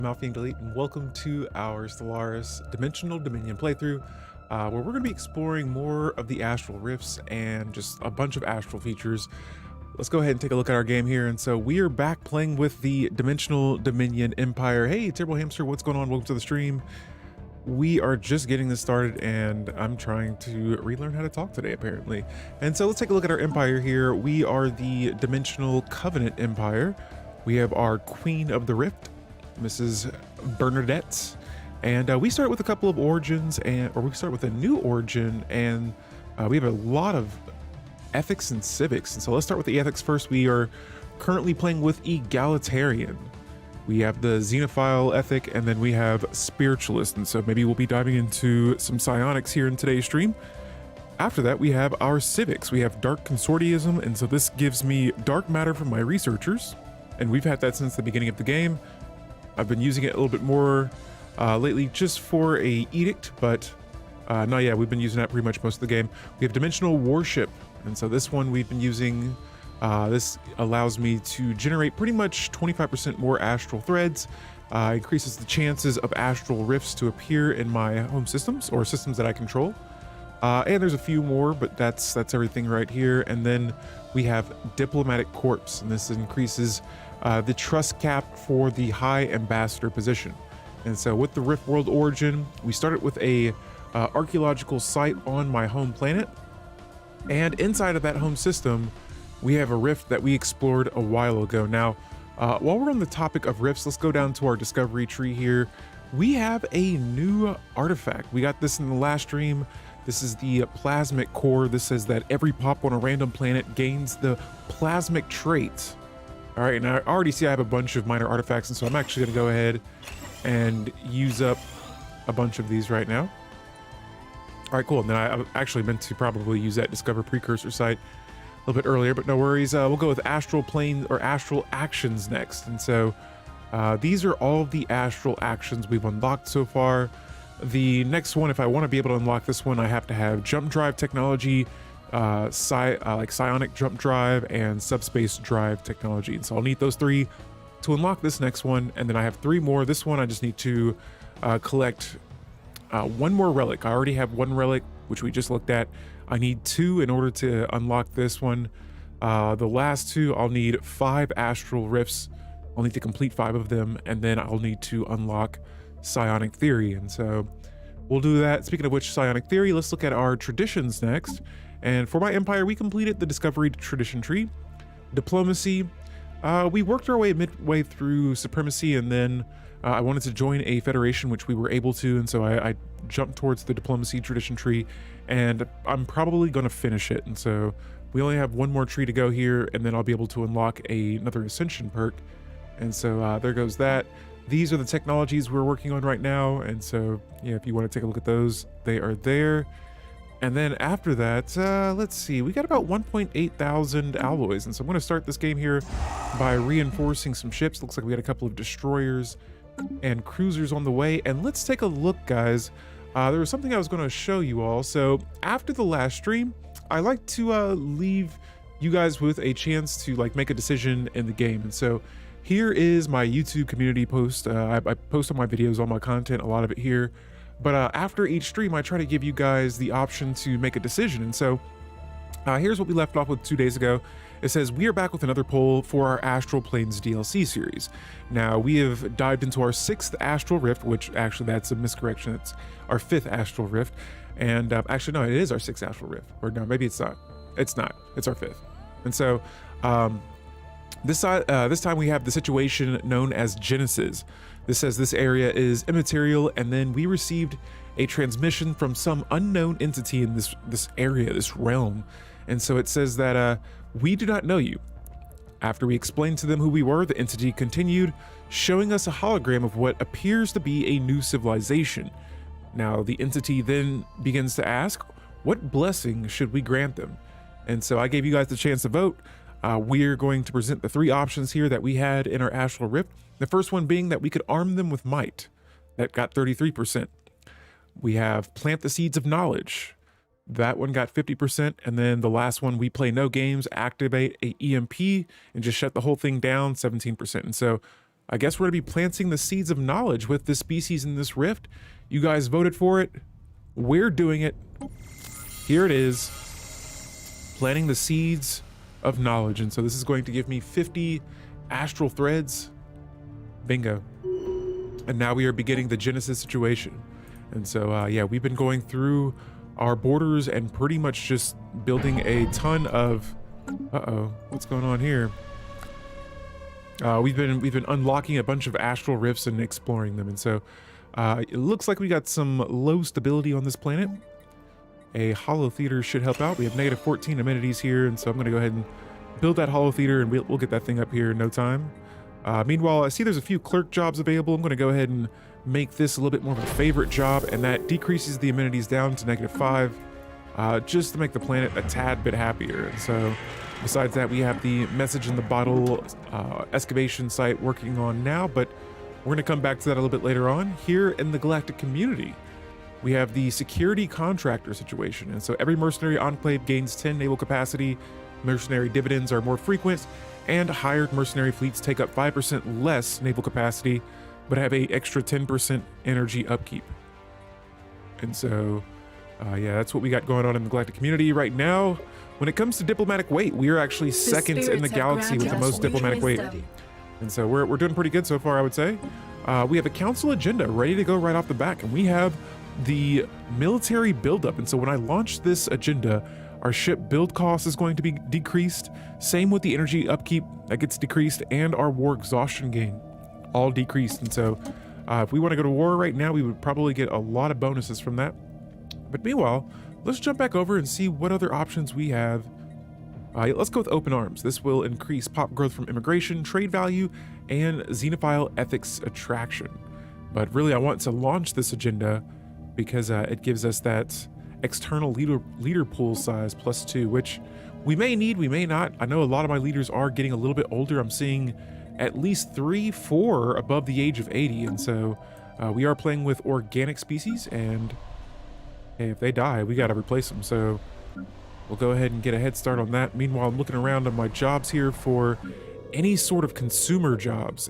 Malfian Delete, and welcome to our Stellaris Dimensional Dominion playthrough, where we're going to be exploring more of the Astral Rifts and just a bunch of Astral features. Let's go ahead and take a look at our game here. And so we are back playing with the Dimensional Dominion Empire. Hey, Terrible Hamster, what's going on? Welcome to the stream. We are just getting this started, and I'm trying to relearn how to talk today, apparently. And so let's take a look at our empire here. We are the Dimensional Covenant Empire. We have our Queen of the Rift, Mrs. Bernadette, and we start with a couple of origins, or we start with a new origin, and we have a lot of ethics and civics. And so let's start with the ethics first. We are currently playing with egalitarian. We have the xenophile ethic, and then we have spiritualist, and so maybe we'll be diving into some psionics here in today's stream. After that, we have our civics. We have dark consortiism, and so this gives me dark matter from my researchers, and we've had that since the beginning of the game. I've been using it a little bit more lately just for a edict, but no, yeah, we've been using that pretty much most of the game. We have dimensional worship, and so this one we've been using. This allows me to generate pretty much 25% more astral threads, increases the chances of astral rifts to appear in my home systems or systems that I control. And there's a few more, but that's everything right here. And then we have diplomatic corps, and this increases the trust cap for the high ambassador position. And so with the Rift World origin, we started with a archaeological site on my home planet, and inside of that home system we have a rift that we explored a while ago. Now while we're on the topic of rifts, let's go down to our discovery tree here. We have a new artifact. We got this in the last stream. This is the plasmic core. This says that every pop on a random planet gains the plasmic trait. All right, and I already see I have a bunch of minor artifacts, and so I'm actually going to go ahead and use up a bunch of these right now. All right, cool. And then I actually meant to probably use that Discover Precursor site a little bit earlier, but no worries. We'll go with Astral Plane or Astral Actions next. And so these are all of the Astral Actions we've unlocked so far. The next one, if I want to be able to unlock this one, I have to have Jump Drive Technology, like Psionic Jump Drive, and Subspace Drive Technology. And so I'll need those three to unlock this next one, and then I have three more. This one I just need to collect one more relic. I already have one relic, which we just looked at. I need two in order to unlock this one. The last two, I'll need 5 astral rifts. I'll need to complete 5 of them, and then I'll need to unlock Psionic Theory. And so we'll do that. Speaking of which, Psionic Theory, let's look at our traditions next. And for my empire, we completed the Discovery Tradition tree. Diplomacy, we worked our way midway through Supremacy, and then I wanted to join a federation, which we were able to, and so I jumped towards the Diplomacy Tradition tree, and I'm probably going to finish it. And so we only have one more tree to go here, and then I'll be able to unlock another Ascension Perk. And so there goes that. These are the technologies we're working on right now, and so yeah, if you want to take a look at those, they are there. And then after that, let's see, we got about 1.8 thousand alloys. And so I'm going to start this game here by reinforcing some ships. Looks like we got a couple of destroyers and cruisers on the way. And let's take a look, guys. There was something I was going to show you all. So after the last stream, I like to leave you guys with a chance to like make a decision in the game. And so here is my YouTube community post. I post on my videos, all my content, a lot of it here. But after each stream, I try to give you guys the option to make a decision. And so here's what we left off with 2 days ago. It says, we are back with another poll for our Astral Planes DLC series. Now, we have dived into our 6th Astral Rift, which actually that's a miscorrection. It's our 5th Astral Rift. And actually, no, it is our 6th Astral Rift. Or no, maybe it's not. It's not. It's our 5th. And so this time we have the situation known as Genesis. This says this area is immaterial, and then we received a transmission from some unknown entity in this area, this realm. And so it says that we do not know you. After we explained to them who we were, the entity continued, showing us a hologram of what appears to be a new civilization. Now the entity then begins to ask, what blessing should we grant them? And so I gave you guys the chance to vote. We're going to present the 3 options here that we had in our Astral Rift. The first one being that we could arm them with might. That got 33%. We have plant the seeds of knowledge. That one got 50%. And then the last one, we play no games, activate a EMP, and just shut the whole thing down, 17%. And so I guess we're gonna be planting the seeds of knowledge with this species in this rift. You guys voted for it. We're doing it. Here it is. Planting the seeds of knowledge. And so this is going to give me 50 astral threads. Bingo. And now we are beginning the Genesis situation. And so, yeah, we've been going through our borders and pretty much just building a ton of... Uh-oh, what's going on here? We've been unlocking a bunch of astral rifts and exploring them. And so it looks like we got some low stability on this planet. A hollow theater should help out. We have negative 14 amenities here, and so I'm going to go ahead and build that hollow theater, and we'll get that thing up here in no time. Meanwhile, I see there's a few clerk jobs available. I'm going to go ahead and make this a little bit more of a favorite job, and that decreases the amenities down to negative 5, just to make the planet a tad bit happier. And so besides that, we have the message in the bottle excavation site working on now, but we're going to come back to that a little bit later on. Here in the galactic community, we have the security contractor situation. And so every mercenary enclave gains 10 naval capacity, mercenary dividends are more frequent, and hired mercenary fleets take up 5% less naval capacity, but have a extra 10% energy upkeep. And so, yeah, that's what we got going on in the galactic community right now. When it comes to diplomatic weight, we are actually second in the galaxy with the most diplomatic weight. And so we're doing pretty good so far, I would say. We have a council agenda ready to go right off the back, and we have the military buildup. And so when I launch this agenda, our ship build cost is going to be decreased. Same with the energy upkeep that gets decreased, and our war exhaustion gain all decreased. And so if we want to go to war right now, we would probably get a lot of bonuses from that. But meanwhile, let's jump back over and see what other options we have. Let's go with open arms. This will increase pop growth from immigration, trade value, and xenophile ethics attraction. But really, I want to launch this agenda because it gives us that external leader pool size +2, which we may need, we may not. I know a lot of my leaders are getting a little bit older. I'm seeing at least 3, 4 above the age of 80. And so we are playing with organic species, and hey, if they die, we got to replace them. So we'll go ahead and get a head start on that. Meanwhile, I'm looking around on my jobs here for any sort of consumer jobs.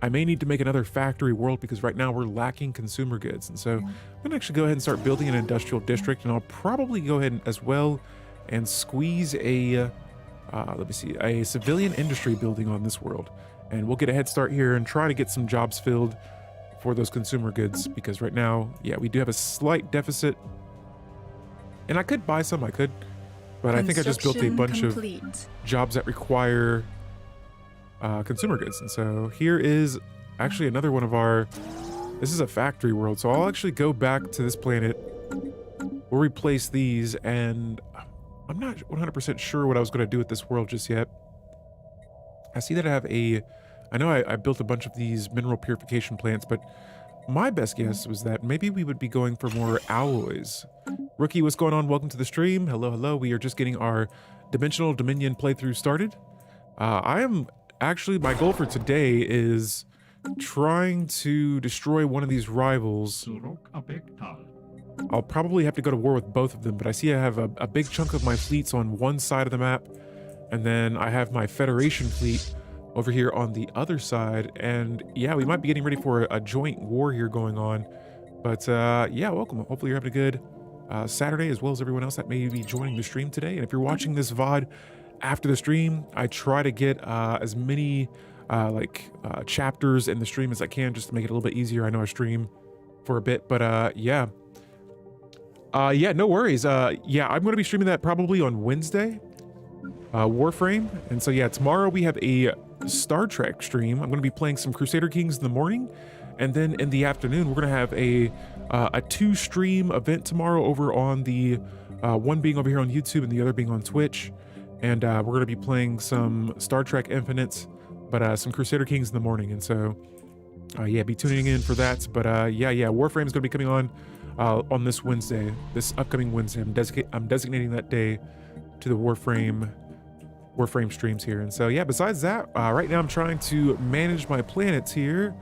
I may need to make another factory world because right now we're lacking consumer goods. And so I'm gonna actually go ahead and start building an industrial district, and I'll probably go ahead as well and squeeze a, let me see, a civilian industry building on this world. And we'll get a head start here and try to get some jobs filled for those consumer goods, because right now, yeah, we do have a slight deficit. And I could buy some, but I think I just built a bunch of jobs that require consumer goods. And so here is actually another one of our, this is a factory world. So I'll actually go back to this planet. We'll replace these, and I'm not 100% sure what I was going to do with this world just yet. I see that I have I know I built a bunch of these mineral purification plants, but my best guess was that maybe we would be going for more alloys. Rookie, what's going on? Welcome to the stream. Hello, hello. We are just getting our Dimensional Dominion playthrough started. Actually, my goal for today is trying to destroy one of these rivals. I'll probably have to go to war with both of them, but I see I have a big chunk of my fleets on one side of the map, and then I have my Federation fleet over here on the other side. And yeah, we might be getting ready for a joint war here going on. But yeah, welcome. Hopefully you're having a good Saturday, as well as everyone else that may be joining the stream today. And if you're watching this VOD after the stream, I try to get as many chapters in the stream as I can, just to make it a little bit easier. I know I stream for a bit, but yeah, no worries. Yeah, I'm going to be streaming that probably on Wednesday, Warframe. And so yeah, tomorrow we have a Star Trek stream. I'm going to be playing some Crusader Kings in the morning, and then in the afternoon we're going to have a 2-stream event tomorrow over on the one being over here on YouTube and the other being on Twitch. And we're going to be playing some Star Trek Infinite, but some Crusader Kings in the morning. And so, yeah, be tuning in for that. But yeah, Warframe is going to be coming on this Wednesday, this upcoming Wednesday. I'm designating that day to the Warframe streams here. And so, yeah, besides that, right now I'm trying to manage my planets here.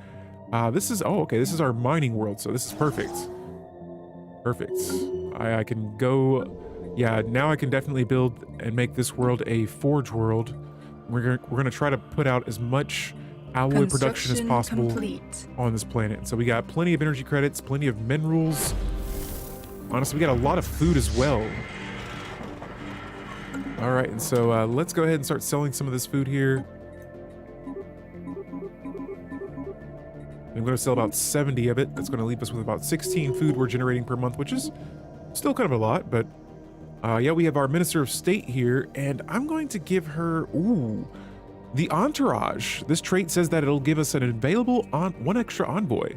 This is our mining world. So this is perfect. I can go... Yeah, now I can definitely build and make this world a forge world. We're gonna try to put out as much alloy production is Construction possible complete. on this planet. So we got plenty of energy credits, plenty of minerals. Honestly, we got a lot of food as well. All right, and so let's go ahead and start selling some of this food here. I'm going to sell about 70 of it. That's going to leave us with about 16 food we're generating per month, which is still kind of a lot. But yeah, we have our Minister of State here, and I'm going to give her, the Entourage. This trait says that it'll give us an available one extra envoy.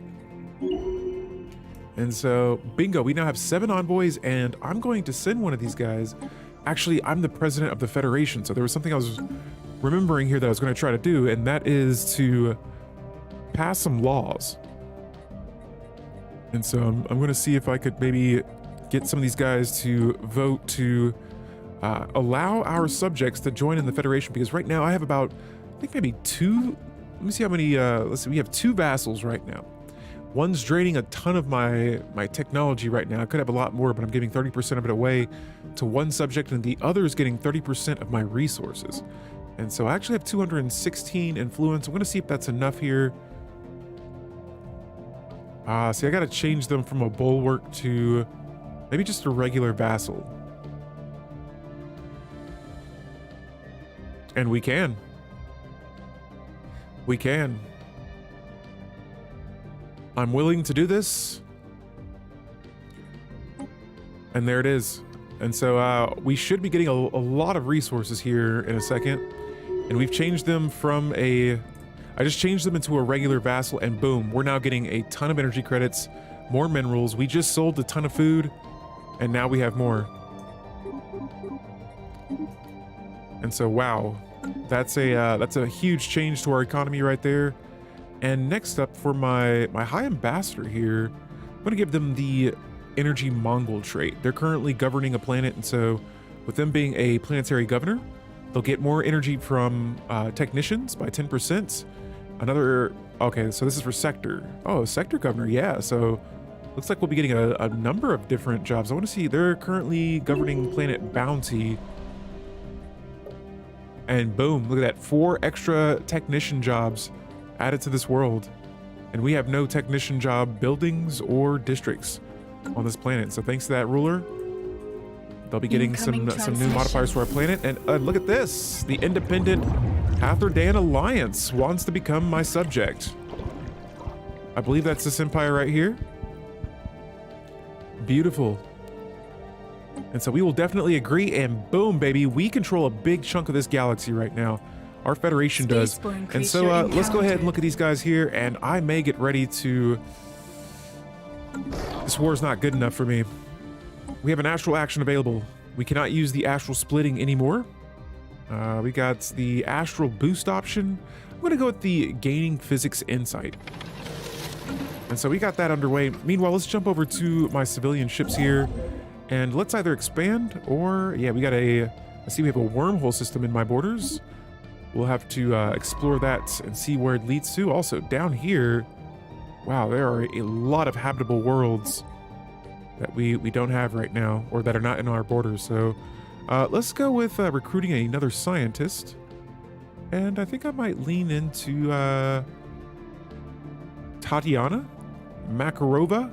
And so, bingo, we now have 7 envoys, and I'm going to send one of these guys. Actually, I'm the president of the Federation, so there was something I was remembering here that I was going to try to do, and that is to pass some laws. And so I'm going to see if I could maybe get some of these guys to vote to allow our subjects to join in the Federation, because right now I have about, I think maybe 2, let me see how many, let's see, we have 2 vassals right now. One's draining a ton of my technology right now. I could have a lot more, but I'm giving 30% of it away to one subject, and the other is getting 30% of my resources. And so I actually have 216 influence. I'm going to see if that's enough here. See, I got to change them from a bulwark to maybe just a regular vassal. And we can. We can. I'm willing to do this. And there it is. And so we should be getting a lot of resources here in a second. And we've changed them from I just changed them into a regular vassal, and boom, we're now getting a ton of energy credits, more minerals. We just sold a ton of food, and now we have more. And so, wow, that's a huge change to our economy right there. And next up, for my High Ambassador here, I'm gonna give them the Energy Mongol trait. They're currently governing a planet, and so with them being a planetary governor, they'll get more energy from technicians by 10%. Okay, so this is for sector. Oh, sector governor, yeah. So looks like we'll be getting a number of different jobs. I want to see, they're currently governing planet Bounty. And boom, look at that, 4 extra technician jobs added to this world. And we have no technician job buildings or districts on this planet. So thanks to that ruler, they'll be getting some new modifiers to our planet. And look at this, the independent Atherdan Alliance wants to become my subject. I believe that's this empire right here. Beautiful. And so we will definitely agree, and boom, baby, we control a big chunk of this galaxy right now. Our Federation does. And so let's go ahead and look at these guys here, and I may get ready to... This war is not good enough for me. We have an astral action available. We cannot use the astral splitting anymore. We got the astral boost option. I'm going to go with the gaining physics insight. And so we got that underway. Meanwhile, let's jump over to my civilian ships here, and let's either expand or, yeah, we got I see we have a wormhole system in my borders. We'll have to explore that and see where it leads to. Also, down here, wow, there are a lot of habitable worlds that we don't have right now, or that are not in our borders. So let's go with recruiting another scientist. And I think I might lean into Tatiana Makarova.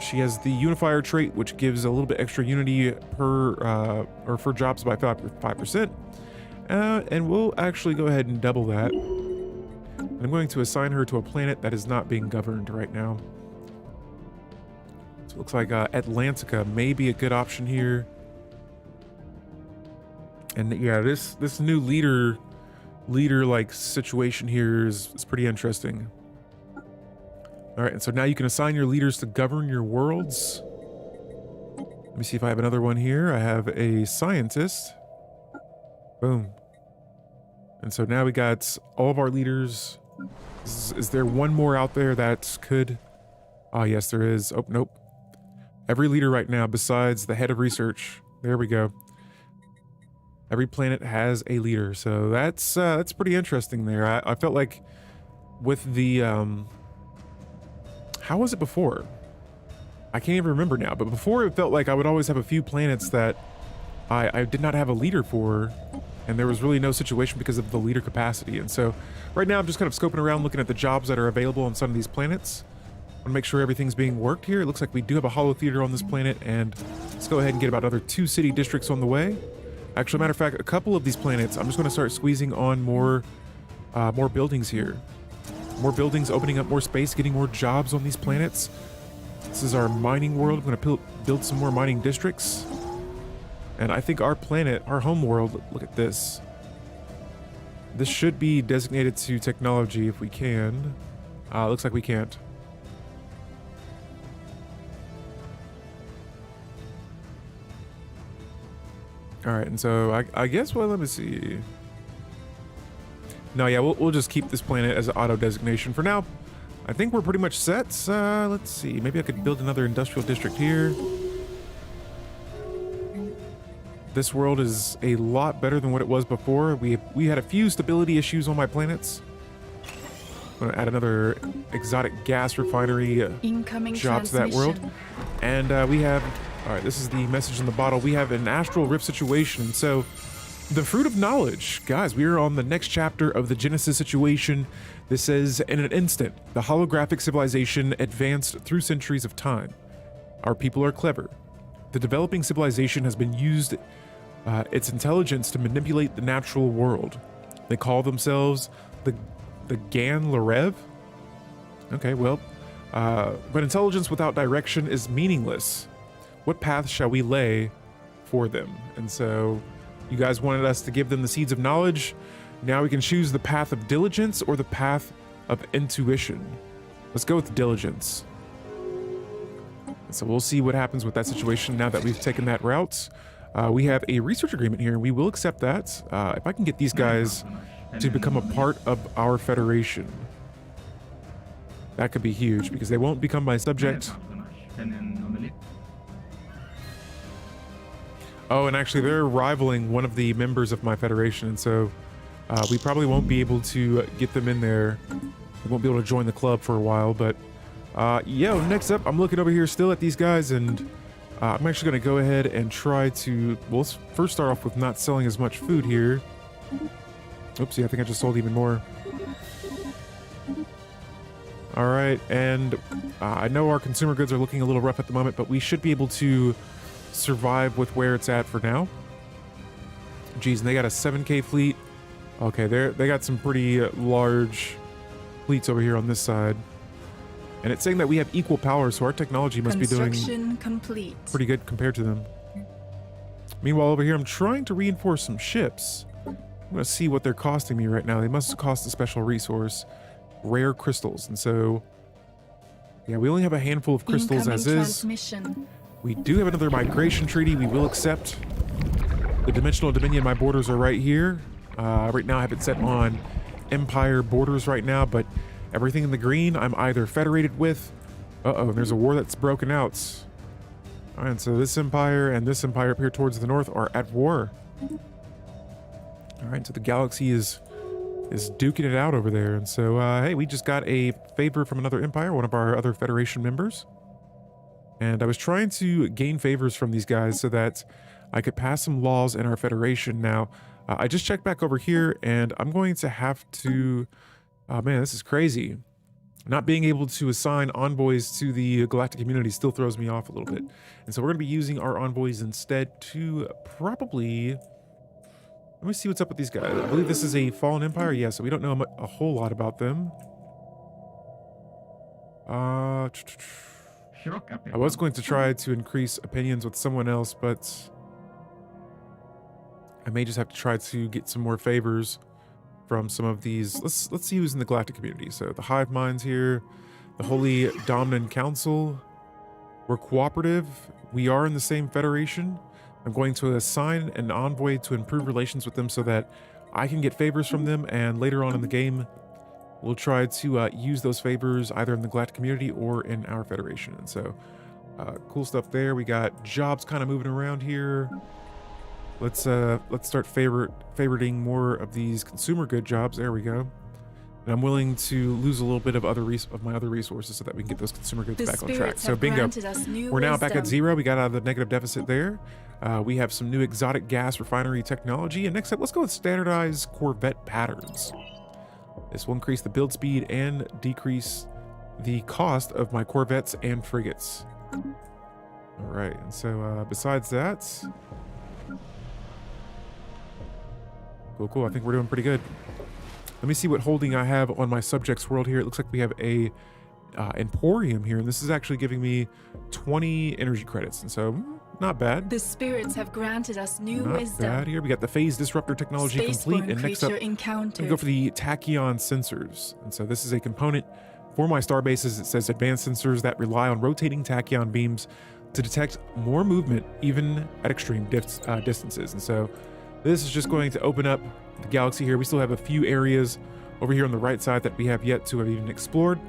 She has the unifier trait, which gives a little bit extra unity per or for jobs by 5%. And we'll actually go ahead and double that. I'm going to assign her to a planet that is not being governed right now. So it looks like Atlantica may be a good option here. And yeah, this new leader like situation here is pretty interesting. All right, and so now you can assign your leaders to govern your worlds. Let me see if I have another one here. I have a scientist. Boom. And so now we got all of our leaders. Is there one more out there that could... Oh, yes, there is. Oh, nope. Every leader right now, besides the head of research. There we go. Every planet has a leader. So that's pretty interesting there. I felt like with the... How was it before? I can't even remember now, but before it felt like I would always have a few planets that I did not have a leader for. and there was really no situation because of the leader capacity. And so right now I'm just kind of scoping around, looking at the jobs that are available on some of these planets. I want to make sure everything's being worked here. It looks like we do have a holo theater on this planet, and let's go ahead and get about another 2 city districts on the way. Actually, matter of fact, a couple of these planets, I'm just going to start squeezing on more buildings here. More buildings, opening up more space, getting more jobs on these planets. This is our mining world. I'm going to build some more mining districts. And I think our planet, our home world, look at this. This should be designated to technology if we can. Looks like we can't. All right, and so I guess, well, let me see. No, yeah, we'll just keep this planet as an auto designation for now. I think we're pretty much set. Let's see, maybe I could build another industrial district here. This world is a lot better than what it was before. We had a few stability issues on my planets. I'm gonna add another exotic gas refinery job to that world. And we have, all right, this is the message in the bottle. We have an Astral Rift situation. So the Fruit of Knowledge. Guys, we are on the next chapter of the Genesis situation. This says, in an instant, the holographic civilization advanced through centuries of time. Our people are clever. The developing civilization has been used its intelligence to manipulate the natural world. They call themselves the Gan-Larev? Okay, well, but intelligence without direction is meaningless. What path shall we lay for them? And so you guys wanted us to give them the seeds of knowledge. Now we can choose the path of diligence or the path of intuition. Let's go with diligence. And so we'll see what happens with that situation now that we've taken that route. We have a research agreement here, and we will accept that. If I can get these guys to become a part of our federation, that could be huge because they won't become my subject. Oh, and actually they're rivaling one of the members of my federation, and so we probably won't be able to get them in there. We won't be able to join the club for a while, but next up, I'm looking over here still at these guys, and I'm actually going to go ahead and try to, well, let's first start off with not selling as much food here. Oopsie, I think I just sold even more. All right, and I know our consumer goods are looking a little rough at the moment, but we should be able to survive with where it's at for now. Geez, and they got a 7K fleet. Okay, they got some pretty large fleets over here on this side. And it's saying that we have equal power, so our technology must be doing complete. Pretty good compared to them. Meanwhile, over here, I'm trying to reinforce some ships. I'm going to see what they're costing me right now. They must cost a special resource, rare crystals. And so, yeah, we only have a handful of crystals as is. We do have another migration treaty we will accept. The dimensional dominion, my borders are right here. Right now I have it set on empire borders right now, but everything in the green I'm either federated with. Uh-oh, there's a war that's broken out. All right, so this empire and this empire up here towards the north are at war. All right, so the galaxy is duking it out over there. And so, hey, we just got a favor from another empire, one of our other federation members. And I was trying to gain favors from these guys so that I could pass some laws in our federation. Now, I just checked back over here, and I'm going to have to... Oh man, this is crazy. Not being able to assign envoys to the galactic community still throws me off a little bit. And so we're going to be using our envoys instead to probably... Let me see what's up with these guys. I believe this is a fallen empire. Yeah, so we don't know a whole lot about them. I was going to try to increase opinions with someone else, but I may just have to try to get some more favors from some of these. Let's see who's in the galactic community. So the hive minds here, the Holy Dominant Council. We're cooperative. We are in the same federation. I'm going to assign an envoy to improve relations with them so that I can get favors from them, and later on in the game we'll try to use those favors either in the galactic community or in our federation. And so cool stuff there. We got jobs kind of moving around here. Let's start favoriting more of these consumer good jobs. There we go. And I'm willing to lose a little bit of my other resources so that we can get those consumer goods back on track. So bingo, we're now back at 0. We got out of the negative deficit there. We have some new exotic gas refinery technology. And next up, let's go with standardized Corvette patterns. This will increase the build speed and decrease the cost of my Corvettes and frigates. All right, and so besides that, cool. I think we're doing pretty good. Let me see what holding I have on my subjects world here. It looks like we have a Emporium here, and this is actually giving me 20 energy credits, and so not bad. The spirits have granted us new Not wisdom. bad here. We got the phase disruptor technology complete, and next up, we go for the tachyon sensors. And so this is a component for my star bases. It says advanced sensors that rely on rotating tachyon beams to detect more movement, even at extreme distances. And so this is just going to open up the galaxy here. We still have a few areas over here on the right side that we have yet to have even explored.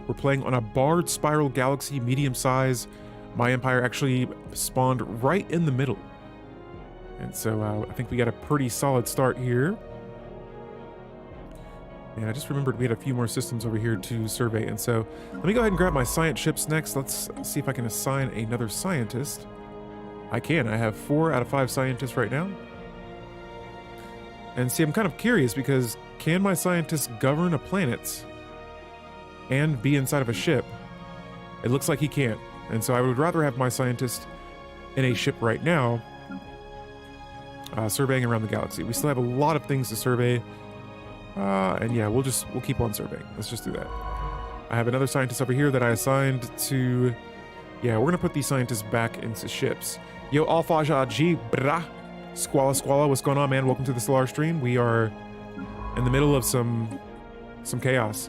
We're playing on a barred spiral galaxy, medium size. My empire actually spawned right in the middle. And so I think we got a pretty solid start here. And I just remembered we had a few more systems over here to survey. And so let me go ahead and grab my science ships next. Let's see if I can assign another scientist. I can. I have 4 out of 5 scientists right now. And see, I'm kind of curious because can my scientist govern a planet and be inside of a ship? It looks like he can't. And so I would rather have my scientist in a ship right now, surveying around the galaxy. We still have a lot of things to survey. And yeah, we'll keep on surveying. Let's just do that. I have another scientist over here that I assigned to, yeah, we're gonna put these scientists back into ships. Yo, Alpha G, brah. Squalla, what's going on, man? Welcome to the Stellaris stream. We are in the middle of some chaos.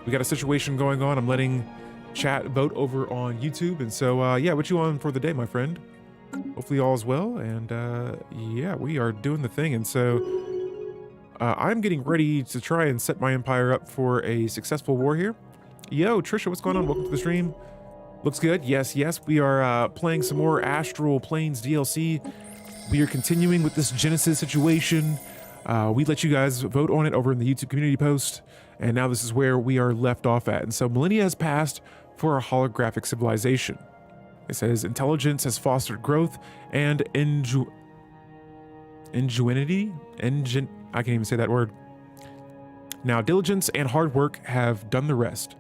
We got a situation going on. I'm letting chat vote over on YouTube. And so, yeah, what you on for the day, my friend? Hopefully all is well. And yeah, we are doing the thing. And so I'm getting ready to try and set my empire up for a successful war here. Yo, Trisha, what's going on? Welcome to the stream. Looks good. Yes. We are playing some more Astral Planes DLC. We are continuing with this Genesis situation. We let you guys vote on it over in the YouTube community post. And now this is where we are left off at. And so millennia has passed for a holographic civilization. It says intelligence has fostered growth and ingenuity. I can't even say that word. Now diligence and hard work have done the rest.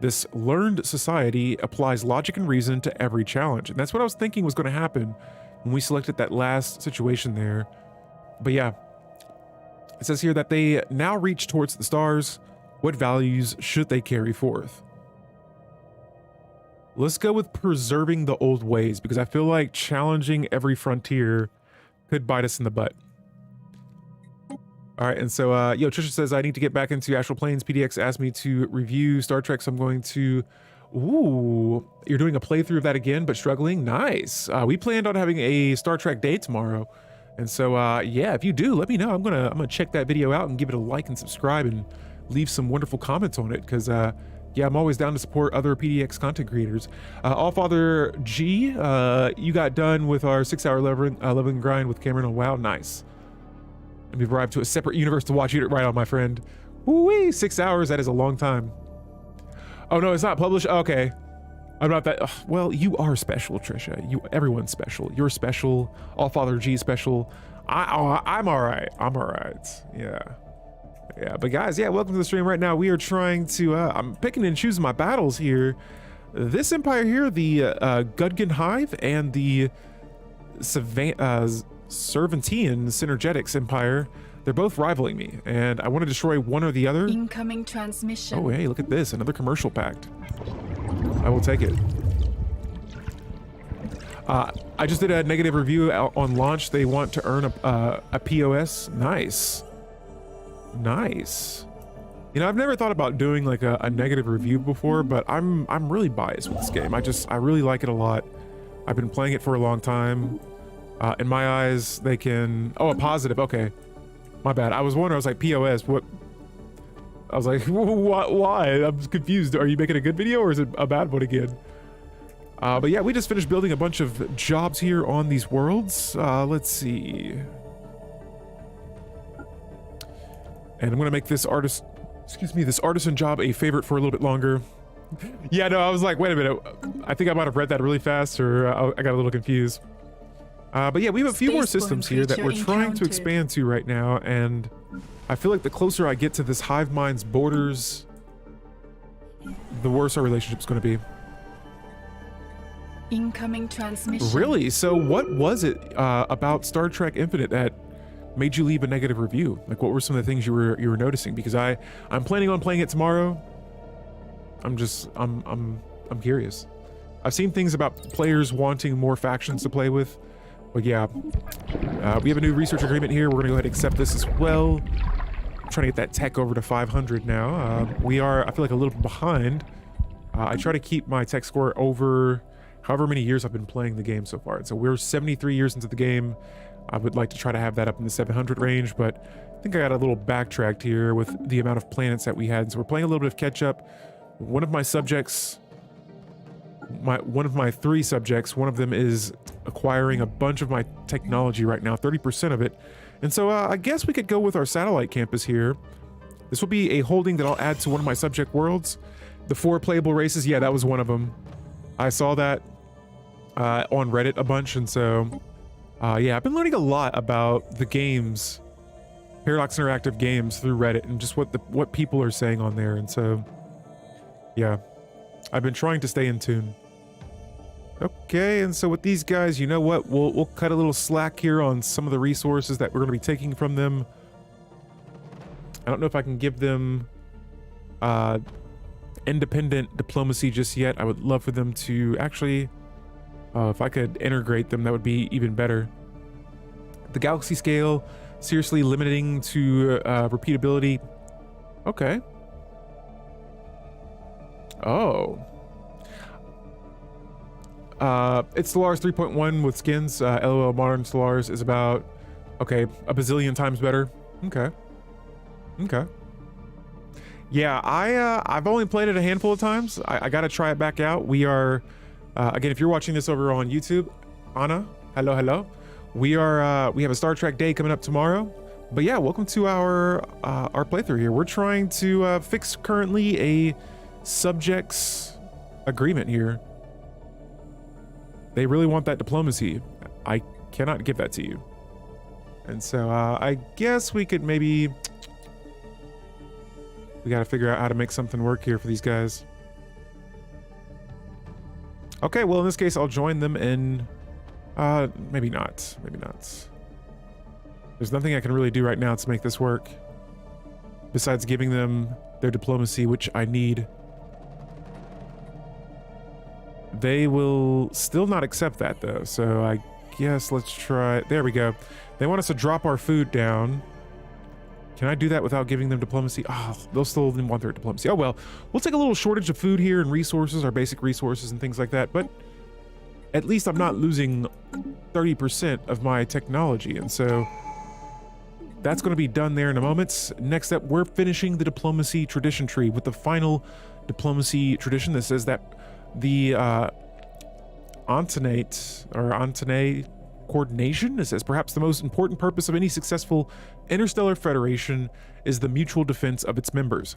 This learned society applies logic and reason to every challenge. And that's what I was thinking was going to happen when we selected that last situation there. But yeah, it says here that they now reach towards the stars. What values should they carry forth? Let's go with preserving the old ways, because I feel like challenging every frontier could bite us in the butt. All right, and so, yo, Trisha says, I need to get back into Astral Planes. PDX asked me to review Star Trek, so I'm going to... Ooh, you're doing a playthrough of that again, but struggling? Nice. We planned on having a Star Trek day tomorrow. And so, yeah, if you do, let me know. I'm gonna check that video out and give it a like and subscribe and leave some wonderful comments on it, because, yeah, I'm always down to support other PDX content creators. Allfather G, you got done with our 6-hour leveling grind with Cameron on WoW. Nice. And we've arrived to a separate universe to watch it right on, my friend. Woo-wee, 6 hours, that is a long time. Oh no, it's not published. Okay, I'm not that. Well, you are special, Trisha. Everyone's special. You're special. Allfather G special. I'm all right. I'm all right. Yeah. But guys, yeah, welcome to the stream. Right now, we are trying to. I'm picking and choosing my battles here. This empire here, the Gudgen Hive and the Servantian Synergetics Empire. They're both rivaling me, and I want to destroy one or the other. Incoming transmission. Oh, hey, look at this. Another commercial pact. I will take it. I just did a negative review on launch. They want to earn a POS. Nice. Nice. You know, I've never thought about doing like a negative review before, but I'm really biased with this game. I really like it a lot. I've been playing it for a long time. In my eyes, they can... Oh, a positive. Okay. My bad. I was wondering, I was like, POS, what? I was like, what? Why? I'm confused. Are you making a good video or is it a bad one again? But yeah, we just finished building a bunch of jobs here on these worlds. Let's see. And I'm going to make this artist excuse me, this artisan job a favorite for a little bit longer. Yeah, no, I was like, wait a minute. I think I might have read that really fast, or I got a little confused. But yeah, we have a few more systems here that we're trying to expand to right now, and I feel like the closer I get to this hive mind's borders, the worse our relationship's going to be. Incoming transmission. Really? So what was it about Star Trek Infinite that made you leave a negative review? Like, what were some of the things you were noticing? Because I'm planning on playing it tomorrow. I'm curious. I've seen things about players wanting more factions to play with, but yeah, we have a new research agreement here. We're gonna go ahead and accept this as well. I'm trying to get that tech over to 500 now. We are, I feel like, a little bit behind. I try to keep my tech score over however many years I've been playing the game so far. And so we're 73 years into the game. I would like to try to have that up in the 700 range, but I think I got a little backtracked here with the amount of planets that we had. So we're playing a little bit of catch up. One of my subjects, one of my 3 subjects, one of them is acquiring a bunch of my technology right now, 30% of it. And so I guess we could go with our satellite campus here. This will be a holding that I'll add to one of my subject worlds. The 4 playable races, yeah, that was one of them. I saw that on Reddit a bunch, and so yeah, I've been learning a lot about the games, Paradox Interactive games, through Reddit, and just what people are saying on there. And so yeah, I've been trying to stay in tune. Okay, and so with these guys, you know what? We'll cut a little slack here on some of the resources that we're going to be taking from them. I don't know if I can give them independent diplomacy just yet. I would love for them to actually, if I could integrate them, that would be even better. The galaxy scale, seriously limiting to repeatability. Okay. Oh. It's Stellaris 3.1 with skins. LOL Modern Stellaris is about, okay, a bazillion times better. Okay. Okay. Yeah, I've only played it a handful of times. I gotta try it back out. We are, again, if you're watching this over on YouTube, Anna, hello. We have a Star Trek day coming up tomorrow. But yeah, welcome to our playthrough here. We're trying to fix currently a subjects agreement here. They really want that diplomacy. I cannot give that to you. And so I guess we could maybe, we got to figure out how to make something work here for these guys. Okay, well, in this case, I'll join them in, maybe not. There's nothing I can really do right now to make this work besides giving them their diplomacy, which I need. They will still not accept that though, so I guess let's try. There we go. They want us to drop our food down. Can I do that without giving them diplomacy? Oh, they'll still want their diplomacy. Oh well, we'll take a little shortage of food here and resources, our basic resources and things like that, but at least I'm not losing 30% of my technology, and so that's going to be done there in a moment. Next up, we're finishing the diplomacy tradition tree with the final diplomacy tradition that says that the Entente coordination, it says perhaps the most important purpose of any successful interstellar federation is the mutual defense of its members.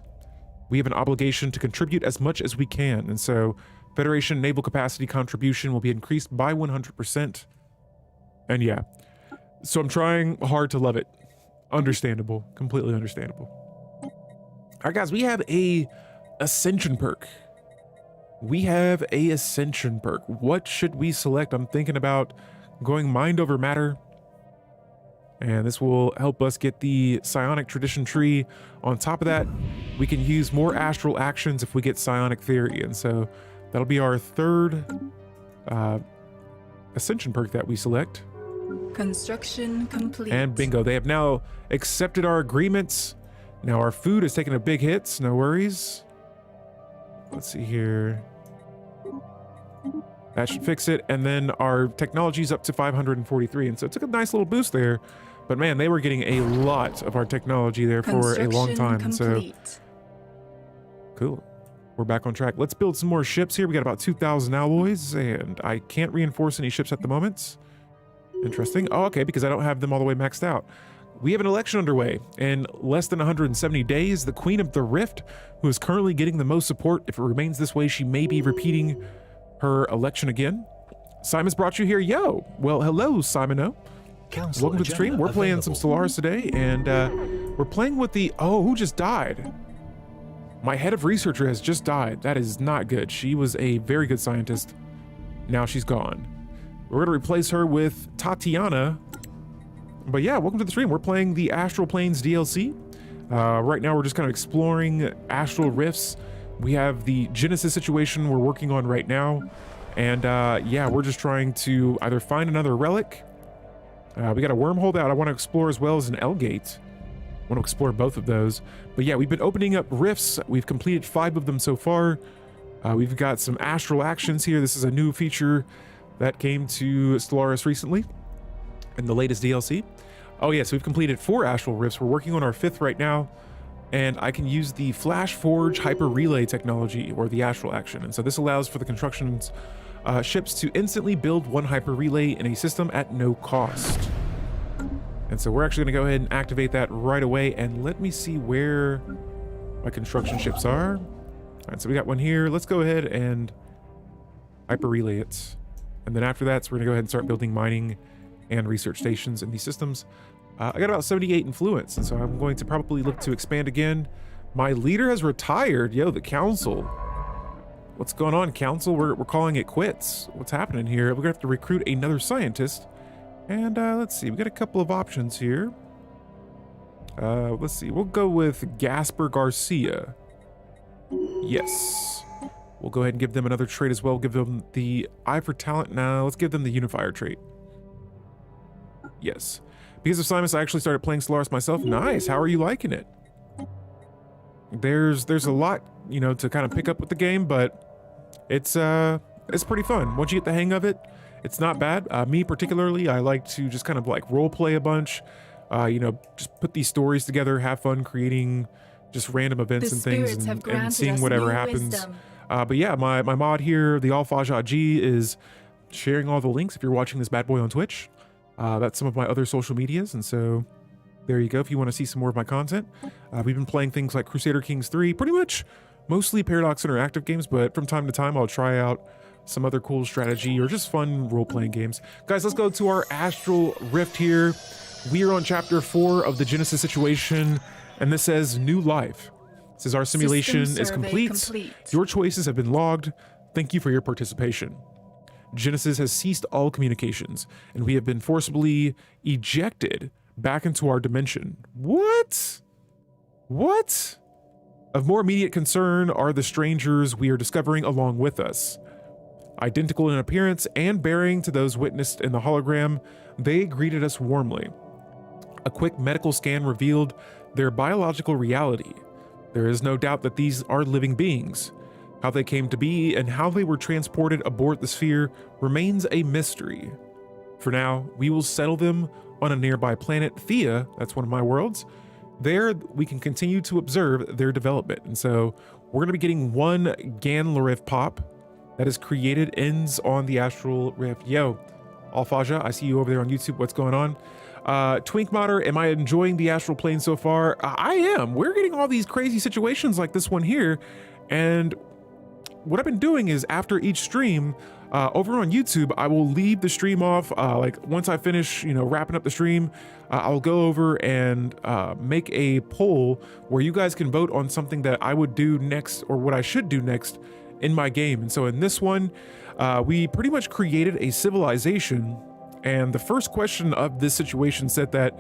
We have an obligation to contribute as much as we can, and so Federation naval capacity contribution will be increased by 100%. And yeah, so I'm trying hard to love it. Understandable, completely understandable. All right, guys, we have a Ascension Perk. We have a Ascension Perk. What should we select? I'm thinking about going Mind Over Matter. And this will help us get the Psionic Tradition tree. On top of that, we can use more astral actions if we get Psionic Theory. And so that'll be our third Ascension Perk that we select. Construction complete. And bingo, they have now accepted our agreements. Now our food is taking a big hit, no worries. Let's see here. That should fix it. And then our technology is up to 543. And so it took a nice little boost there. But man, they were getting a lot of our technology there for a long time. Complete. And so cool. We're back on track. Let's build some more ships here. We got about 2,000 alloys, and I can't reinforce any ships at the moment. Interesting. Oh, okay, because I don't have them all the way maxed out. We have an election underway. In less than 170 days, the Queen of the Rift, who is currently getting the most support, if it remains this way, she may be repeating her election again. Simon's brought you here. Yo, well, hello, Simono. Welcome to the stream. We're playing some Stellaris today, and we're playing with the... Oh, who just died? My head of researcher has just died. That is not good. She was a very good scientist. Now she's gone. We're going to replace her with Tatiana. But yeah, welcome to the stream. We're playing the Astral Planes DLC. Right now, we're just kind of exploring Astral Rifts. We have the Genesis situation we're working on right now. And yeah, we're just trying to either find another relic. We got a wormhole that I want to explore, as well as an L-gate. I want to explore both of those. But yeah, we've been opening up rifts. We've completed 5 of them so far. We've got some astral actions here. This is a new feature that came to Stellaris recently in the latest DLC. Oh yeah, so we've completed 4 astral rifts. We're working on our 5th right now. And I can use the Flash Forge Hyper Relay technology, or the astral action. And so this allows for the construction's ships to instantly build 1 hyper relay in a system at no cost. And so we're actually going to go ahead and activate that right away. And let me see where my construction ships are. All right, so we got one here. Let's go ahead and hyper relay it. And then after that, so we're going to go ahead and start building mining and research stations in these systems. I got about 78 influence, and so I'm going to probably look to expand again. My leader has retired. Yo, the council. What's going on, council? We're calling it quits. What's happening here? We're gonna have to recruit another scientist. And let's see, we got a couple of options here. Let's see, we'll go with Gasper Garcia. Yes. We'll go ahead and give them another trait as well. Give them the Eye for Talent. Now let's give them the Unifier trait. Yes. Because of Simus, I actually started playing Stellaris myself. Nice. How are you liking it? There's a lot, you know, to kind of pick up with the game, but it's pretty fun. Once you get the hang of it, it's not bad. Me particularly, I like to just kind of like role play a bunch, you know, just put these stories together, have fun creating just random events and things, and seeing whatever happens. But yeah, my mod here, the Alfaja G, is sharing all the links if you're watching this bad boy on Twitch. That's some of my other social medias, and so there you go if you want to see some more of my content. We've been playing things like Crusader Kings 3, pretty much mostly Paradox Interactive games, but from time to time I'll try out some other cool strategy or just fun role-playing games. Guys, let's go to our Astral Rift here. We are on Chapter 4 of the Genesis situation, and this says New Life. It says our simulation is complete. Your choices have been logged. Thank you for your participation. Genesis has ceased all communications, and we have been forcibly ejected back into our dimension. What? What? Of more immediate concern are the strangers we are discovering along with us. Identical in appearance and bearing to those witnessed in the hologram, they greeted us warmly. A quick medical scan revealed their biological reality. There is no doubt that these are living beings. How they came to be and how they were transported aboard the sphere remains a mystery. For now, we will settle them on a nearby planet, Thea, that's one of my worlds. There, we can continue to observe their development. And so we're going to be getting 1 Ganlarif pop that is created, ends on the Astral Rift. Yo, Alfaja, I see you over there on YouTube. What's going on? Twink Modder, am I enjoying the Astral Plane so far? I am. We're getting all these crazy situations like this one here. And what I've been doing is after each stream over on YouTube, I will leave the stream off. Like once I finish, you know, wrapping up the stream, I'll go over and make a poll where you guys can vote on something that I would do next, or what I should do next in my game. And so in this one, we pretty much created a civilization. And the first question of this situation said that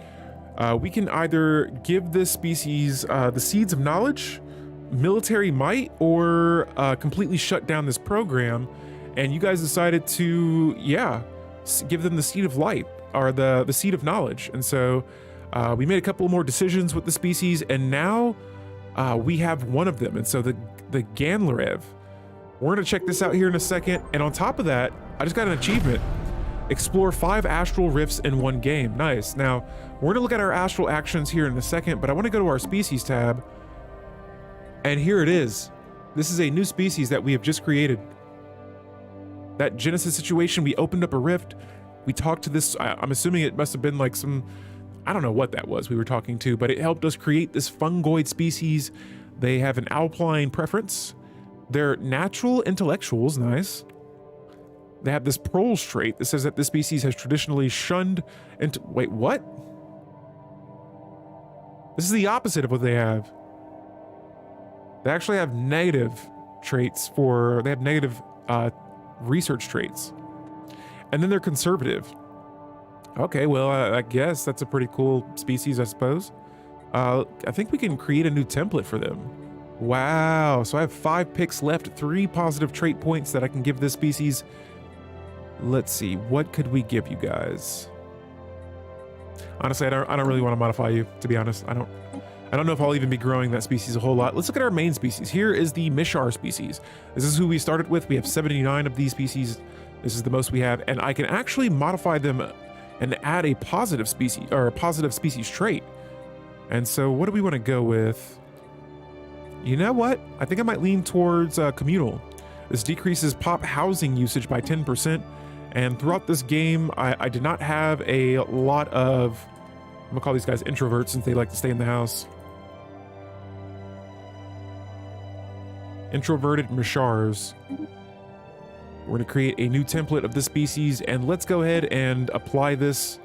we can either give this species the seeds of knowledge, military might, or completely shut down this program. And you guys decided to, yeah, give them the seed of light, or the seed of knowledge. And so we made a couple more decisions with the species, and now we have one of them. And so the Ganlarev, we're gonna check this out here in a second. And on top of that, I just got an achievement. Explore 5 astral rifts in 1 game. Nice. Now, we're gonna look at our astral actions here in a second, but I wanna go to our species tab. And here it is. This is a new species that we have just created. That Genesis situation, we opened up a rift. We talked to this, I'm assuming it must have been like some I don't know what that was we were talking to, but it helped us create this fungoid species. They have an alpine preference. They're natural intellectuals, nice. They have this Proles trait that says that this species has traditionally shunned wait, what? This is the opposite of what they have. They actually have negative traits they have negative research traits. And then they're conservative. Okay, well, I guess that's a pretty cool species, I suppose. I think we can create a new template for them. Wow, so I have 5 picks left, 3 positive trait points that I can give this species. Let's see, what could we give you guys? Honestly, I don't really want to modify you, to be honest. I don't know if I'll even be growing that species a whole lot. Let's look at our main species. Here is the Mishar species. This is who we started with. We have 79 of these species. This is the most we have, and I can actually modify them and add a positive species or a positive species trait. And so what do we want to go with? You know what? I think I might lean towards communal. This decreases pop housing usage by 10%. And throughout this game, I did not have a lot of, I'm gonna call these guys introverts since they like to stay in the house. Introverted Mishars. We're gonna create a new template of this species, and let's go ahead and apply this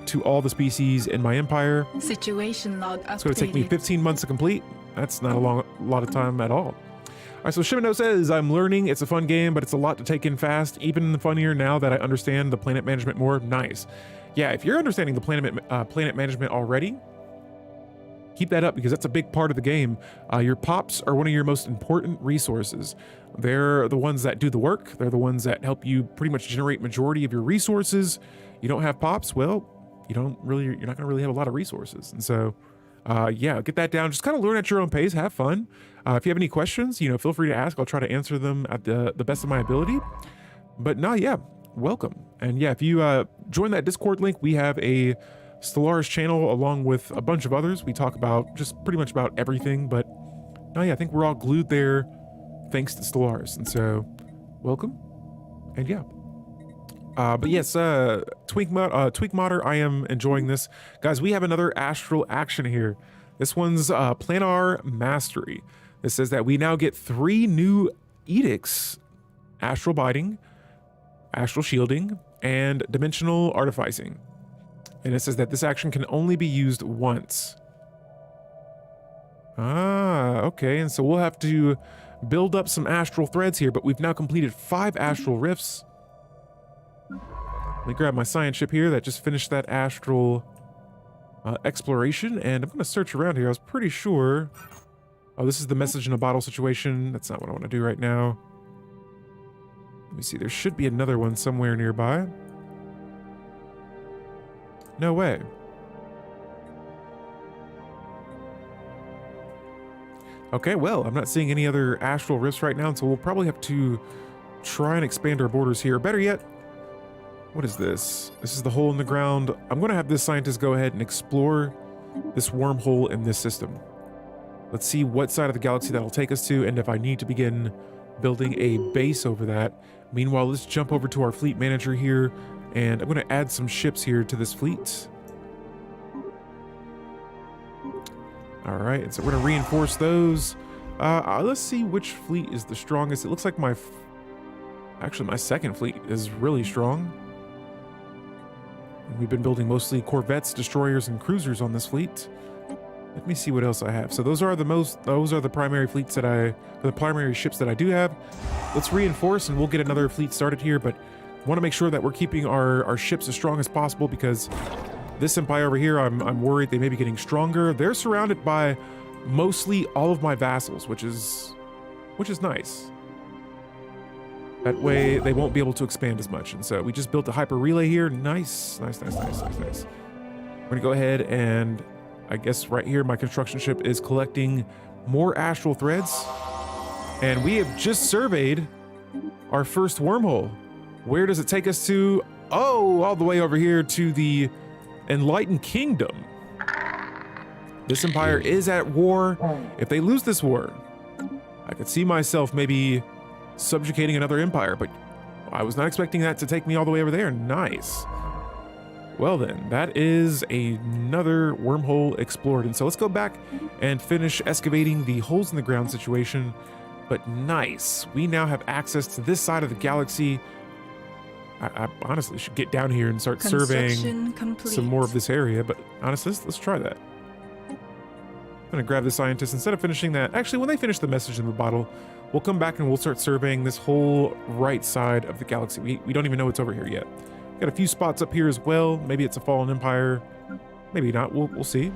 to all the species in my empire. Situation log updated. It's gonna take me 15 months to complete. That's not a lot of time at all. All right, so Shimano says, I'm learning. It's a fun game, but it's a lot to take in fast. Even funnier now that I understand the planet management more. Nice. Yeah, if you're understanding the planet management already, keep that up because that's a big part of the game. Your pops are one of your most important resources. They're the ones that do the work. They're the ones that help you pretty much generate majority of your resources. You don't have pops, well, you're not gonna really have a lot of resources. And so, yeah, get that down. Just kind of learn at your own pace. Have fun. If you have any questions, feel free to ask. I'll try to answer them at the best of my ability. But no, yeah, welcome. And yeah, if you join that Discord link, we have a Stellaris channel along with a bunch of others. We talk about just pretty much about everything. But no, yeah, I think we're all glued there thanks to Stellaris. And so, welcome. And yeah. But yes, Tweak Modder, I am enjoying this. Guys, we have another Astral action here. This one's Planar Mastery. It says that we now get 3 new edicts: Astral Biting, Astral Shielding, and Dimensional Artificing. And it says that this action can only be used once. Okay, and so we'll have to build up some astral threads here, but we've now completed 5 astral rifts. Let me grab my science ship here that just finished that astral exploration, and I'm going to search around here. I was pretty sure... Oh, this is the message in a bottle situation. That's not what I want to do right now. Let me see. There should be another one somewhere nearby. No way. Okay, well, I'm not seeing any other astral rifts right now, so we'll probably have to try and expand our borders here. Better yet, what is this? This is the hole in the ground. I'm going to have this scientist go ahead and explore this wormhole in this system. Let's see what side of the galaxy that'll take us to, and if I need to begin building a base over that. Meanwhile, let's jump over to our fleet manager here, and I'm going to add some ships here to this fleet. All right, so we're going to reinforce those. Let's see which fleet is the strongest. It looks like my second fleet is really strong. We've been building mostly corvettes, destroyers, and cruisers on this fleet. Let me see what else I have. So those are the primary fleets the primary ships that I do have. Let's reinforce and we'll get another fleet started here, but want to make sure that we're keeping our ships as strong as possible because this empire over here, I'm worried they may be getting stronger. They're surrounded by mostly all of my vassals, which is nice. That way they won't be able to expand as much. And so we just built a hyper relay here. Nice. We're gonna go ahead and I guess right here, my construction ship is collecting more astral threads. And we have just surveyed our first wormhole. Where does it take us to? Oh, all the way over here to the Enlightened Kingdom. This empire is at war. If they lose this war, I could see myself maybe subjugating another empire, but I was not expecting that to take me all the way over there. Nice. Well then, that is another wormhole explored. And so let's go back and finish excavating the holes in the ground situation. But nice, we now have access to this side of the galaxy. I honestly should get down here and start surveying some more of this area, but honestly, let's try that. I'm gonna grab the scientist instead of finishing that. Actually, when they finish the message in the bottle, we'll come back and we'll start surveying this whole right side of the galaxy. We don't even know what's over here yet. Got a few spots up here as well. Maybe it's a fallen empire, maybe not. We'll see.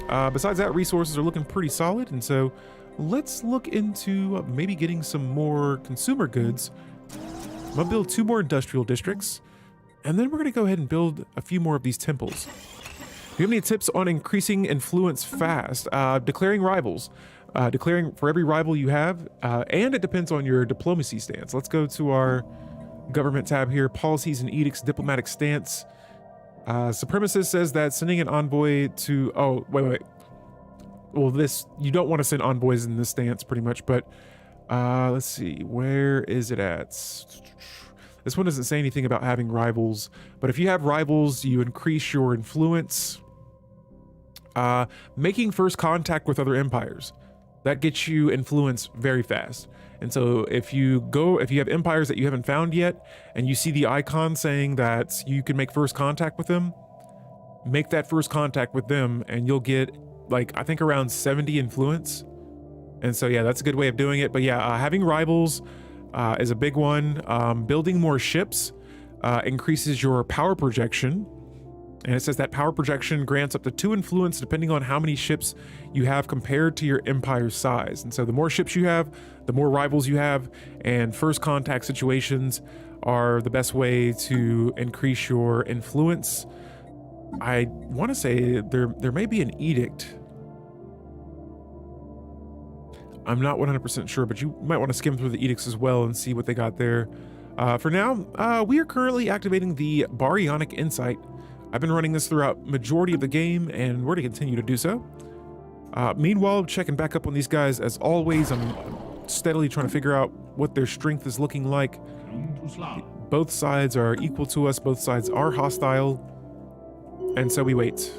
Besides that, resources are looking pretty solid, and so let's look into maybe getting some more consumer goods. I'm gonna build 2 more industrial districts, and then we're gonna go ahead and build a few more of these temples. Do you have any tips on increasing influence fast? Declaring rivals. Declaring for every rival you have, and it depends on your diplomacy stance. Let's go to our government tab here, policies and edicts, diplomatic stance. Supremacist says that sending an envoy to, oh, wait. Well, you don't want to send envoys in this stance pretty much, but let's see, where is it at? This one doesn't say anything about having rivals, but if you have rivals, you increase your influence. Making first contact with other empires, that gets you influence very fast. And so if you have empires that you haven't found yet, and you see the icon saying that you can make first contact with them, make that first contact with them, and you'll get, like, I think around 70 influence. And so, yeah, that's a good way of doing it. But yeah, having rivals is a big one. Building more ships increases your power projection. And it says that power projection grants up to 2 influence depending on how many ships you have compared to your empire's size. And so the more ships you have, the more rivals you have, and first contact situations are the best way to increase your influence. I want to say there may be an edict. I'm not 100% sure, but you might want to skim through the edicts as well and see what they got there. For now, we are currently activating the Baryonic Insight. I've been running this throughout majority of the game, and we're to continue to do so. Meanwhile, checking back up on these guys as always. I'm steadily trying to figure out what their strength is looking like. Both sides are equal to us. Both sides are hostile. And so we wait.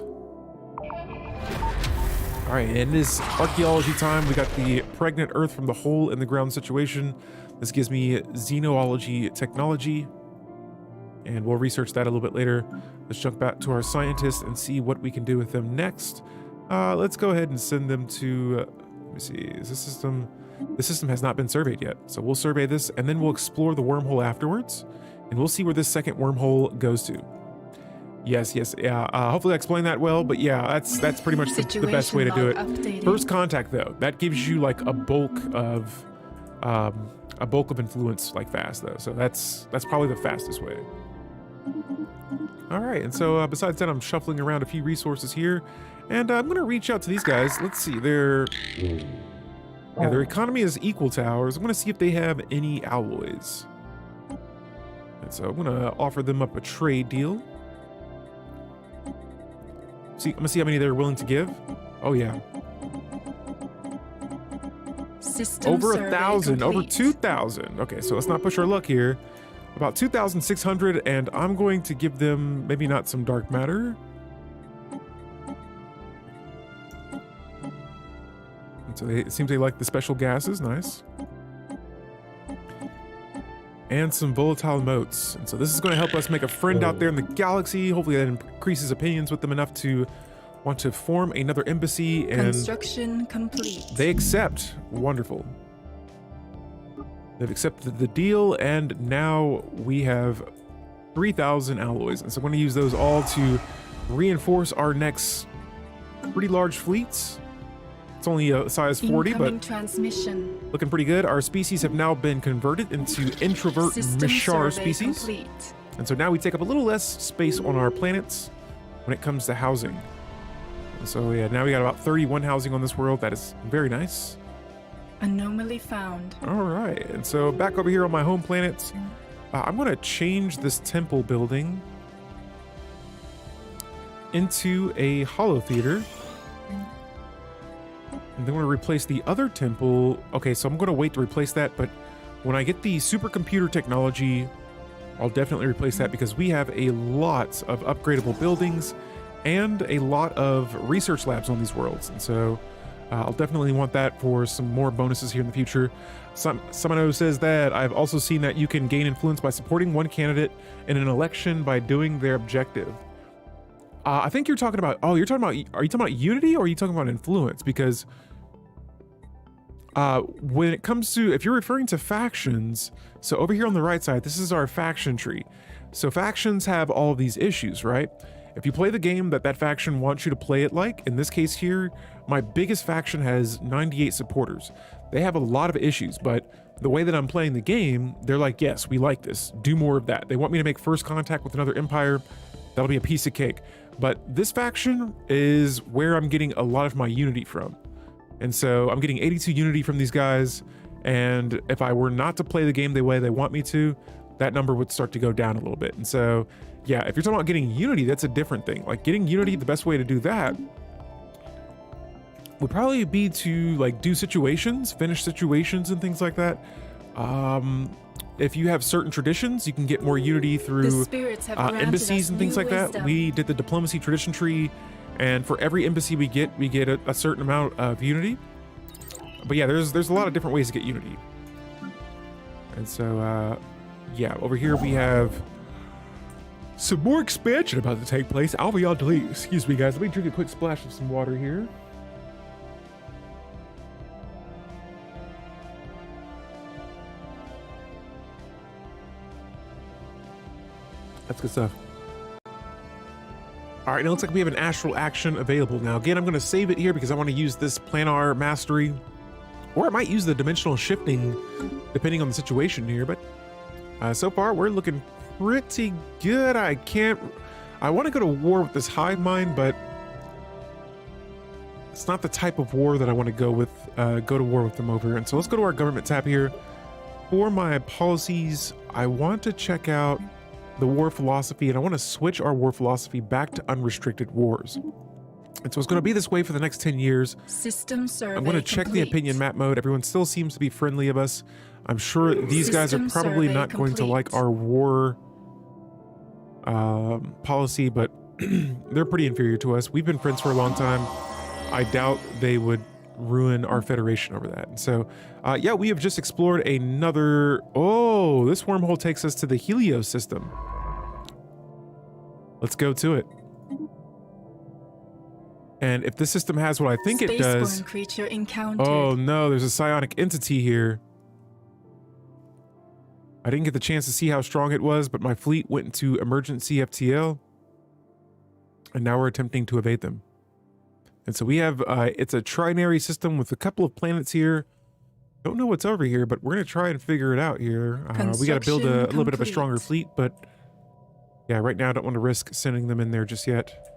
All right, and it is archaeology time. We got the pregnant earth from the hole in the ground situation. This gives me xenology technology, and we'll research that a little bit later. Let's jump back to our scientists and see what we can do with them next. Let's go ahead and send them to, let me see, is this system? The system has not been surveyed yet. So we'll survey this, and then we'll explore the wormhole afterwards, and we'll see where this second wormhole goes to. Yes, yeah. Hopefully I explained that well, but yeah, that's pretty much the best way to do it. Updating. First contact, though, that gives you like a bulk of influence, like fast though. So that's probably the fastest way. All right, and so besides that, I'm shuffling around a few resources here, and I'm gonna reach out to these guys. Let's see, their economy is equal to ours. I'm gonna see if they have any alloys, and so I'm gonna offer them up a trade deal. I'm gonna see how many they're willing to give. Oh yeah, System over survey 1,000, over complete. 2,000. Okay, so let's not push our luck here. About 2,600, and I'm going to give them maybe not some dark matter. And so it seems they like the special gases, nice. And some volatile motes. And so this is going to help us make a friend out there in the galaxy. Hopefully that increases opinions with them enough to want to form another embassy. And Construction complete. they accept. Wonderful. They've accepted the deal, and now we have 3,000 alloys. And so I'm going to use those all to reinforce our next pretty large fleets. It's only a size 40, Incoming but transmission. looking pretty good. Our species have now been converted into introvert System Mishar survey species. complete. And so now we take up a little less space on our planets when it comes to housing. And so yeah, now we got about 31 housing on this world. That is very nice. Anomaly found. All right, and so back over here on my home planet, I'm going to change this temple building into a holo theater. And then we're going to replace the other temple. Okay, so I'm going to wait to replace that, but when I get the supercomputer technology I'll definitely replace that because we have a lot of upgradable buildings and a lot of research labs on these worlds. And so I'll definitely want that for some more bonuses here in the future. Someone says that I've also seen that you can gain influence by supporting one candidate in an election by doing their objective. I think you're talking about, are you talking about unity or are you talking about influence? Because when it comes to, if you're referring to factions, so over here on the right side, this is our faction tree. So factions have all of these issues, right? If you play the game that faction wants you to play it like, in this case here, my biggest faction has 98 supporters. They have a lot of issues, but the way that I'm playing the game, they're like, yes, we like this. Do more of that. They want me to make first contact with another empire. That'll be a piece of cake. But this faction is where I'm getting a lot of my unity from. And so I'm getting 82 unity from these guys. And if I were not to play the game the way they want me to, that number would start to go down a little bit. And so, yeah, if you're talking about getting unity, that's a different thing. Like getting unity, the best way to do that would probably be to like do situations, finish situations and things like that. If you have certain traditions, you can get more unity through embassies and things like that. We did the diplomacy tradition tree, and for every embassy we get a certain amount of unity. But yeah, there's a lot of different ways to get unity. And so, yeah, over here we have some more expansion about to take place. I'll be on delete. Excuse me, guys. Let me drink a quick splash of some water here. That's good stuff. All right, now it looks like we have an astral action available now. Again, I'm going to save it here because I want to use this planar mastery, or I might use the dimensional shifting depending on the situation here. But so far, we're looking pretty good. I want to go to war with this hive mind, but it's not the type of war that I want to go to war with them over. And so let's go to our government tab here. For my policies, I want to check out the war philosophy, and I want to switch our war philosophy back to unrestricted wars. And so it's going to be this way for the next 10 years. System survey I'm going to check the opinion map mode. Everyone still seems to be friendly of us. I'm sure these guys are probably not going to like our war policy, but they're pretty inferior to us. We've been friends for a long time. I doubt they would ruin our federation over that. And so yeah, we have just explored another. Oh, this wormhole takes us to the Helios system. Let's go to it. And if this system has what I think it does. Creature encountered. Oh no, there's a psionic entity here. I didn't get the chance to see how strong it was, but my fleet went into emergency FTL, and now we're attempting to evade them. And so we have, it's a trinary system with a couple of planets here. Don't know what's over here, but we're going to try and figure it out here. We got to build a little bit of a stronger fleet, but yeah, right now I don't want to risk sending them in there just yet.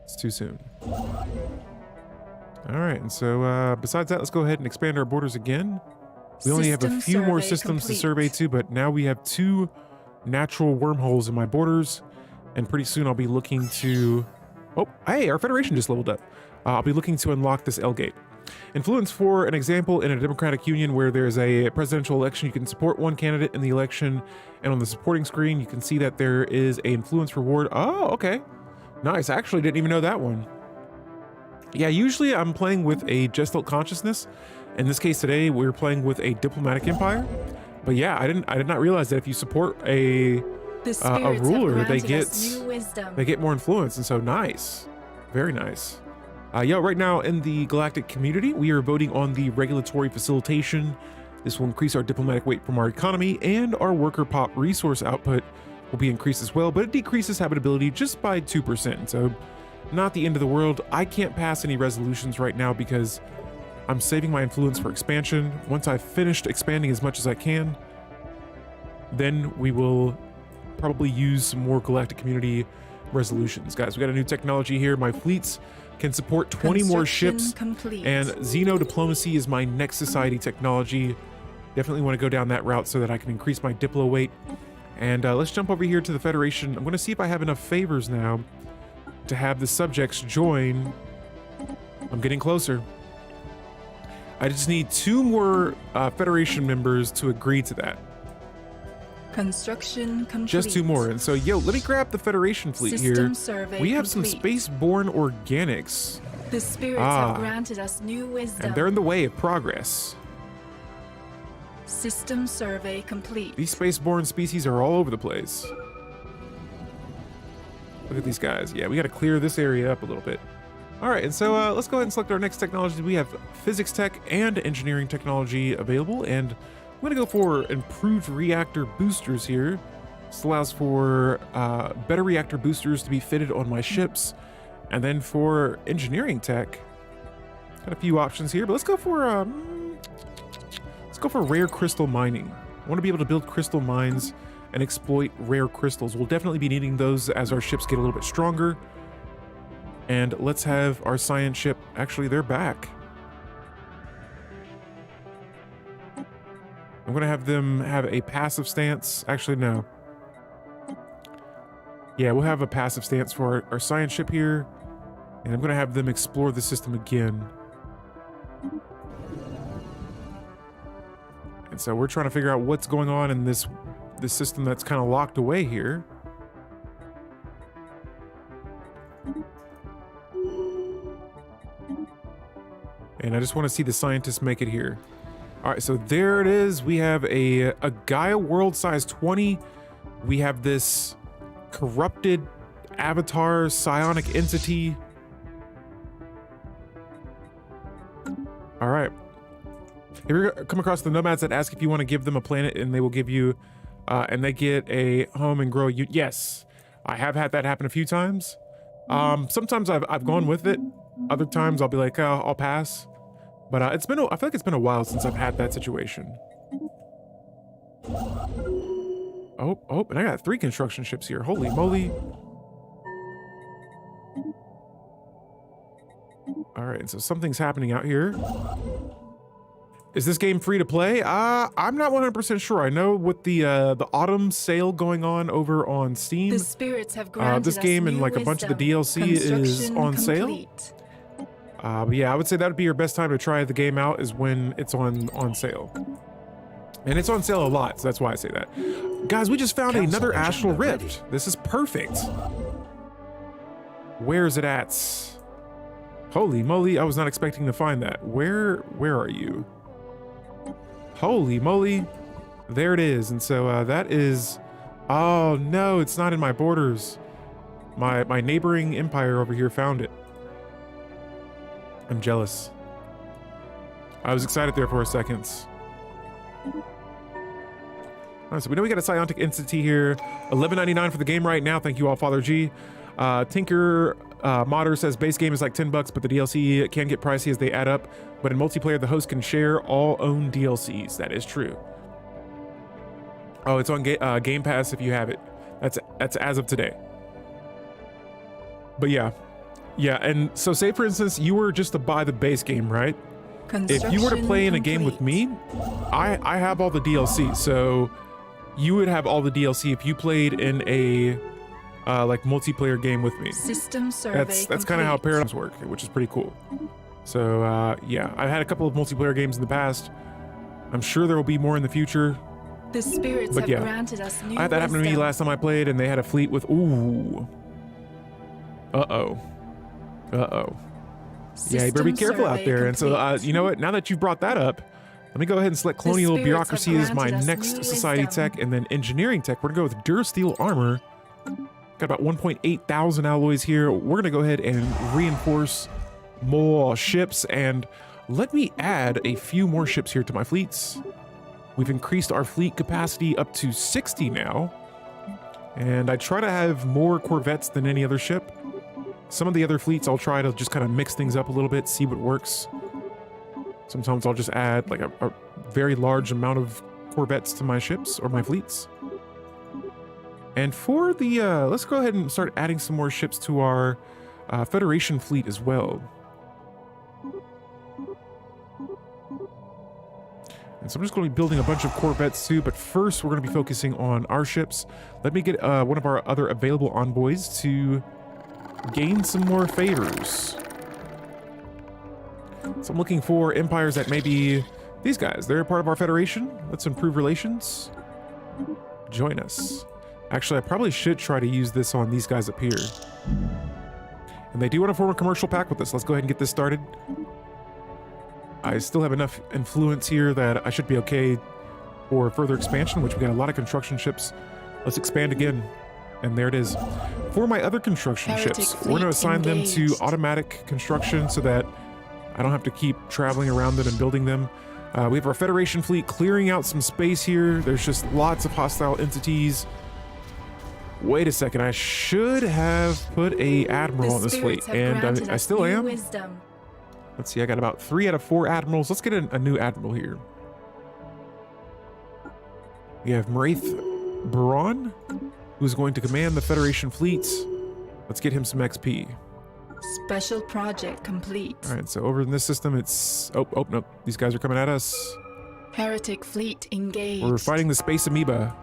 It's too soon. All right, and so besides that, let's go ahead and expand our borders again. We only have a few more systems to survey too, but now we have 2 natural wormholes in my borders, and pretty soon I'll be looking to... Oh, hey, our Federation just leveled up. I'll be looking to unlock this L gate. Influence, for an example, in a democratic union where there's a presidential election, you can support one candidate in the election, and on the supporting screen, you can see that there is an influence reward. Oh, okay. Nice. I actually didn't even know that one. Yeah, usually I'm playing with a Gestalt consciousness. In this case today, we're playing with a diplomatic empire. But yeah, I did not realize that if you support a ruler, they get more influence, and so nice. Very nice. Yeah, right now in the galactic community, we are voting on the regulatory facilitation. This will increase our diplomatic weight from our economy, and our worker pop resource output will be increased as well, but it decreases habitability just by 2%. So not the end of the world. I can't pass any resolutions right now because I'm saving my influence for expansion. Once I've finished expanding as much as I can, then we will probably use some more galactic community resolutions. Guys, we got a new technology here. My fleets can support 20 more ships, complete. And Xeno diplomacy is my next society technology. Definitely want to go down that route so that I can increase my diplo weight. And let's jump over here to the Federation. I'm going to see if I have enough favors now to have the subjects join. I'm getting closer. I just need 2 more Federation members to agree to that. Construction complete. Just 2 more. And so, yo, let me grab the Federation fleet System here. survey We have complete. some space-borne organics, The spirits have granted us new wisdom. and they're in the way of progress. System survey complete. These space-borne species are all over the place. Look at these guys. Yeah, we got to clear this area up a little bit. All right, and so let's go ahead and select our next technology. We have physics tech and engineering technology available, and I'm going to go for improved reactor boosters here. This allows for better reactor boosters to be fitted on my ships. And then for engineering tech, got a few options here, but let's go for rare crystal mining. I want to be able to build crystal mines and exploit rare crystals. We'll definitely be needing those as our ships get a little bit stronger. And let's have our science ship, actually they're back. I'm gonna have them have a passive stance. Actually, no. Yeah, we'll have a passive stance for our science ship here. And I'm gonna have them explore the system again. And so we're trying to figure out what's going on in this system that's kind of locked away here. And I just want to see the scientists make it here. All right, so there it is. We have a Gaia world size 20. We have this corrupted avatar psionic entity. All right. If you come across the nomads that ask if you want to give them a planet, and they will give you, and they get a home and grow you. Yes, I have had that happen a few times. Sometimes I've gone with it. Other times I'll be like, oh, I'll pass. But I feel like it's been a while since I've had that situation. Oh, and I got 3 construction ships here. Holy moly. All right, so something's happening out here. Is this game free to play? I'm not 100% sure. I know with the autumn sale going on over on Steam, The spirits have granted this game us and new like a bunch of the wisdom. DLC is Construction on sale. complete. But yeah, I would say that would be your best time to try the game out is when it's on sale. And it's on sale a lot, so that's why I say that. Guys, we just found another Astral Rift. This is perfect. Where is it at? Holy moly, I was not expecting to find that. Where are you? Holy moly. There it is. And so that is... Oh no, it's not in my borders. My neighboring empire over here found it. I'm jealous. I was excited there for a second. All right, so we know we got a psionic entity here. $11.99 for the game right now. Thank you all, Father G. Tinker Modder says base game is like $10, but the DLC can get pricey as they add up. But in multiplayer, the host can share all own DLCs. That is true. Oh, it's on Game Pass if you have it. That's as of today. But yeah. Yeah, and so say for instance, you were just to buy the base game, right? If you were to play in a game with me, I have all the DLC, so you would have all the DLC if you played in a like multiplayer game with me. System survey That's kind of how paradigms work, which is pretty cool. So yeah, I've had a couple of multiplayer games in the past. I'm sure there will be more in the future. The spirits But have yeah, granted us new I had that happen to me wisdom. last time I played, and they had a fleet with ooh. Uh-oh. Yeah, you better be System careful out survey there. And so, complete. you know what? Now that you've brought that up, let me go ahead and select colonial spirits bureaucracy have as my granted us next new society wisdom. tech, and then engineering tech. We're gonna go with Durasteel armor. Got about 1.8 thousand alloys here. We're gonna go ahead and reinforce more ships, and let me add a few more ships here to my fleets. We've increased our fleet capacity up to 60 now, and I try to have more corvettes than any other ship. Some of the other fleets, I'll try to just kind of mix things up a little bit, see what works. Sometimes I'll just add like a very large amount of corvettes to my ships or my fleets. And for the, let's go ahead and start adding some more ships to our Federation fleet as well. And so I'm just going to be building a bunch of corvettes too, but first we're going to be focusing on our ships. Let me get one of our other available envoys to gain some more favors. So I'm looking for empires that maybe these guys, they're part of our federation. Let's improve relations. join us. Actually, I probably should try to use this on these guys up here. And they do want to form a commercial pact with us. Let's go ahead and get this started. I still have enough influence here that I should be okay for further expansion, which we got a lot of construction ships. Let's expand again. And there it is. For my other construction ships, we're going to assign them to automatic construction so that I don't have to keep traveling around them and building them. We have our Federation fleet clearing out some space here. There's just lots of hostile entities. Wait a second, I should have put a admiral on this fleet, and I still am. Wisdom. Let's see, I got about 3 out of 4 admirals. Let's get a new admiral here. We have Maraith Braun, who's going to command the Federation fleets. Let's get him some XP. Special project complete. All right, so over in this system, it's... Oh, no, these guys are coming at us. Heretic fleet engaged. We're fighting the space amoeba.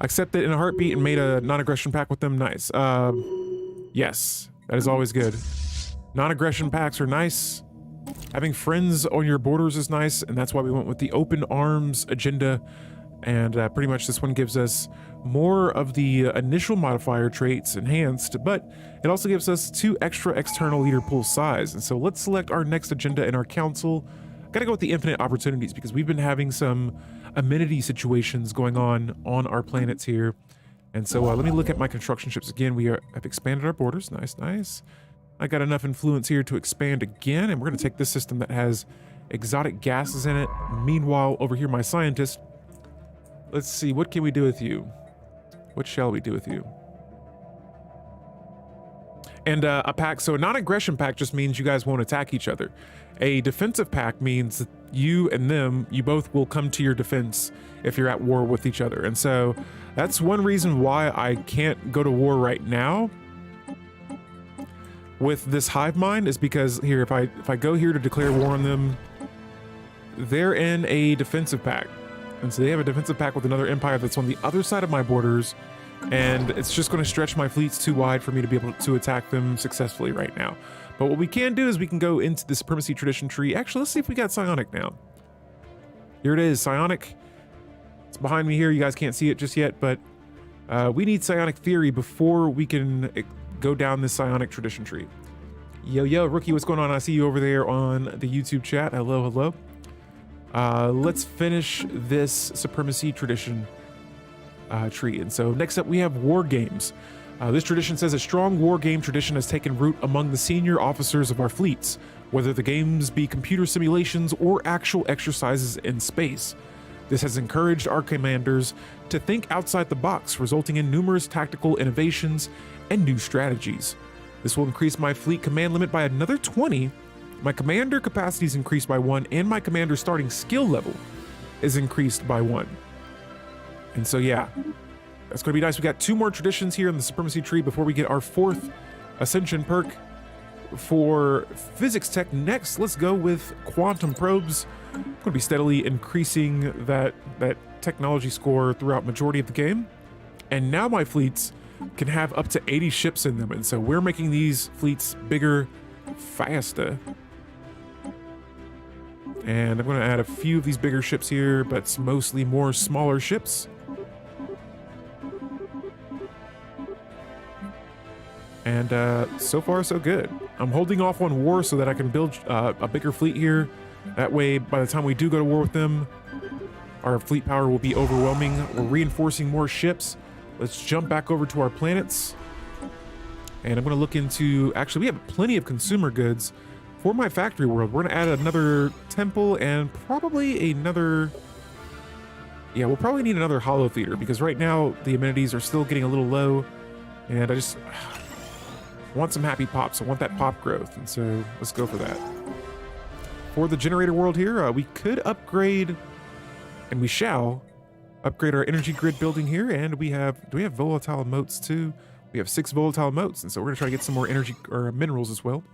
I accepted in a heartbeat and made a non-aggression pact with them. Nice. Yes, that is always good. Non-aggression pacts are nice. Having friends on your borders is nice, and that's why we went with the open arms agenda. And pretty much this one gives us more of the initial modifier traits enhanced, but it also gives us 2 extra external leader pool size. And so let's select our next agenda in our council. Gotta go with the infinite opportunities because we've been having some amenity situations going on our planets here. And so let me look at my construction ships again. We have expanded our borders. Nice, nice. I got enough influence here to expand again, and we're gonna take this system that has exotic gases in it. Meanwhile, over here, my scientist, let's see, what can we do with you? What shall we do with you? And a pact, so a non-aggression pact just means you guys won't attack each other. A defensive pact means that you and them, you both will come to your defense if you're at war with each other. And so that's one reason why I can't go to war right now with this hive mind, is because here, if I go here to declare war on them, they're in a defensive pact. And so they have a defensive pact with another empire that's on the other side of my borders, and it's just going to stretch my fleets too wide for me to be able to attack them successfully right now. But what we can do is we can go into the Supremacy Tradition tree. Actually, let's see if we got Psionic now. Here it is, Psionic. It's behind me here. You guys can't see it just yet, but we need Psionic Theory before we can go down this Psionic Tradition tree. Yo, Rookie, what's going on? I see you over there on the YouTube chat. Hello, hello. Let's finish this Supremacy Tradition tree. And so next up we have War Games. This tradition says a strong war game tradition has taken root among the senior officers of our fleets, whether the games be computer simulations or actual exercises in space. This has encouraged our commanders to think outside the box, resulting in numerous tactical innovations and new strategies. This will increase my fleet command limit by another 20. My commander capacity is increased by 1, and my commander starting skill level is increased by 1. And so yeah, that's going to be nice. We got 2 more traditions here in the Supremacy tree before we get our 4th Ascension perk for physics tech. Next, let's go with quantum probes. I'm going to be steadily increasing that technology score throughout majority of the game. And now my fleets can have up to 80 ships in them. And so we're making these fleets bigger, faster. And I'm going to add a few of these bigger ships here, but it's mostly more smaller ships. And so far, so good. I'm holding off on war so that I can build a bigger fleet here. That way, by the time we do go to war with them, our fleet power will be overwhelming. We're reinforcing more ships. Let's jump back over to our planets. And I'm going to look into... Actually, we have plenty of consumer goods for my factory world. We're going to add another temple and probably another... Yeah, we'll probably need another hollow theater because right now the amenities are still getting a little low. And I just... want some happy pops. I want that pop growth, and so let's go for that. For the generator world here, we could upgrade, and we shall upgrade our energy grid building here. And we have, do we have volatile motes too? We have 6 volatile motes, and so we're gonna try to get some more energy or minerals as well.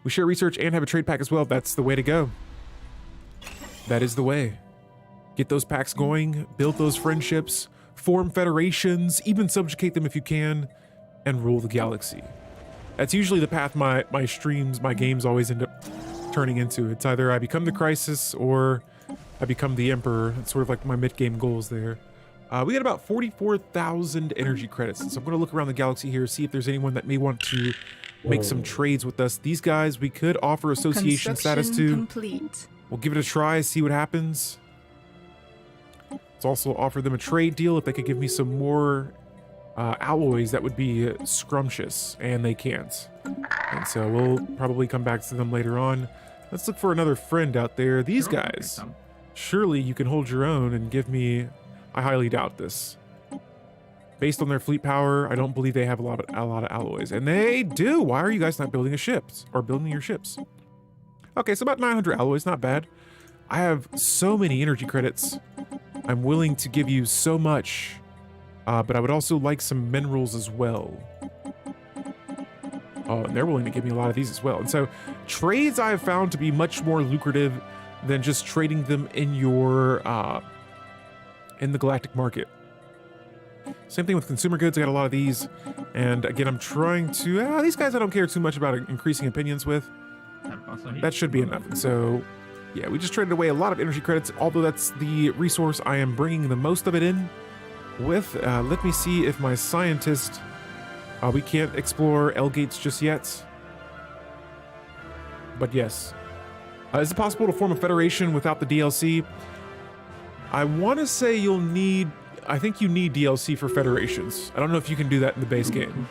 We share research and have a trade pack as well. That's the way to go. That is the way. Get those packs going, build those friendships, form federations, even subjugate them if you can, and rule the galaxy. That's usually the path my streams, my games always end up turning into. It's either I become the Crisis or I become the Emperor. It's sort of like my mid-game goals there. We got about 44,000 energy credits. So I'm going to look around the galaxy here, see if there's anyone that may want to make some trades with us. These guys, we could offer association status to. Complete. We'll give it a try, see what happens. Let's also offer them a trade deal. If they could give me some more alloys, that would be scrumptious, and they can't. And so we'll probably come back to them later on. Let's look for another friend out there. These guys, surely you can hold your own and give me... I highly doubt this. Based on their fleet power, I don't believe they have a lot of alloys. And they do! Why are you guys not building building your ships? Okay, so about 900 alloys, not bad. I have so many energy credits. I'm willing to give you so much, but I would also like some minerals as well. Oh, and they're willing to give me a lot of these as well. And so trades I have found to be much more lucrative than just trading them in your in the galactic market. Same thing with consumer goods. I got a lot of these, and again, I'm trying to these guys I don't care too much about increasing opinions with. That should be enough. And so yeah, we just traded away a lot of energy credits, although that's the resource I am bringing the most of it in with. Let me see if my scientist... we can't explore L gates just yet. But yes. Is it possible to form a federation without the DLC? I want to say you'll need... I think you need DLC for federations. I don't know if you can do that in the base game.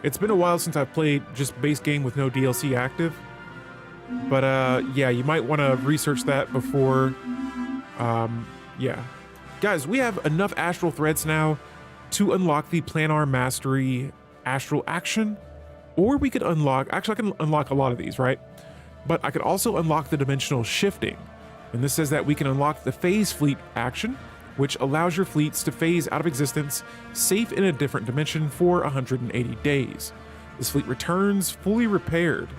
It's been a while since I've played just base game with no DLC active. But yeah, you might want to research that before... yeah. Guys, we have enough astral threads now to unlock the planar mastery astral action, or we could unlock... Actually, I can unlock a lot of these, right? But I could also unlock the dimensional shifting. And this says that we can unlock the phase fleet action, which allows your fleets to phase out of existence, safe in a different dimension for 180 days. This fleet returns fully repaired.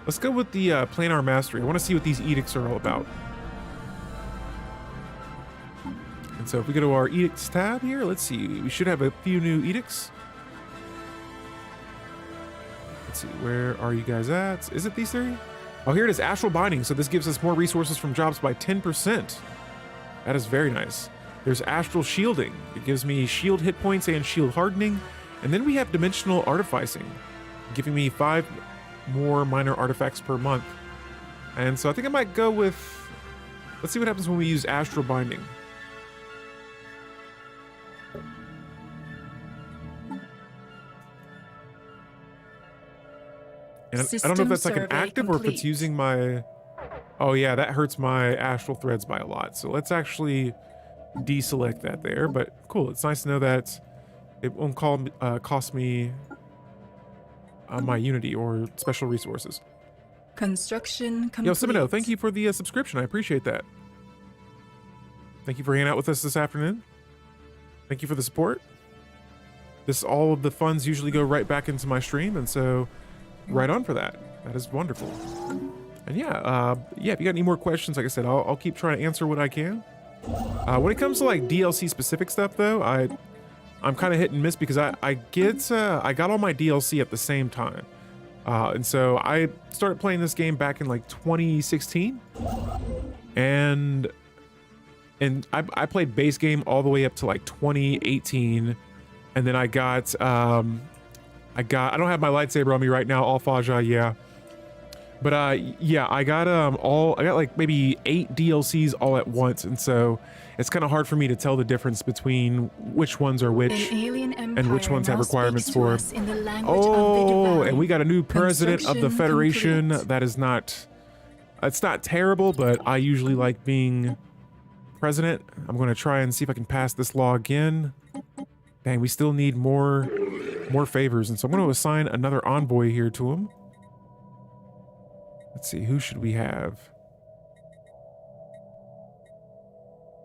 Let's go with the planar mastery. I want to see what these edicts are all about. And so if we go to our edicts tab here, let's see. We should have a few new edicts. Let's see, where are you guys at? Is it these three? Oh, here it is, Astral Binding. So this gives us more resources from jobs by 10%. That is very nice. There's Astral Shielding. It gives me shield hit points and shield hardening. And then we have Dimensional Artificing, giving me 5 more minor artifacts per month. And so I think I might go with... Let's see what happens when we use Astral Binding. And I don't know if that's like an active or if it's using my... Oh yeah, that hurts my astral threads by a lot. So let's actually deselect that there. But cool, it's nice to know that it won't cost me my Unity or special resources. Construction complete. Yo, Semino, thank you for the subscription. I appreciate that. Thank you for hanging out with us this afternoon. Thank you for the support. All of the funds usually go right back into my stream, and so right on for that. That is wonderful. And yeah, yeah, if you got any more questions, like I said, I'll keep trying to answer what I can. When it comes to like DLC specific stuff though, I'm kind of hit and miss because I got all my DLC at the same time. And so I started playing this game back in like 2016, and I played base game all the way up to like 2018, and then I don't have my lightsaber on me right now, all Faja, yeah. But yeah, I got like maybe 8 DLCs all at once, and so it's kind of hard for me to tell the difference between which ones are which and which ones have requirements for. Oh, and we got a new president of the Federation. That is not, it's not terrible, but I usually like being president. I'm going to try and see if I can pass this law again. Dang, we still need more favors, and so I'm going to assign another envoy here to him. Let's see, who should we have?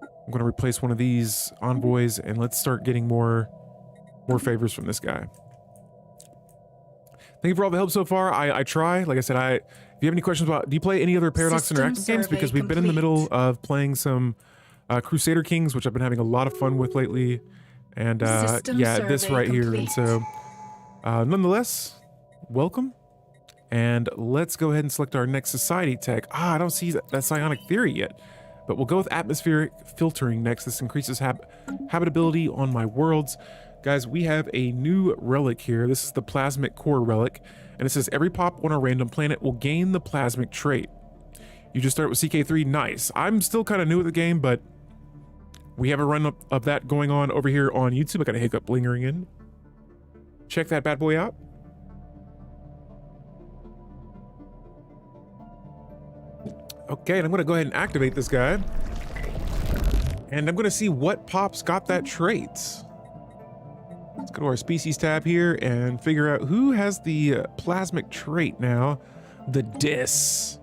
I'm going to replace one of these envoys, and let's start getting more favors from this guy. Thank you for all the help so far. I try. Like I said, if you have any questions about, do you play any other Paradox Interactive games? Because we've been in the middle of playing some Crusader Kings, which I've been having a lot of fun with lately. And yeah, this right here. And so, nonetheless, welcome. And let's go ahead and select our next society tech. I don't see that psionic theory yet. but we'll go with atmospheric filtering next. This increases habitability on my worlds. Guys, we have a new relic here. This is the plasmic core relic, and it says every pop on a random planet will gain the plasmic trait. You just start with CK3. Nice. I'm still kind of new at the game, but we have a run of that going on over here on YouTube. I got a hiccup lingering in. Check that bad boy out. Okay, and I'm going to go ahead and activate this guy. And I'm going to see what pops got that trait. Let's go to our species tab here and figure out who has the plasmic trait now. The Dis.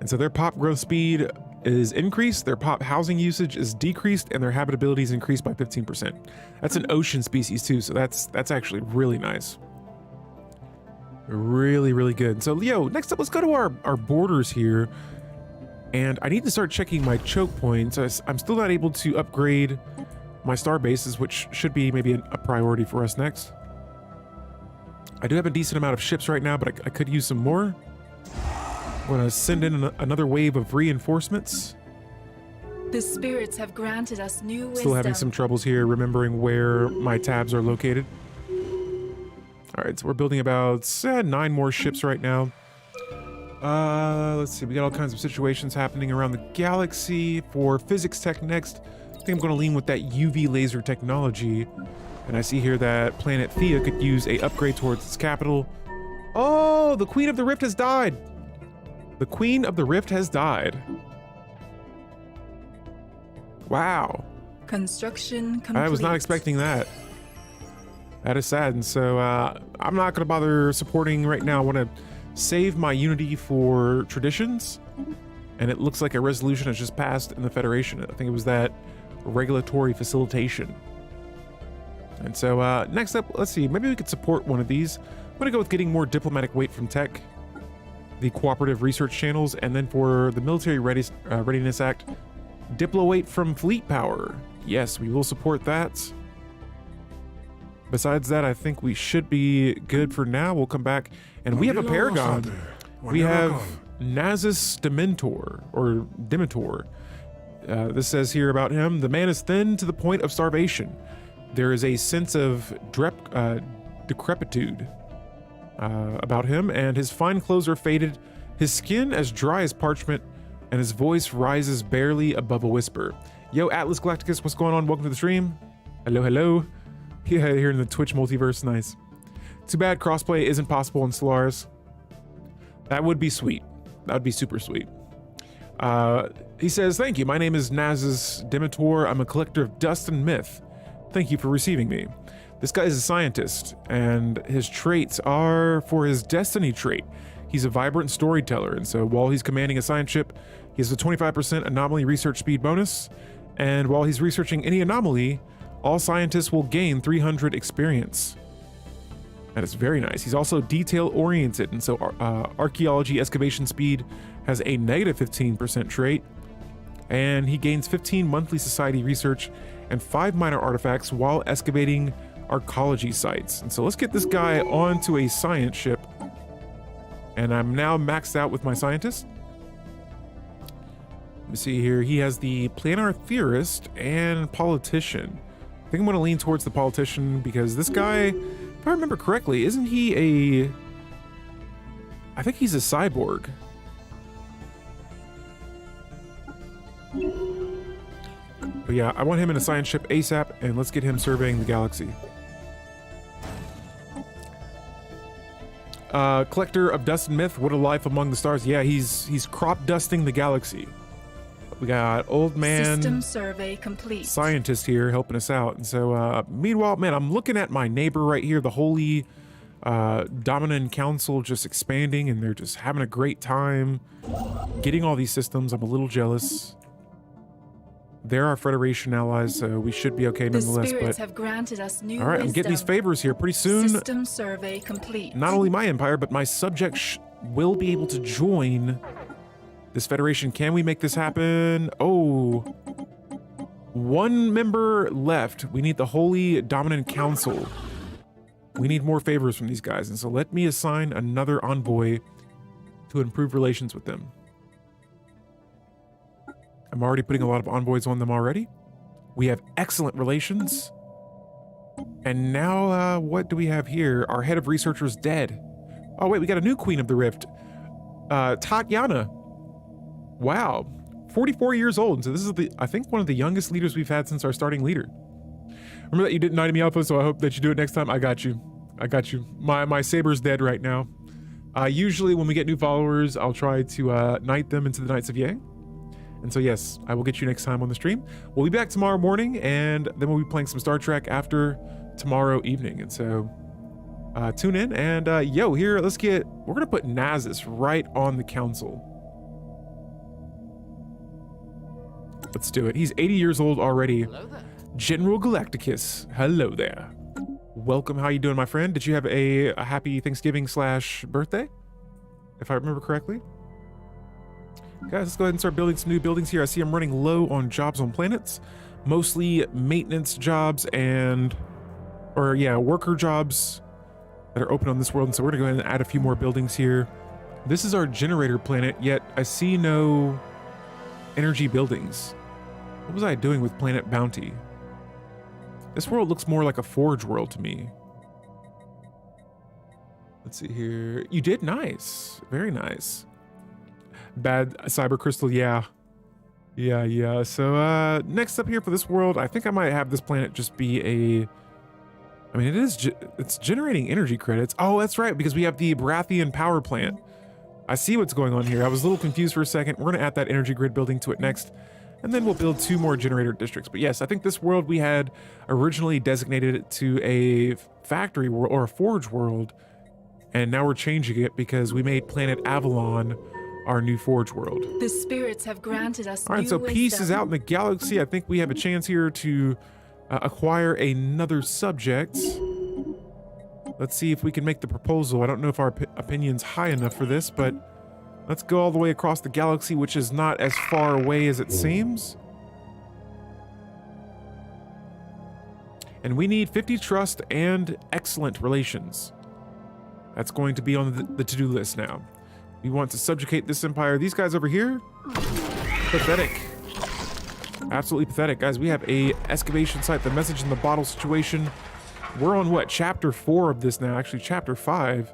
And so their pop growth speed is increased, their pop housing usage is decreased, and their habitability is increased by 15%. That's an ocean species too, so that's actually really nice. Really, really good. So Leo, next up, let's go to our borders here. And I need to start checking my choke points. I'm still not able to upgrade my star bases, which should be maybe a priority for us next. I do have a decent amount of ships right now, but I could use some more. I'm going to send in another wave of reinforcements. The spirits have granted us new wisdom. Still having some troubles here remembering where my tabs are located. All right, so we're building about 9 more ships right now. Let's see, we got all kinds of situations happening around the galaxy. For physics tech next, I think I'm going to lean with that UV laser technology. And I see here that planet Thea could use a upgrade towards its capital. Oh, the Queen of the Rift has died. The Queen of the Rift has died. Wow. Construction complete. I was not expecting that. That is sad. And so I'm not going to bother supporting right now. I want to save my unity for traditions. And it looks like a resolution has just passed in the Federation. I think it was that regulatory facilitation. And so next up, let's see, maybe we could support one of these. I'm going to go with getting more diplomatic weight from tech, the cooperative research channels, and then for the military readiness act, diplo weight from fleet power. Yes, we will support that. Besides that, I think we should be good for now. We'll come back, and we have a paragon. We have Genisis Dementor, or Dementor. This says here about him: the man is thin to the point of starvation. There is a sense of decrepitude about him, and his fine clothes are faded, his skin as dry as parchment, and his voice rises barely above a whisper. Yo, Atlas Galacticus, what's going on? Welcome to the stream. Hello, hello. Yeah, here in the Twitch multiverse, nice. Too bad crossplay isn't possible in Stellaris. That would be sweet. That would be super sweet. He says, thank you. My name is Genisis Dementor. I'm a collector of dust and myth. Thank you for receiving me. This guy is a scientist, and his traits are for his destiny trait. He's a vibrant storyteller, and so while he's commanding a science ship, he has a 25% anomaly research speed bonus, and while he's researching any anomaly, all scientists will gain 300 experience. That is very nice. He's also detail-oriented, and so archaeology excavation speed has a negative 15% trait, and he gains 15 monthly society research and 5 minor artifacts while excavating archaeology sites. And so let's get this guy onto a science ship. And I'm now maxed out with my scientist. Let me see here. He has the planar theorist and politician. I think I'm going to lean towards the politician because this guy, if I remember correctly, isn't he a... I think he's a cyborg. But yeah, I want him in a science ship ASAP, and let's get him surveying the galaxy. Collector of dust and myth, what a life among the stars. Yeah, he's crop dusting the galaxy. We got old man System survey complete. Scientist here helping us out. And so meanwhile, man, I'm looking at my neighbor right here, the Holy Dominant Council, just expanding, and they're just having a great time getting all these systems. I'm a little jealous. They're our Federation allies, so we should be okay nonetheless. The spirits But have granted us new all right, I'm getting these favors here pretty soon. System survey complete. Not only my empire, but my subjects will be able to join this Federation. Can we make this happen? Oh, 1 member left. We need the Holy Dominant Council. We need more favors from these guys, and so let me assign another envoy to improve relations with them. I'm already putting a lot of envoys on them already. We have excellent relations. And now, what do we have here? Our head of researchers dead. Oh, wait, we got a new Queen of the Rift. Tatiana. Wow. 44 years old. So this is, I think, one of the youngest leaders we've had since our starting leader. Remember that you didn't knight me Alpha, so I hope that you do it next time. I got you. I got you. My saber's dead right now. Usually when we get new followers, I'll try to knight them into the Knights of Yang. And so yes, I will get you next time on the stream. We'll be back tomorrow morning, and then we'll be playing some Star Trek after tomorrow evening. And so tune in, and yo, here, we're gonna put Nazis right on the council. Let's do it. He's 80 years old already. Hello there. General Galacticus, hello there. Welcome, how you doing, my friend? Did you have a happy Thanksgiving / birthday, if I remember correctly? Guys, let's go ahead and start building some new buildings here. I see I'm running low on jobs on planets, mostly maintenance jobs worker jobs that are open on this world. And so we're gonna go ahead and add a few more buildings here. This is our generator planet, yet I see no energy buildings. What was I doing with Planet Bounty? This world looks more like a forge world to me. Let's see here. You did nice. Very nice. Bad cyber crystal, yeah. Yeah. So next up here for this world, I think I might have this planet just be it's generating energy credits. Oh, that's right, because we have the Baratheon power plant. I see what's going on here. I was a little confused for a second. We're gonna add that energy grid building to it next, and then we'll build 2 more generator districts. But yes, I think this world we had originally designated it to a factory or a forge world, and now we're changing it because we made Planet Avalon our new forge world. The spirits have granted us All right, new so peace wisdom. is out in the galaxy. I think we have a chance here to acquire another subject. Let's see if we can make the proposal. I don't know if our opinion's high enough for this, but let's go all the way across the galaxy, which is not as far away as it seems. And we need 50 trust and excellent relations. That's going to be on the to-do list now. We want to subjugate this empire. These guys over here, pathetic. Absolutely pathetic. Guys, we have a excavation site, the message in the bottle situation. We're on what, chapter 4 of this now, actually chapter 5.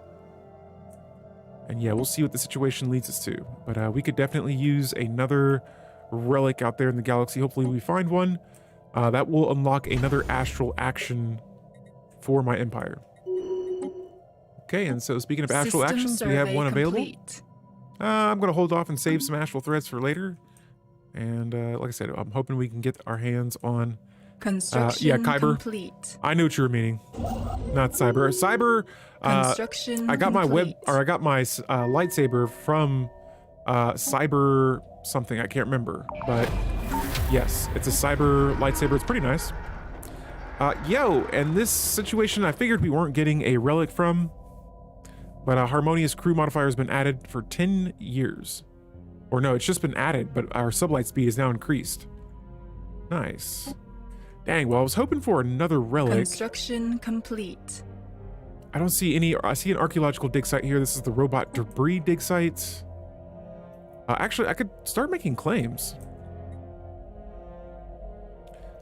And yeah, we'll see what the situation leads us to. But we could definitely use another relic out there in the galaxy. Hopefully we find one. That will unlock another astral action for my empire. Okay, and so speaking of astral System actions, we have survey one available. complete. I'm going to hold off and save some astral threads for later. And like I said, I'm hoping we can get our hands on... Construction Kyber. complete. I knew what you were meaning. Not cyber. Cyber... Construction I got my complete. I got my lightsaber from cyber something. I can't remember. But yes, it's a cyber lightsaber. It's pretty nice. And this situation, I figured we weren't getting a relic from. But a harmonious crew modifier has been added for 10 years. Or no, it's just been added, but our sublight speed is now increased. Nice. Dang, well, I was hoping for another relic. Construction complete. I don't see any. I see an archaeological dig site here. This is the robot debris dig site. Actually, I could start making claims.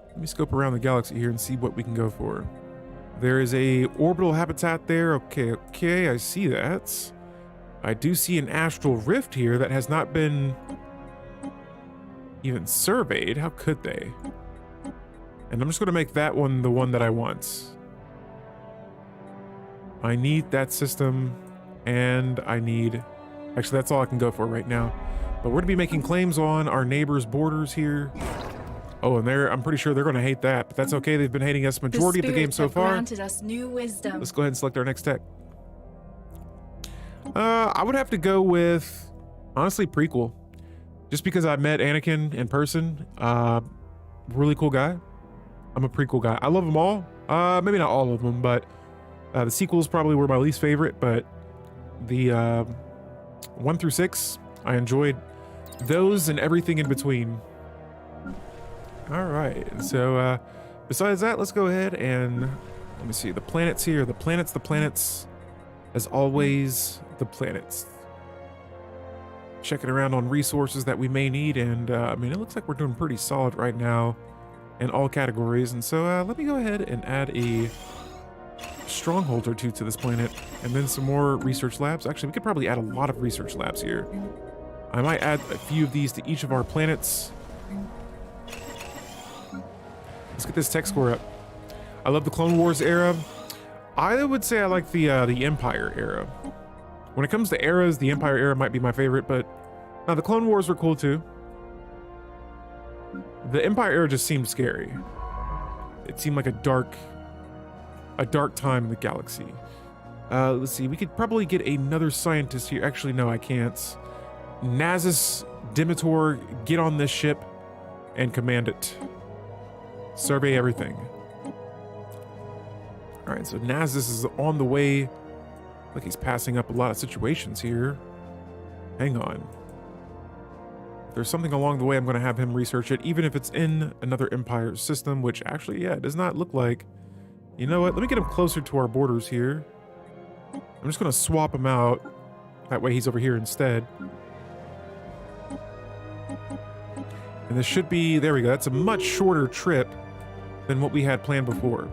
Let me scope around the galaxy here and see what we can go for. There is a orbital habitat there. Okay, I see that. I do see an astral rift here that has not been even surveyed. How could they? And I'm just going to make that one the one that I want. I need that system, and I need... Actually, that's all I can go for right now. But we're going to be making claims on our neighbors' borders here. Oh, and I'm pretty sure they're going to hate that, but that's okay. They've been hating us majority of the game so far. Granted us new wisdom. Let's go ahead and select our next tech. I would have to go with, honestly, prequel. Just because I met Anakin in person. Really cool guy. I'm a prequel guy. I love them all. Maybe not all of them, but the sequels probably were my least favorite, but the 1 through 6, I enjoyed those and everything in between. All right, so besides that, let's go ahead and let me see the planets here. The planets, as always, the planets. checking around on resources that we may need, and I mean, it looks like we're doing pretty solid right now in all categories. And so let me go ahead and add a stronghold or two to this planet, and then some more research labs. Actually, we could probably add a lot of research labs here. I might add a few of these to each of our planets. Let's get this tech score up. I love the Clone Wars era. I would say I like the Empire era. When it comes to eras, the Empire era might be my favorite, but now the Clone Wars were cool too. The Empire era just seemed scary. It seemed like a dark time in the galaxy. Let's see, we could probably get another scientist here. Actually, no, I can't. Nasus Dimitor, get on this ship and command it. Survey everything. All right, so Nasus is on the way. Like he's passing up a lot of situations here. Hang on. If there's something along the way, I'm going to have him research it, even if it's in another Empire system, which actually, yeah, it does not look like. You know what? Let me get him closer to our borders here. I'm just going to swap him out. That way he's over here instead. And this should be, there we go. That's a much shorter trip than what we had planned before.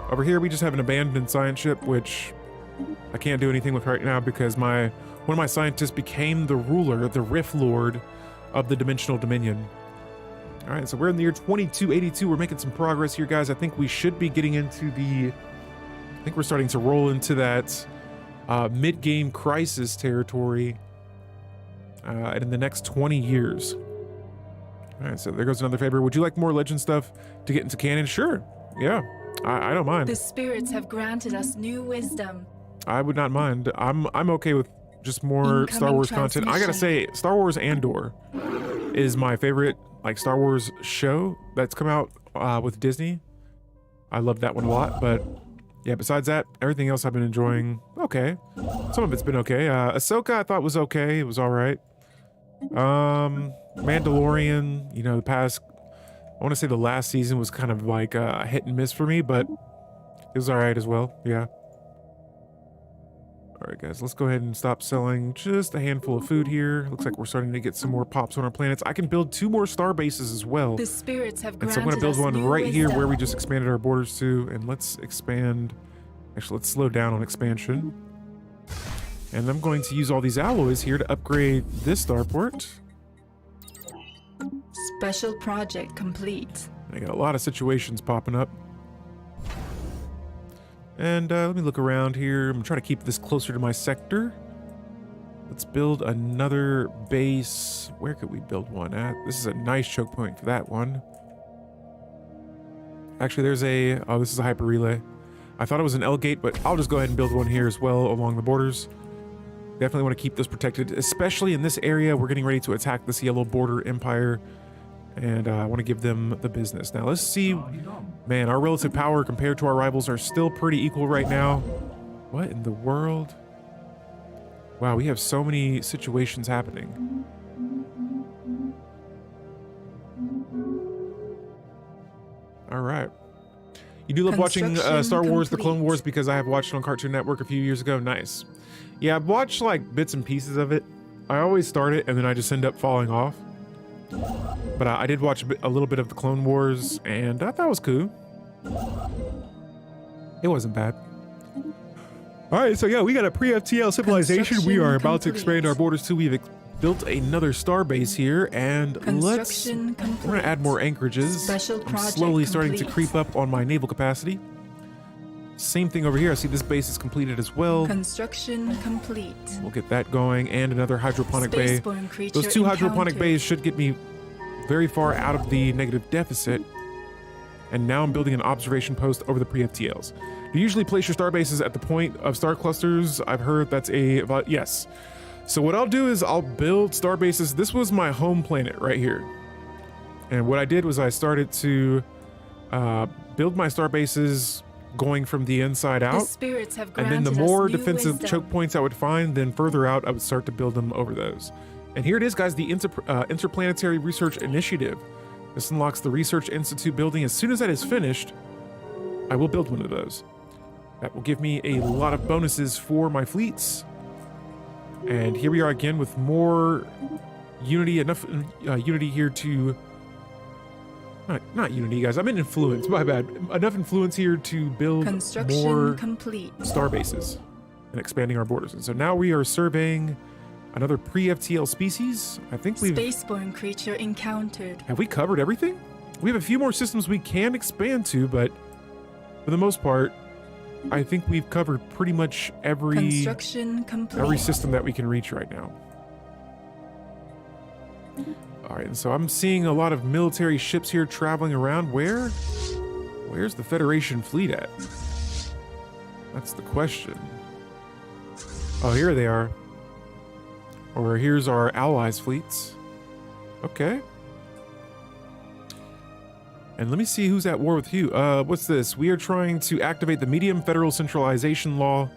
Over here, we just have an abandoned science ship, which I can't do anything with right now because one of my scientists became the ruler, the Rift Lord of the Dimensional Dominion. All right, so we're in the year 2282. We're making some progress here, guys. I think we should be getting into I think we're starting to roll into that mid-game crisis territory in the next 20 years. All right, so there goes another favor. Would you like more legend stuff to get into canon? Sure, yeah, I don't mind. The spirits have granted us new wisdom. I would not mind. I'm okay with just more Star Wars content. I gotta say, Star Wars Andor is my favorite like Star Wars show that's come out with Disney. I love that one a lot, but yeah, besides that, everything else I've been enjoying. Okay, some of it's been okay. Ahsoka I thought was okay. It was all right. Mandalorian, you know, the past, I want to say the last season was kind of like a hit and miss for me, but it was all right as well. Yeah. All right, guys, let's go ahead and stop selling just a handful of food here. Looks like we're starting to get some more pops on our planets. I can build 2 more star bases as well. The spirits have and so I'm going to build one right here where we just expanded our borders to. And let's expand. Actually, let's slow down on expansion. And I'm going to use all these alloys here to upgrade this starport. Special project complete. I got a lot of situations popping up. And let me look around here. I'm trying to keep this closer to my sector. Let's build another base. Where could we build one at? This is a nice choke point for that one. Actually, there's oh, this is a hyper relay. I thought it was an L gate, but I'll just go ahead and build one here as well along the borders. Definitely want to keep those protected, especially in this area. We're getting ready to attack this yellow border empire. And I want to give them the business. Now, let's see. Man, our relative power compared to our rivals are still pretty equal right now. What in the world? Wow, we have so many situations happening. All right. You do love watching Star Wars, The Clone Wars, because I have watched it on Cartoon Network a few years ago. Nice. Yeah, I've watched like bits and pieces of it. I always start it and then I just end up falling off. But I did watch a little bit of the Clone Wars, and I thought it was cool. It wasn't bad. All right, so yeah, we got a pre-FTL civilization. We are about to expand our borders too. We've built another star base here, and we're gonna add more anchorages. I'm slowly starting to creep up on my naval capacity. Same thing over here. I see this base is completed as well. Construction complete. We'll get that going, and another hydroponic bay. Those 2 hydroponic bays should get me very far out of the negative deficit. And now I'm building an observation post over the pre-FTLs. Do you usually place your star bases at the point of star clusters? I've heard that's yes. So what I'll do is I'll build star bases. This was my home planet right here. And what I did was I started to build my star bases going from the inside out. And then the more defensive choke points I would find, then further out I would start to build them over those. And here it is, guys, the Interplanetary Research Initiative. This unlocks the Research Institute building. As soon as that is finished, I will build one of those. That will give me a lot of bonuses for my fleets. And here we are again with more unity, enough unity here to... Not unity, guys. I meant influence. My bad. Enough influence here to build Construction more complete. star bases and expanding our borders. And so now we are surveying another pre-FTL species. I think we've... Spaceborne creature encountered. Have we covered everything? We have a few more systems we can expand to, but for the most part, I think we've covered pretty much every system that we can reach right now. All right, and so I'm seeing a lot of military ships here traveling around. Where's the Federation fleet at? That's the question. Oh, here they are. Or here's our allies' fleets. Okay. And let me see who's at war with who. What's this? We are trying to activate the medium federal centralization law,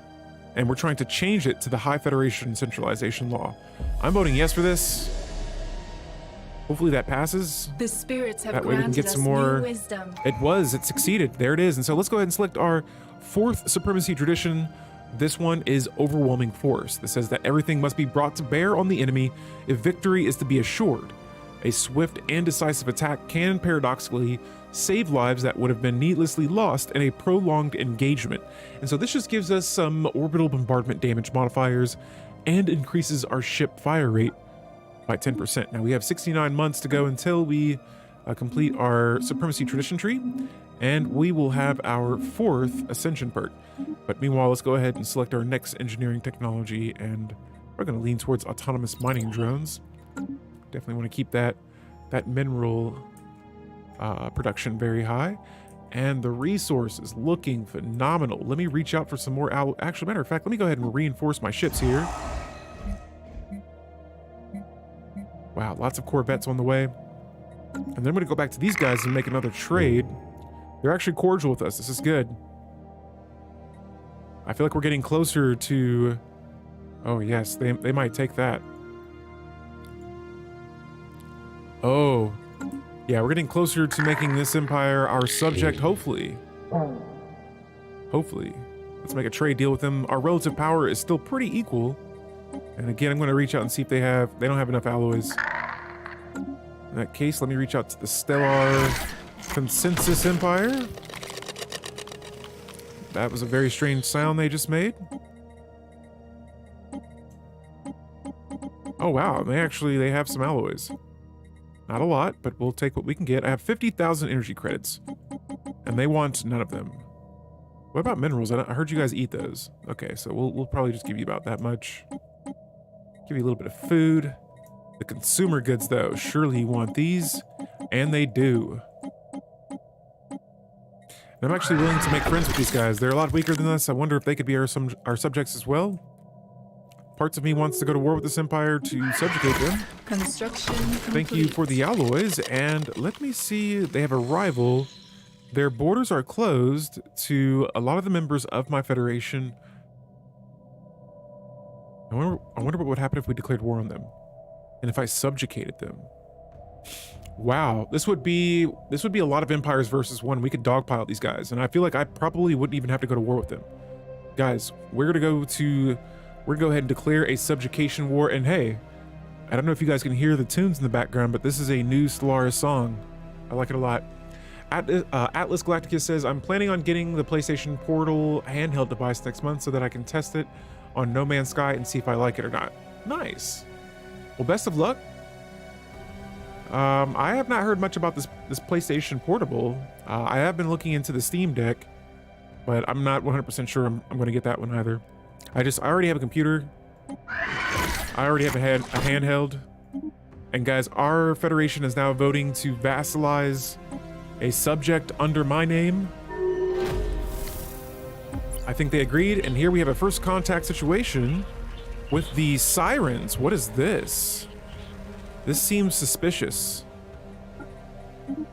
and we're trying to change it to the high federation centralization law. I'm voting yes for this. Hopefully that passes. The spirits have that way we can get some more wisdom. It succeeded. There it is. And so let's go ahead and select our 4th supremacy tradition. This one is overwhelming force. This says that everything must be brought to bear on the enemy if victory is to be assured. A swift and decisive attack can paradoxically save lives that would have been needlessly lost in a prolonged engagement. And so this just gives us some orbital bombardment damage modifiers and increases our ship fire rate by 10%. Now we have 69 months to go until we complete our supremacy tradition tree, and we will have our 4th Ascension Perk. But meanwhile, let's go ahead and select our next engineering technology, and we're going to lean towards autonomous mining drones. Definitely want to keep that mineral production very high. And the resource is looking phenomenal. Let me reach out for some more actually, matter of fact, let me go ahead and reinforce my ships here. Wow, lots of corvettes on the way. And then I'm going to go back to these guys and make another trade. They're actually cordial with us. This is good. I feel like we're getting closer to... Oh, yes, they might take that. Oh, yeah, we're getting closer to making this empire our subject, hopefully. Hopefully. Let's make a trade deal with them. Our relative power is still pretty equal. And again, I'm going to reach out and see if they don't have enough alloys. In that case, let me reach out to the Stellar Consensus Empire. That was a very strange sound they just made. Oh wow, they have some alloys. Not a lot, but we'll take what we can get. I have 50,000 energy credits, and they want none of them. What about minerals? I heard you guys eat those. Okay, so we'll probably just give you about that much. Give you a little bit of food. The consumer goods, though, surely you want these, and they do. And I'm actually willing to make friends with these guys. They're a lot weaker than us. I wonder if they could be our subjects as well. Parts of me wants to go to war with this empire to subjugate them. Construction Thank you for the alloys, and let me see. They have a rival. Their borders are closed to a lot of the members of my federation. I wonder what would happen if we declared war on them, and if I subjugated them. Wow, this would be a lot of empires versus one. We could dogpile these guys, and I feel like I probably wouldn't even have to go to war with them. Guys, we're gonna go ahead and declare a subjugation war. And hey, I don't know if you guys can hear the tunes in the background, but this is a new Stellaris song. I like it a lot. Atlas Galacticus says, I'm planning on getting the PlayStation Portal handheld device next month so that I can test it on No Man's Sky and see if I like it or not. Nice. Well, best of luck. I have not heard much about this PlayStation Portable. I have been looking into the Steam Deck, but I'm not 100% sure I'm going to get that one either. I already have a computer. I already have a handheld. And guys, our federation is now voting to vassalize a subject under my name. I think they agreed, and here we have a first contact situation with the Sirens. What is this? This seems suspicious.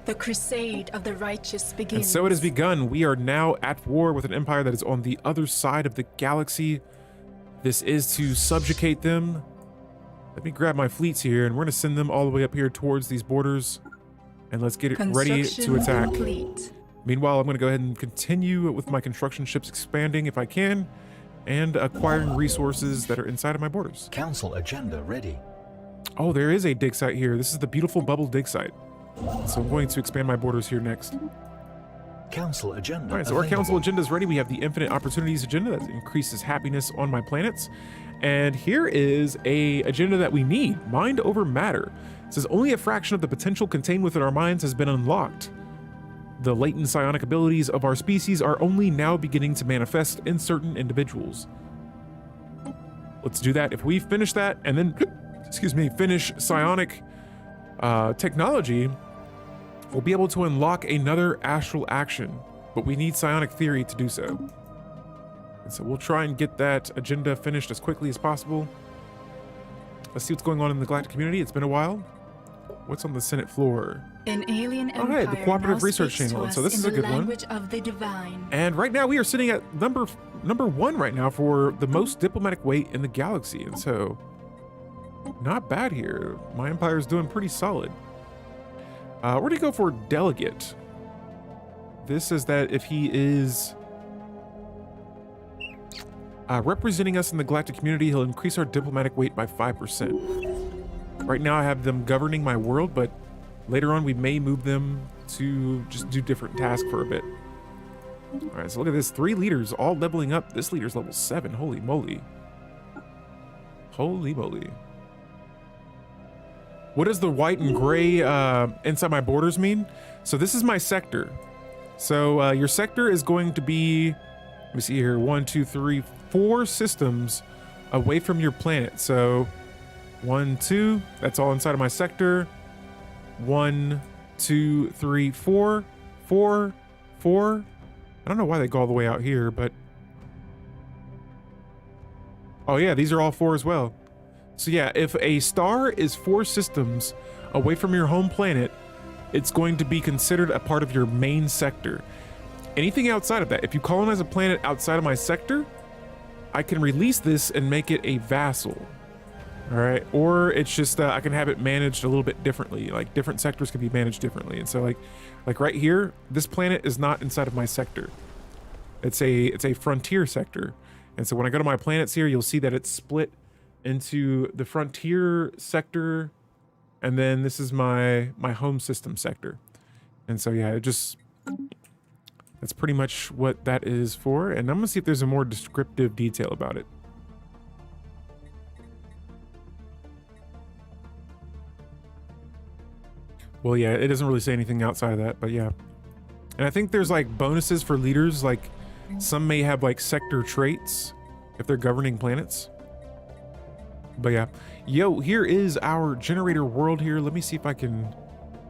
The crusade of the righteous begins. And so it has begun. We are now at war with an empire that is on the other side of the galaxy. This is to subjugate them. Let me grab my fleets here, and we're going to send them all the way up here towards these borders. And let's get it ready to attack. Complete. Meanwhile, I'm going to go ahead and continue with my construction ships expanding if I can. and acquiring resources that are inside of my borders. Council agenda ready. Oh, there is a dig site here. This is the beautiful bubble dig site. So I'm going to expand my borders here next. Council agenda. All right, so our council agenda is ready. We have the infinite opportunities agenda that increases happiness on my planets. And here is a agenda that we need, mind over matter. It says only a fraction of the potential contained within our minds has been unlocked. The latent psionic abilities of our species are only now beginning to manifest in certain individuals. Let's do that. If we finish that and then, excuse me, finish psionic technology, we'll be able to unlock another astral action, but we need psionic theory to do so. And so we'll try and get that agenda finished as quickly as possible. Let's see what's going on in the galactic community. It's been a while. What's on the Senate floor? An alien empire. All right, the Cooperative now Research speaks Channel. to So this us is in a good the one. language of the divine. And right now we are sitting at number 1 right now for the most diplomatic weight in the galaxy. And so not bad here. My empire is doing pretty solid. Where do you go for delegate? This says that if he is representing us in the galactic community, he'll increase our diplomatic weight by 5%. Right now I have them governing my world, but later on we may move them to just do different tasks for a bit. All right, so look at this. 3 leaders all leveling up. This leader's level 7. Holy moly. Holy moly. What does the white and gray inside my borders mean? So this is my sector. So your sector is going to be, let me see here, 1, 2, 3, 4 systems away from your planet. So 1, 2, that's all inside of my sector. 1, 2, 3, 4, 4, 4. I don't know why they go all the way out here, but oh yeah, these are all 4 as well. So yeah, if a star is 4 systems away from your home planet, it's going to be considered a part of your main sector. Anything outside of that, if you colonize a planet outside of my sector, I can release this and make it a vassal. All right, or it's just I can have it managed a little bit differently. Like different sectors can be managed differently. And so like right here, this planet is not inside of my sector. It's a frontier sector. And so when I go to my planets here, you'll see that it's split into the frontier sector, and then this is my home system sector. And so yeah, that's pretty much what that is for. And I'm gonna see if there's a more descriptive detail about it. Well, yeah, it doesn't really say anything outside of that, but yeah. And I think there's like bonuses for leaders, like some may have like sector traits if they're governing planets. But yeah, yo, here is our generator world here. Let me see if I don't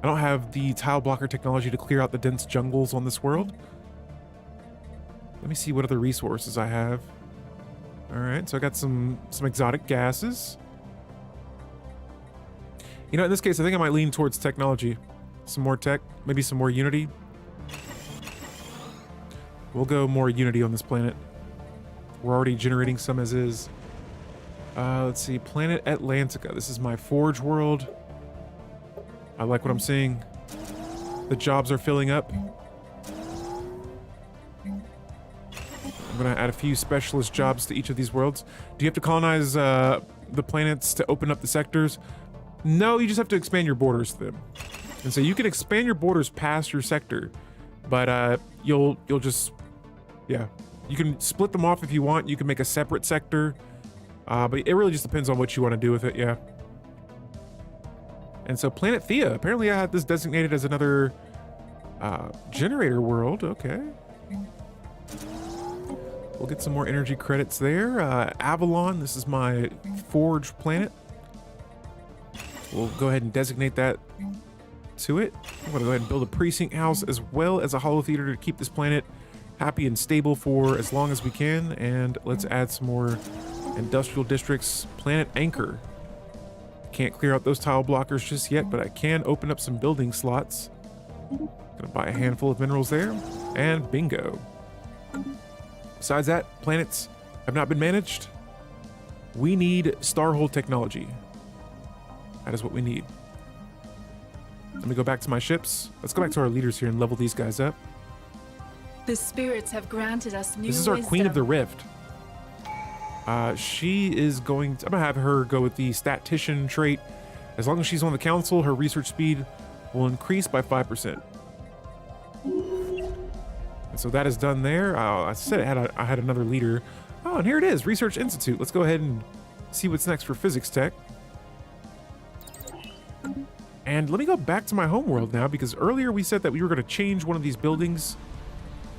have the tile blocker technology to clear out the dense jungles on this world. Let me see what other resources I have. All right, so I got some exotic gases. You know, in this case, I think I might lean towards technology. Some more tech, maybe some more unity. We'll go more unity on this planet. We're already generating some as is. Let's see, Planet Atlantica. This is my forge world. I like what I'm seeing. The jobs are filling up. I'm gonna add a few specialist jobs to each of these worlds. Do you have to colonize the planets to open up the sectors? No, you just have to expand your borders to them. And so you can expand your borders past your sector, but you'll just, yeah. You can split them off if you want. You can make a separate sector, but it really just depends on what you want to do with it, yeah. And so Planet Thea, apparently I had this designated as another generator world, okay. We'll get some more energy credits there. Avalon, this is my forge planet. We'll go ahead and designate that to it. I'm gonna go ahead and build a precinct house as well as a holo theater to keep this planet happy and stable for as long as we can. And let's add some more industrial districts. Planet Anchor. Can't clear out those tile blockers just yet, but I can open up some building slots. Gonna buy a handful of minerals there, and bingo. Besides that, planets have not been managed. We need Starhold technology. That is what we need. Let me go back to my ships. Let's go back to our leaders here and level these guys up. The spirits have granted us new This is our Queen of the wisdom. Rift. She is going to, I'm gonna have her go with the statistician trait. As long as she's on the council, her research speed will increase by 5%. And so that is done there. I said I had another leader. Oh, and here it is, Research Institute. Let's go ahead and see what's next for physics tech. And let me go back to my homeworld now, because earlier we said that we were going to change one of these buildings.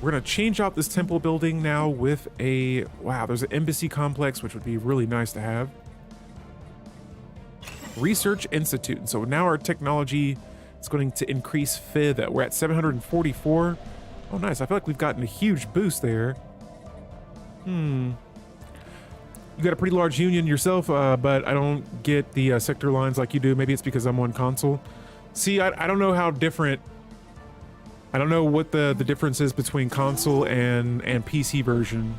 We're going to change out this temple building now with a, wow, there's an embassy complex, which would be really nice to have. Research Institute. And so now our technology is going to increase fifth. We're at 744. Oh, nice. I feel like we've gotten a huge boost there. You got a pretty large union yourself, but I don't get the sector lines like you do. Maybe it's because I'm on console. See, I don't know how different. I don't know what the difference is between console and PC version.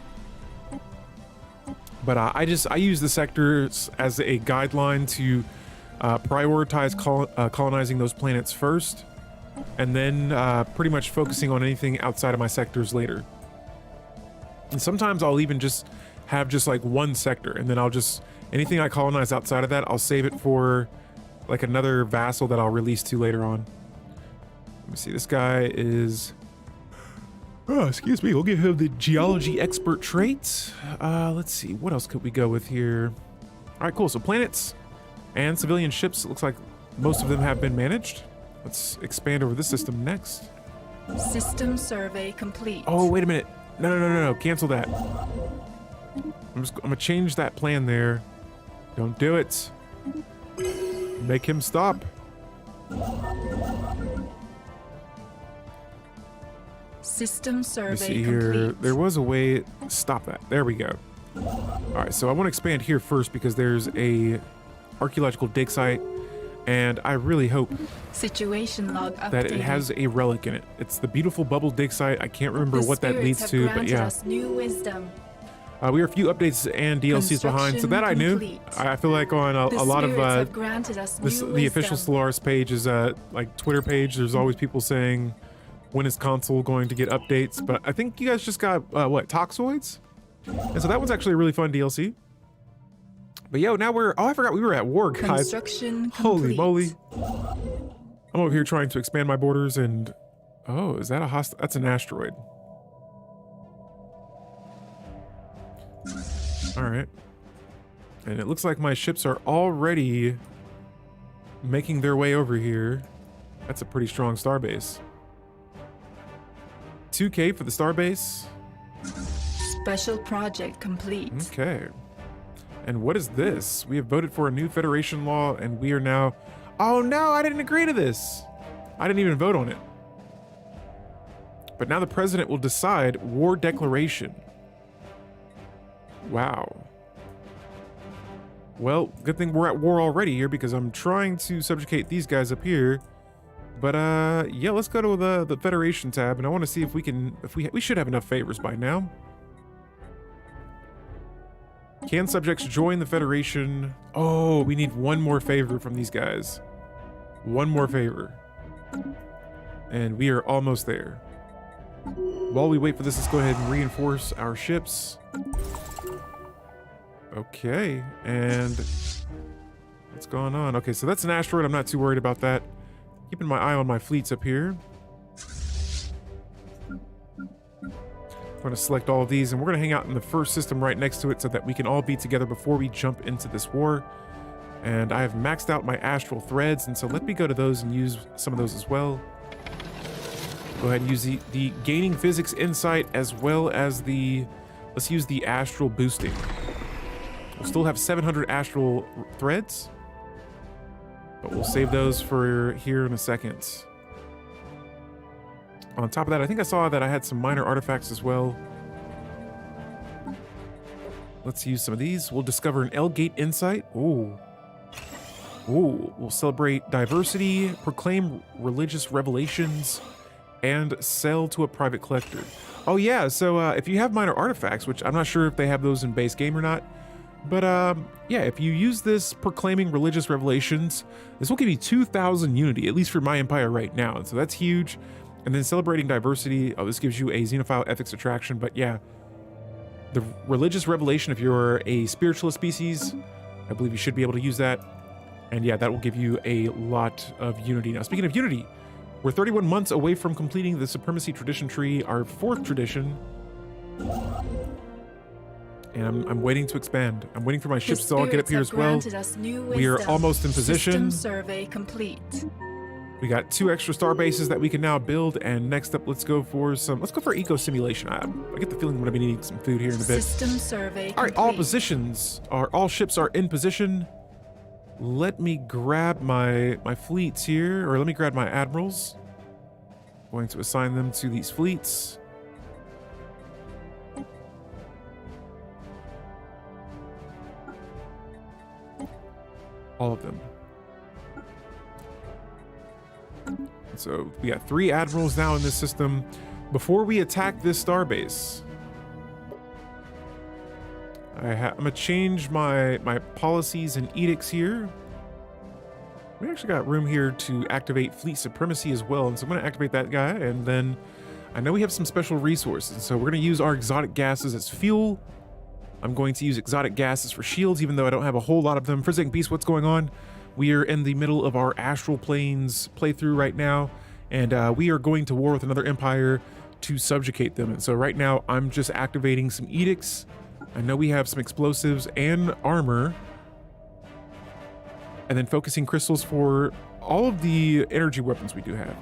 But I use the sectors as a guideline to prioritize colonizing those planets first, and then pretty much focusing on anything outside of my sectors later. And sometimes I'll even just have just like one sector, and then I'll just, anything I colonize outside of that, I'll save it for like another vassal that I'll release to later on. Let me see, this guy is, oh, excuse me, we'll give him the geology expert trait. Let's see, what else could we go with here? All right, cool, so planets and civilian ships, it looks like most of them have been managed. Let's expand over this system next. System survey complete. Oh, wait a minute. No, cancel that. I'm gonna change that plan there. Don't do it. Make him stop. System survey See here, complete. there was a way, stop that. There we go. All right, so I want to expand here first because there's a archaeological dig site, and I really hope Situation log updated. that it has a relic in it. It's the beautiful bubble dig site. I can't remember what that leads to, but yeah. Us new wisdom. We are a few updates and DLCs behind, so that I knew. Complete. I feel like on a lot of have granted us new the official wisdom. Stellaris page is like Twitter page. There's always people saying, when is console going to get updates? But I think you guys just got what, Toxoids? And so that one's actually a really fun DLC. But yo, now we're, oh, I forgot we were at war, guys. Construction Holy complete. moly. I'm over here trying to expand my borders, and oh, is that a hostile? That's an asteroid. All right. And it looks like my ships are already making their way over here. That's a pretty strong starbase. 2K for the starbase. Special project complete. Okay. And what is this? We have voted for a new Federation law, and we are now... Oh no, I didn't agree to this. I didn't even vote on it. But now the president will decide war declaration. Wow. Well, good thing we're at war already here, because I'm trying to subjugate these guys up here. But yeah, let's go to the Federation tab, and I want to see if we can, we should have enough favors by now. Can subjects join the Federation? Oh, we need one more favor from these guys. One more favor. And we are almost there. While we wait for this, let's go ahead and reinforce our ships. Okay, and what's going on? Okay, so that's an asteroid. I'm not too worried about that. Keeping my eye on my fleets up here. I'm going to select all of these, and we're going to hang out in the first system right next to it so that we can all be together before we jump into this war. And I have maxed out my astral threads, and so let me go to those and use some of those as well. Go ahead and use the gaining physics insight, as well as the, let's use the astral boosting. We'll still have 700 astral threads, but we'll save those for here in a second. On top of that, I think I saw that I had some minor artifacts as well. Let's use some of these. We'll discover an L-Gate insight. Ooh. Ooh. We'll celebrate diversity, proclaim religious revelations, and sell to a private collector. Oh yeah, so if you have minor artifacts, which I'm not sure if they have those in base game or not, but yeah, if you use this proclaiming religious revelations, this will give you 2,000 unity, at least for my empire right now. And so that's huge. And then celebrating diversity, oh, this gives you a xenophile ethics attraction. But yeah, the religious revelation if you're a spiritualist species. I believe you should be able to use that. And yeah, that will give you a lot of unity. Now, speaking of unity, we're 31 months away from completing the Supremacy Tradition tree, our 4th tradition. And I'm waiting to expand. I'm waiting for my ships to all get up here as well. We are almost in position. System survey complete. We got 2 extra star bases that we can now build. And next up, let's go for eco simulation. I get the feeling I'm going to be needing some food here in a bit. System survey complete. All right, all ships are in position. Let me grab my fleets here, or let me grab my admirals. Going to assign them to these fleets. All of them. So we got 3 admirals now in this system. Before we attack this starbase, I'm gonna change my policies and edicts here. We actually got room here to activate fleet supremacy as well, and so I'm gonna activate that guy. And then I know we have some special resources, so we're gonna use our exotic gases as fuel. I'm going to use exotic gases for shields, even though I don't have a whole lot of them. Physic Beast, what's going on? We are in the middle of our Astral Planes playthrough right now, and we are going to war with another empire to subjugate them. And so right now, I'm just activating some edicts. I know we have some explosives and armor, and then focusing crystals for all of the energy weapons we do have.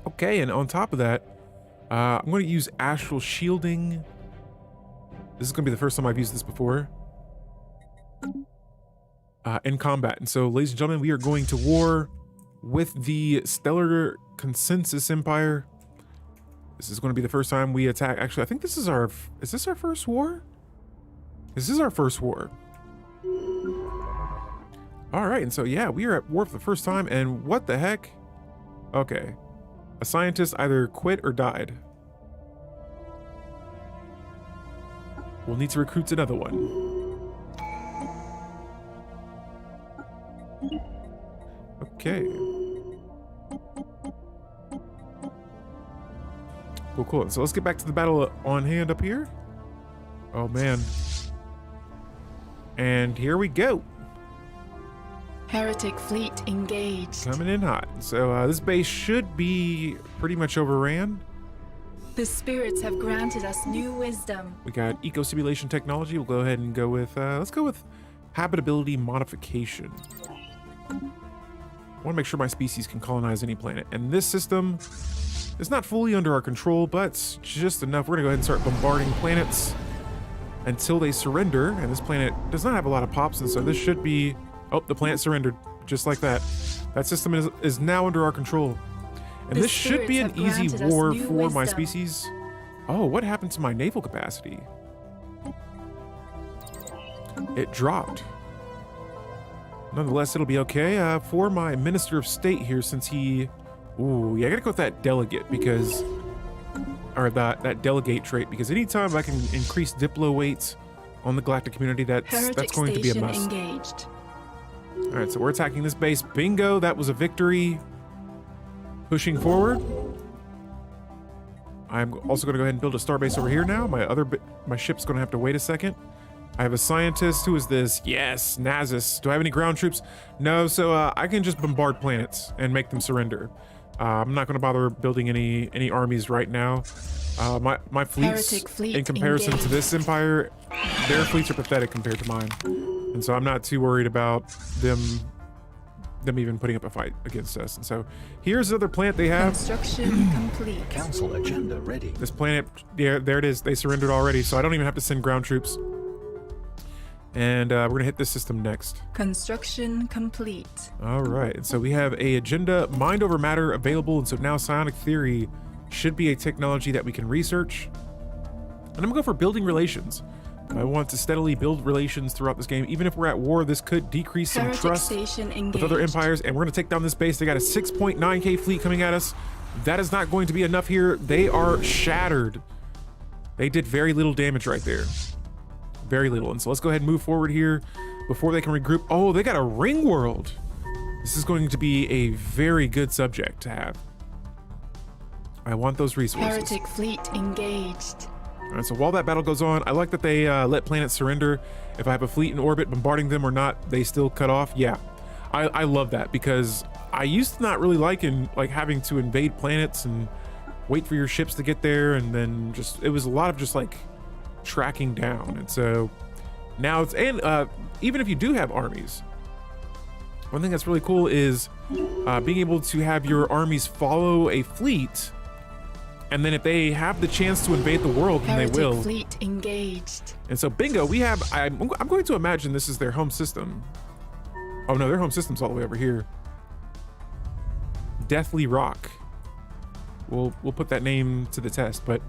Okay, and on top of that, I'm going to use Astral Shielding. This is going to be the first time I've used this before in combat. And so, ladies and gentlemen, we are going to war with the Stellar Consensus Empire. This is going to be the first time we attack. Actually, I think this is is this our first war? This is our first war. All right, and so yeah, we are at war for the first time, and what the heck? Okay. A scientist either quit or died. We'll need to recruit another one. Okay. Cool. So let's get back to the battle on hand up here. Oh, man. And here we go. Heretic fleet engaged. Coming in hot. So this base should be pretty much overran. The spirits have granted us new wisdom. We got eco simulation technology. We'll go ahead and go with, let's go with habitability modification. I want to make sure my species can colonize any planet. And this system is not fully under our control, but just enough. We're going to go ahead and start bombarding planets until they surrender. And this planet does not have a lot of pops, and so this should be... Oh, the planet surrendered, just like that. That system is now under our control. And this should be an easy war for my species. Oh, what happened to my naval capacity? It dropped. Nonetheless, it'll be okay. For my Minister of State here, since he... Ooh, yeah, I gotta go with that delegate because... Or that delegate trait, because anytime I can increase Diplo weights on the galactic community, that's going to be a must. Engaged. All right, so we're attacking this base. Bingo, that was a victory. Pushing forward. I'm also going to go ahead and build a starbase over here now. My ship's going to have to wait a second. I have a scientist. Who is this? Yes, Nazis. Do I have any ground troops? No, so I can just bombard planets and make them surrender. I'm not going to bother building any armies right now. My fleets, in comparison to this empire, their fleets are pathetic compared to mine. And so I'm not too worried about them even putting up a fight against us. And so here's another planet they have. Construction complete. Council agenda ready. This planet, yeah, there it is. They surrendered already, so I don't even have to send ground troops. And we're gonna hit this system next. Construction complete. All right, and so we have a agenda, mind over matter, available, and so now psionic theory should be a technology that we can research. And I'm gonna go for building relations. I want to steadily build relations throughout this game. Even if we're at war, this could decrease some trust with other empires, and we're going to take down this base. They got a 6.9k fleet coming at us. That is not going to be enough here. They are shattered. They did very little damage right there. Very little. And so let's go ahead and move forward here before they can regroup. Oh, they got a ring world. This is going to be a very good subject to have. I want those resources. Heretic fleet engaged. All right, so while that battle goes on, I like that they let planets surrender. If I have a fleet in orbit bombarding them or not, they still cut off. Yeah, I love that, because I used to not really like having to invade planets and wait for your ships to get there, and then it was a lot of just like tracking down. And so now it's, and even if you do have armies, one thing that's really cool is being able to have your armies follow a fleet, and then if they have the chance to invade the world, then they will. Fleet engaged. And so bingo, we have, I'm going to imagine this is their home system. Oh no, their home system's all the way over here. Deathly Rock. We'll put that name to the test, but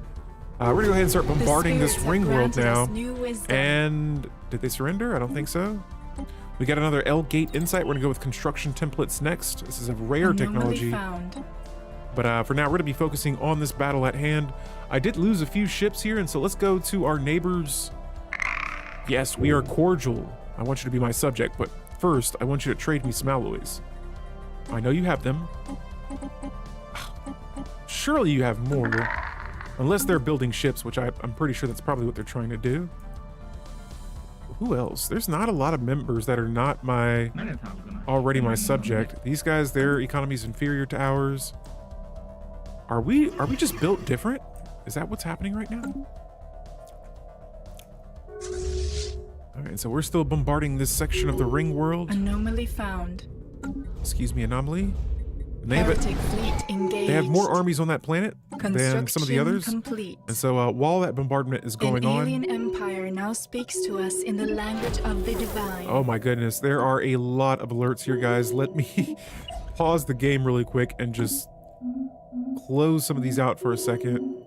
we're gonna go ahead and start bombarding this ring world now. And did they surrender? I don't think so. We got another L Gate Insight. We're gonna go with construction templates next. This is a rare technology. But for now, we're gonna be focusing on this battle at hand. I did lose a few ships here, and so let's go to our neighbors. Yes, we are cordial. I want you to be my subject, but first, I want you to trade me some alloys. I know you have them. Surely you have more. Unless they're building ships, which I'm pretty sure that's probably what they're trying to do. Who else? There's not a lot of members that are not already my subject. These guys, their economy is inferior to ours. Are we just built different? Is that what's happening right now? All right, so we're still bombarding this section of the ring world. Anomaly found. Excuse me, anomaly. And they have more armies on that planet than some of the others. Complete. And so while that bombardment is going on, an alien empire now speaks to us in the language of the divine. Oh my goodness, there are a lot of alerts here, guys. Let me pause the game really quick and just close some of these out for a second.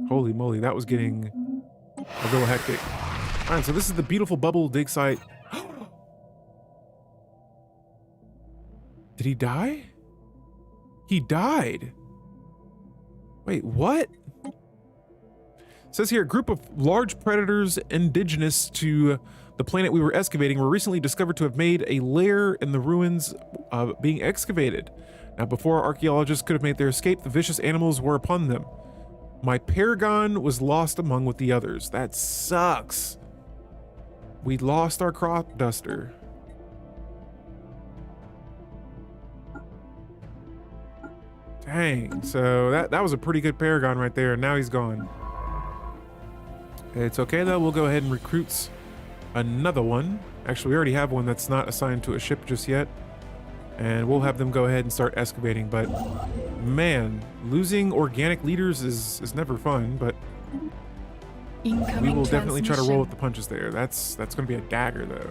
Holy moly, that was getting a little hectic. All right, so this is the beautiful bubble dig site. Did he die? He died. Wait, what? It says here, a group of large predators indigenous to the planet we were excavating were recently discovered to have made a lair in the ruins being excavated. Now, before archaeologists could have made their escape, the vicious animals were upon them. My Paragon was lost among with the others. That sucks. We lost our crop duster. Dang, so that was a pretty good Paragon right there, and now he's gone. It's okay though, we'll go ahead and recruit another one. Actually, we already have one that's not assigned to a ship just yet. And we'll have them go ahead and start excavating, but man, losing organic leaders is never fun, but we will definitely try to roll with the punches there. That's gonna be a dagger though.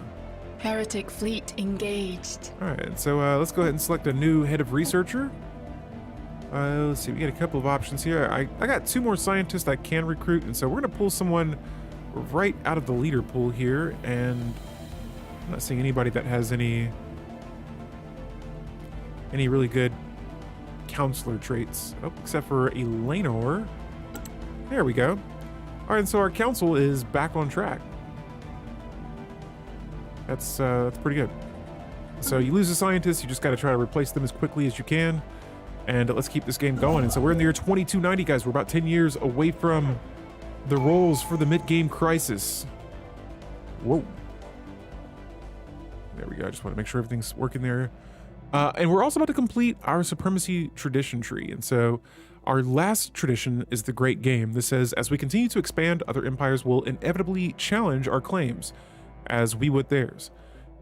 Heretic fleet engaged. All right, so let's go ahead and select a new head of researcher. Let's see, we get a couple of options here. I got 2 more scientists I can recruit, and so we're gonna pull someone right out of the leader pool here, and I'm not seeing anybody that has any really good counselor traits. Oh, except for Eleanor. There we go. All right, so our council is back on track. That's pretty good. So you lose a scientist, you just got to try to replace them as quickly as you can. And let's keep this game going. And so we're in the year 2290, guys. We're about 10 years away from the rolls for the mid-game crisis. Whoa. There we go. I just want to make sure everything's working there. And we're also about to complete our Supremacy Tradition tree. And so our last tradition is the Great Game. This says, as we continue to expand, other empires will inevitably challenge our claims, as we would theirs.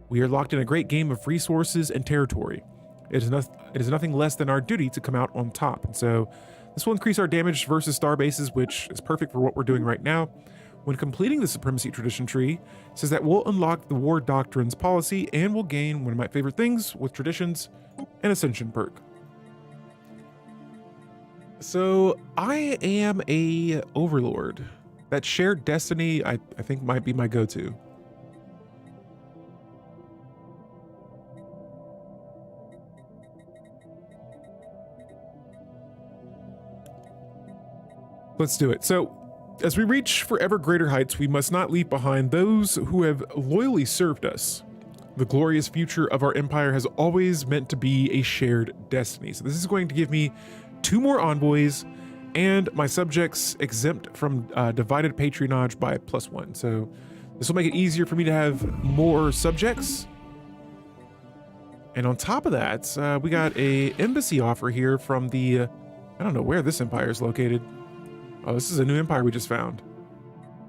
We are locked in a great game of resources and territory. It is nothing less than our duty to come out on top. And so this will increase our damage versus star bases, which is perfect for what we're doing right now. When completing the Supremacy Tradition tree, it says that we'll unlock the War Doctrines policy and we'll gain one of my favorite things with traditions, an Ascension Perk. So I am a Overlord. That shared destiny, I think might be my go-to. Let's do it. So, as we reach for ever greater heights, we must not leave behind those who have loyally served us. The glorious future of our empire has always meant to be a shared destiny. So this is going to give me 2 more envoys, and my subjects exempt from divided patronage by +1. So this will make it easier for me to have more subjects. And on top of that, we got a embassy offer here from the, I don't know where this empire is located. Oh, this is a new empire we just found.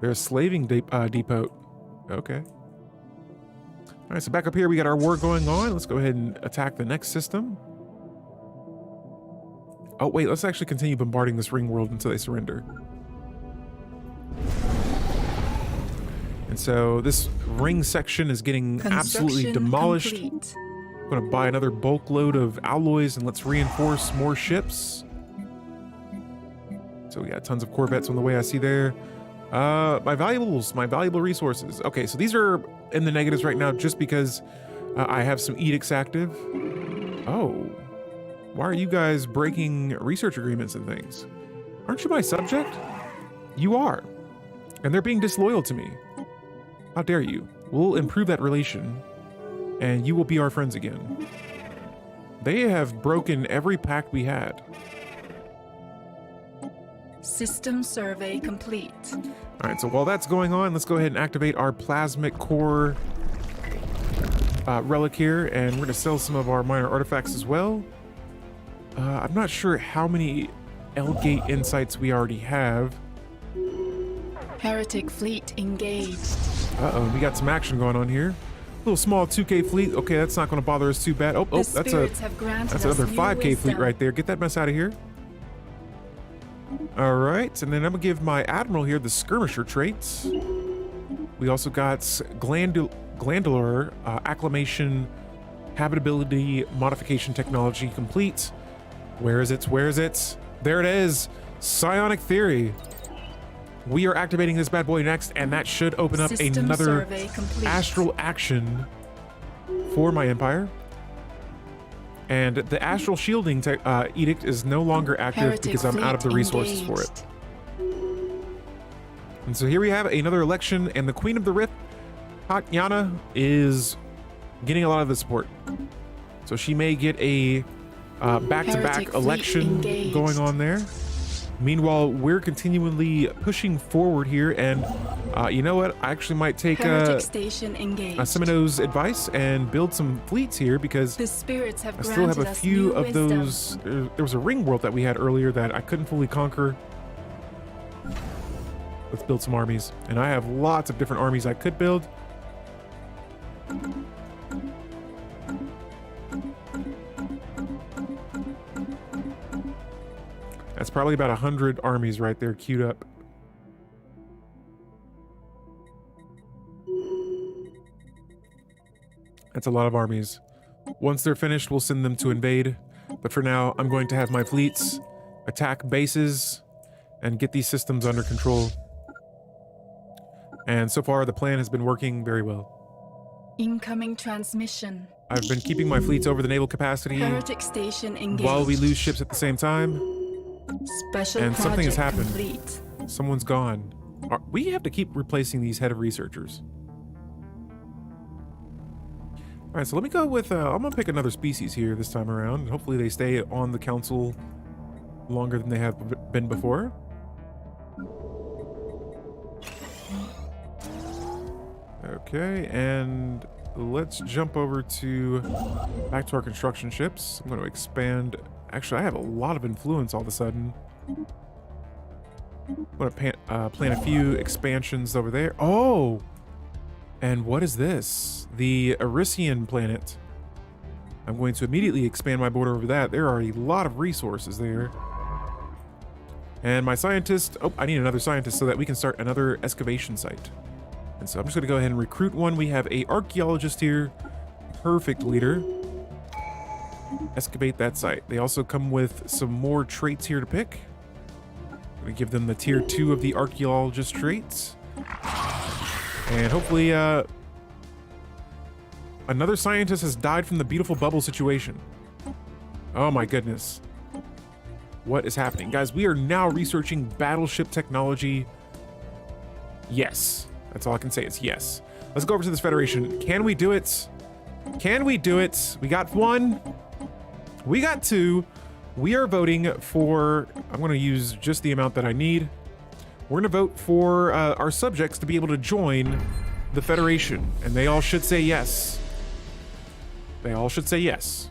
They're a slaving depot. Okay. All right, so back up here, we got our war going on. Let's go ahead and attack the next system. Oh, wait, let's actually continue bombarding this ring world until they surrender. And so this ring section is getting absolutely demolished. Complete. I'm gonna buy another bulk load of alloys and let's reinforce more ships. So we got tons of corvettes on the way I see there. My valuable resources. Okay, so these are in the negatives right now just because I have some edicts active. Oh, why are you guys breaking research agreements and things? Aren't you my subject? You are, and they're being disloyal to me. How dare you? We'll improve that relation, and you will be our friends again. They have broken every pact we had. System survey complete. All right, so while that's going on, let's go ahead and activate our plasmic core relic here, and we're gonna sell some of our minor artifacts as well. I'm not sure how many L-Gate insights we already have. Heretic fleet engaged. Uh-oh, we got some action going on here. Little small 2K fleet. Okay, that's not gonna bother us too bad. Oh, that's another 5K fleet right there. Get that mess out of here. All right, and then I'm gonna give my admiral here the skirmisher traits. We also got glandular acclimation, habitability modification technology complete. Where is it? Where is it? There it is. Psionic theory. We are activating this bad boy next, and that should open up another astral action for my empire. And the astral shielding edict is no longer active because I'm out of the resources for it. And so here we have another election, and the Queen of the Rift, Tatiana, is getting a lot of the support. So she may get a back-to-back election going on there. Meanwhile, we're continually pushing forward here, and you know what? I actually might take Semino's advice and build some fleets here because the spirits have I still have a few of those. There was a ring world that we had earlier that I couldn't fully conquer. Let's build some armies, and I have lots of different armies I could build. That's probably about 100 armies right there queued up. That's a lot of armies. Once they're finished, we'll send them to invade. But for now, I'm going to have my fleets attack bases and get these systems under control. And so far, the plan has been working very well. Incoming transmission. I've been keeping my fleets over the naval capacity Heretic station engaged. while we lose ships at the same time. Special and something has happened. Complete. Someone's gone. We have to keep replacing these head of researchers. All right, so let me go with, I'm gonna pick another species here this time around. And hopefully they stay on the council longer than they have been before. Okay, and let's jump over back to our construction ships. I'm gonna expand. Actually, I have a lot of influence all of a sudden. I'm gonna plan a few expansions over there. Oh! And what is this? The Arisian planet. I'm going to immediately expand my border over that. There are a lot of resources there. And my scientist, oh, I need another scientist so that we can start another excavation site. And so I'm just gonna go ahead and recruit one. We have a archaeologist here. Perfect leader. Excavate that site. They also come with some more traits here to pick. We give them the tier 2 of the archaeologist traits. And hopefully, another scientist has died from the beautiful bubble situation. Oh my goodness. What is happening? Guys, we are now researching battleship technology. Yes. That's all I can say is yes. Let's go over to this Federation. Can we do it? Can we do it? We got 1. We got 2. we are voting for, I'm going to use just the amount that I need. We're going to vote for our subjects to be able to join the Federation, and they all should say yes. They all should say yes.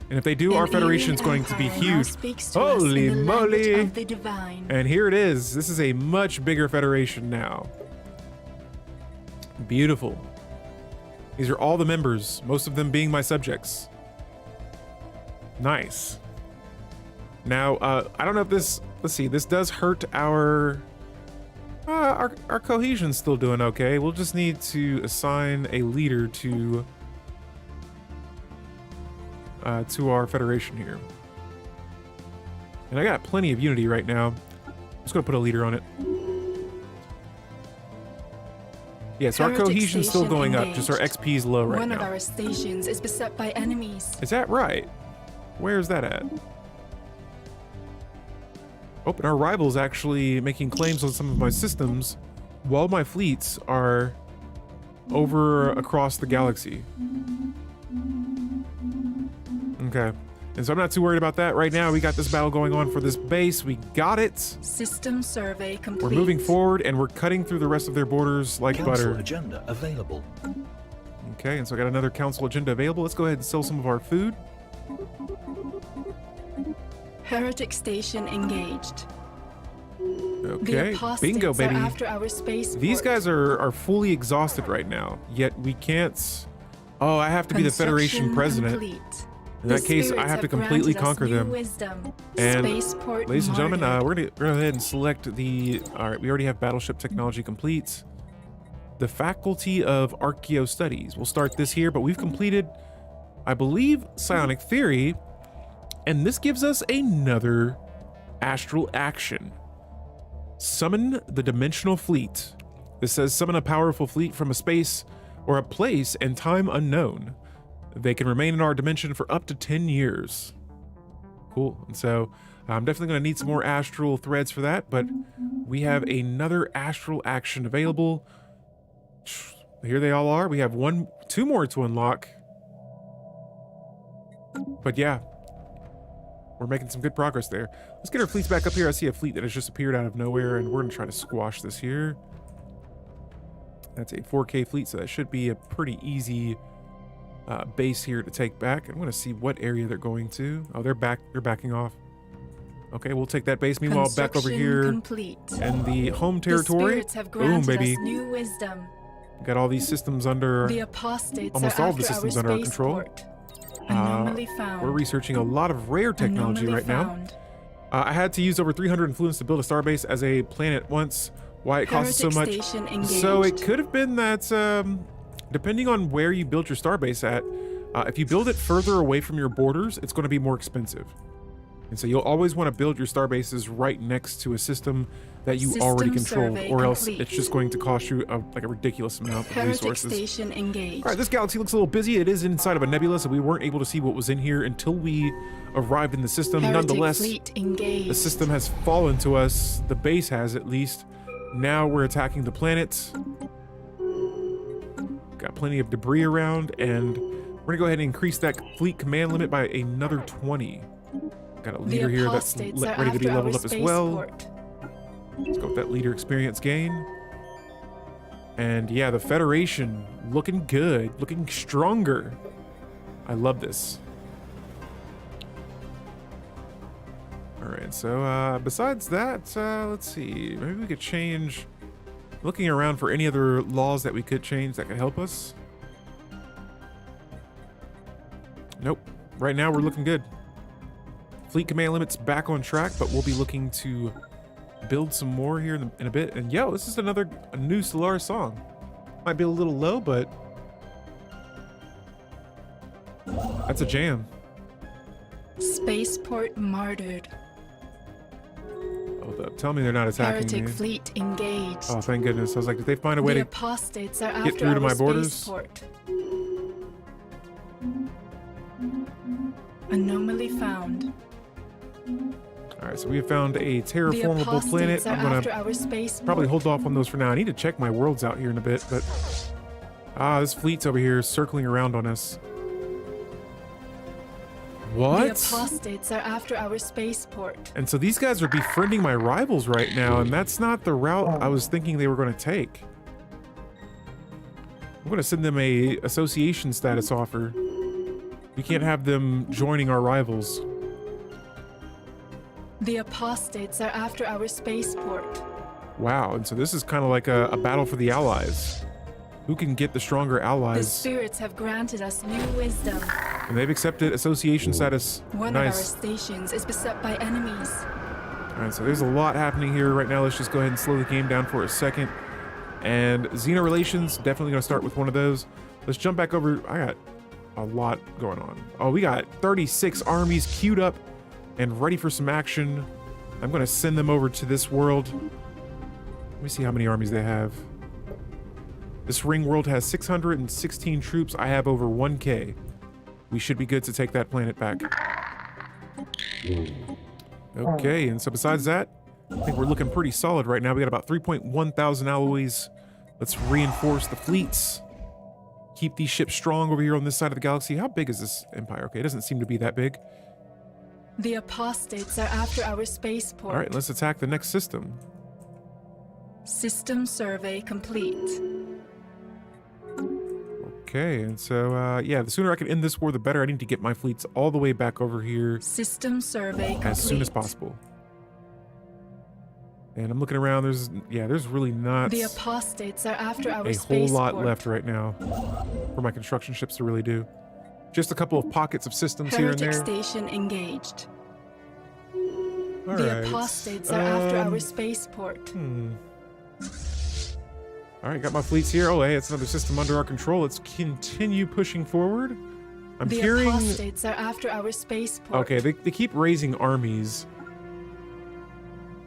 And if they do, our Federation is going to be huge. Holy moly! And here it is. This is a much bigger Federation now. Beautiful. These are all the members, most of them being my subjects. Nice. Now, I don't know if this, let's see, this does hurt our cohesion's still doing okay. We'll just need to assign a leader to our Federation here. And I got plenty of unity right now. I'm just gonna put a leader on it. Yeah, so our cohesion's still going up, just our XP is low right now. One of our stations is beset by enemies. Is that right? Where's that at? Oh, and our rival's actually making claims on some of my systems while my fleets are over across the galaxy. Okay. And so I'm not too worried about that right now. We got this battle going on for this base. We got it. System survey complete. We're moving forward and we're cutting through the rest of their borders like Council butter. agenda available. Okay, and so I got another council agenda available. Let's go ahead and sell some of our food. Heretic station engaged. Okay, The bingo, apostates are baby. after our spaceport. These guys are fully exhausted right now, yet we can't... Oh, I have to be the Federation president. Complete. In that case, I have to completely conquer them. And Spaceport ladies and gentlemen, martyred. we're going to go ahead and select the... All right, we already have battleship technology complete. The Faculty of Archaeo Studies. We'll start this here, but we've completed, I believe, Psionic Theory, and this gives us another astral action. Summon the Dimensional Fleet. This says summon a powerful fleet from a space or a place and time unknown. They can remain in our dimension for up to 10 years. Cool. And so I'm definitely going to need some more astral threads for that, but we have another astral action available. Here they all are. We have two more to unlock. But yeah, we're making some good progress there. Let's get our fleets back up here. I see a fleet that has just appeared out of nowhere, and we're going to try to squash this here. That's a 4K fleet, so that should be a pretty easy base here to take back. I'm going to see what area they're going to. Oh, they're backing off. Okay, we'll take that base. Meanwhile, back over here complete. and the home territory. Boom, baby. New wisdom. Got all these systems under, The apostates almost are all of the after systems our under our control. spaceport. Anomaly found. We're researching a lot of rare technology Anomaly right now. found. I had to use over 300 influence to build a starbase as a planet once. Why it costs so Heretic much. station engaged. So it could have been that, depending on where you build your starbase at, if you build it further away from your borders, it's going to be more expensive. And so you'll always want to build your starbases right next to a system that you already control, survey or else complete. it's just going to cost you like a ridiculous amount of Heretic resources. station engaged. All right, this galaxy looks a little busy. It is inside of a nebula, so we weren't able to see what was in here until we arrived in the system. Heretic Nonetheless, fleet engaged. the system has fallen to us. The base has, at least. Now we're attacking the planet. Got plenty of debris around, and we're gonna go ahead and increase that fleet command limit by another 20. Got a leader here that's apostates are ready to be after leveled our up as well. spaceport. Let's go with that leader experience gain. And yeah, the Federation looking good, looking stronger. I love this. All right, so besides that, let's see. Maybe we could change, looking around for any other laws that we could change that could help us. Nope. Right now we're looking good. Fleet command limit's back on track, but we'll be looking to build some more here in a bit. And yo, this is a new Stellaris song. Might be a little low, but that's a jam. Spaceport martyred. Hold up. Tell me they're not attacking Heretic me. fleet engaged. Oh, thank goodness. I was like, did they find a way The to apostates are get after through to our my borders? spaceport. Anomaly found. All right, so we have found a The terraformable apostates planet. are I'm gonna after our spaceport. probably hold off on those for now. I need to check my worlds out here in a bit, but this fleet's over here circling around on us. What? The apostates are after our spaceport. And so these guys are befriending my rivals right now, and that's not the route I was thinking they were going to take. I'm going to send them a association status offer. We can't have them joining our rivals. The apostates are after our spaceport. Wow, and so this is kind of like a battle for the allies. Who can get the stronger The allies? spirits have granted us new wisdom. And they've accepted association status. One of our Nice. stations is beset by enemies. All right, so there's a lot happening here right now. Let's just go ahead and slow the game down for a second. And Xeno Relations, definitely going to start with one of those. Let's jump back over. I got a lot going on. Oh, we got 36 armies queued up and ready for some action. I'm going to send them over to this world. Let me see how many armies they have. This ring world has 616 troops. I have over 1K. We should be good to take that planet back. Okay, and so besides that, I think we're looking pretty solid right now. We got about 3.1 thousand alloys. Let's reinforce the fleets. Keep these ships strong over here on this side of the galaxy. How big is this empire? Okay, it doesn't seem to be that big. The apostates are after our spaceport. All right, let's attack the next system. System survey complete. Okay, and so, yeah, the sooner I can end this war, the better. I need to get my fleets all the way back over here System survey complete. as soon as possible. And I'm looking around. There's really not The apostates are after our a whole lot left right now for my construction ships to really do. Just a couple of pockets of systems here and Heretic there. station engaged. All The right. apostates are after our spaceport. All right, got my fleets here. Oh, hey, it's another system under our control. Let's continue pushing forward. I'm The hearing... apostates are after our spaceport. Okay, they keep raising armies.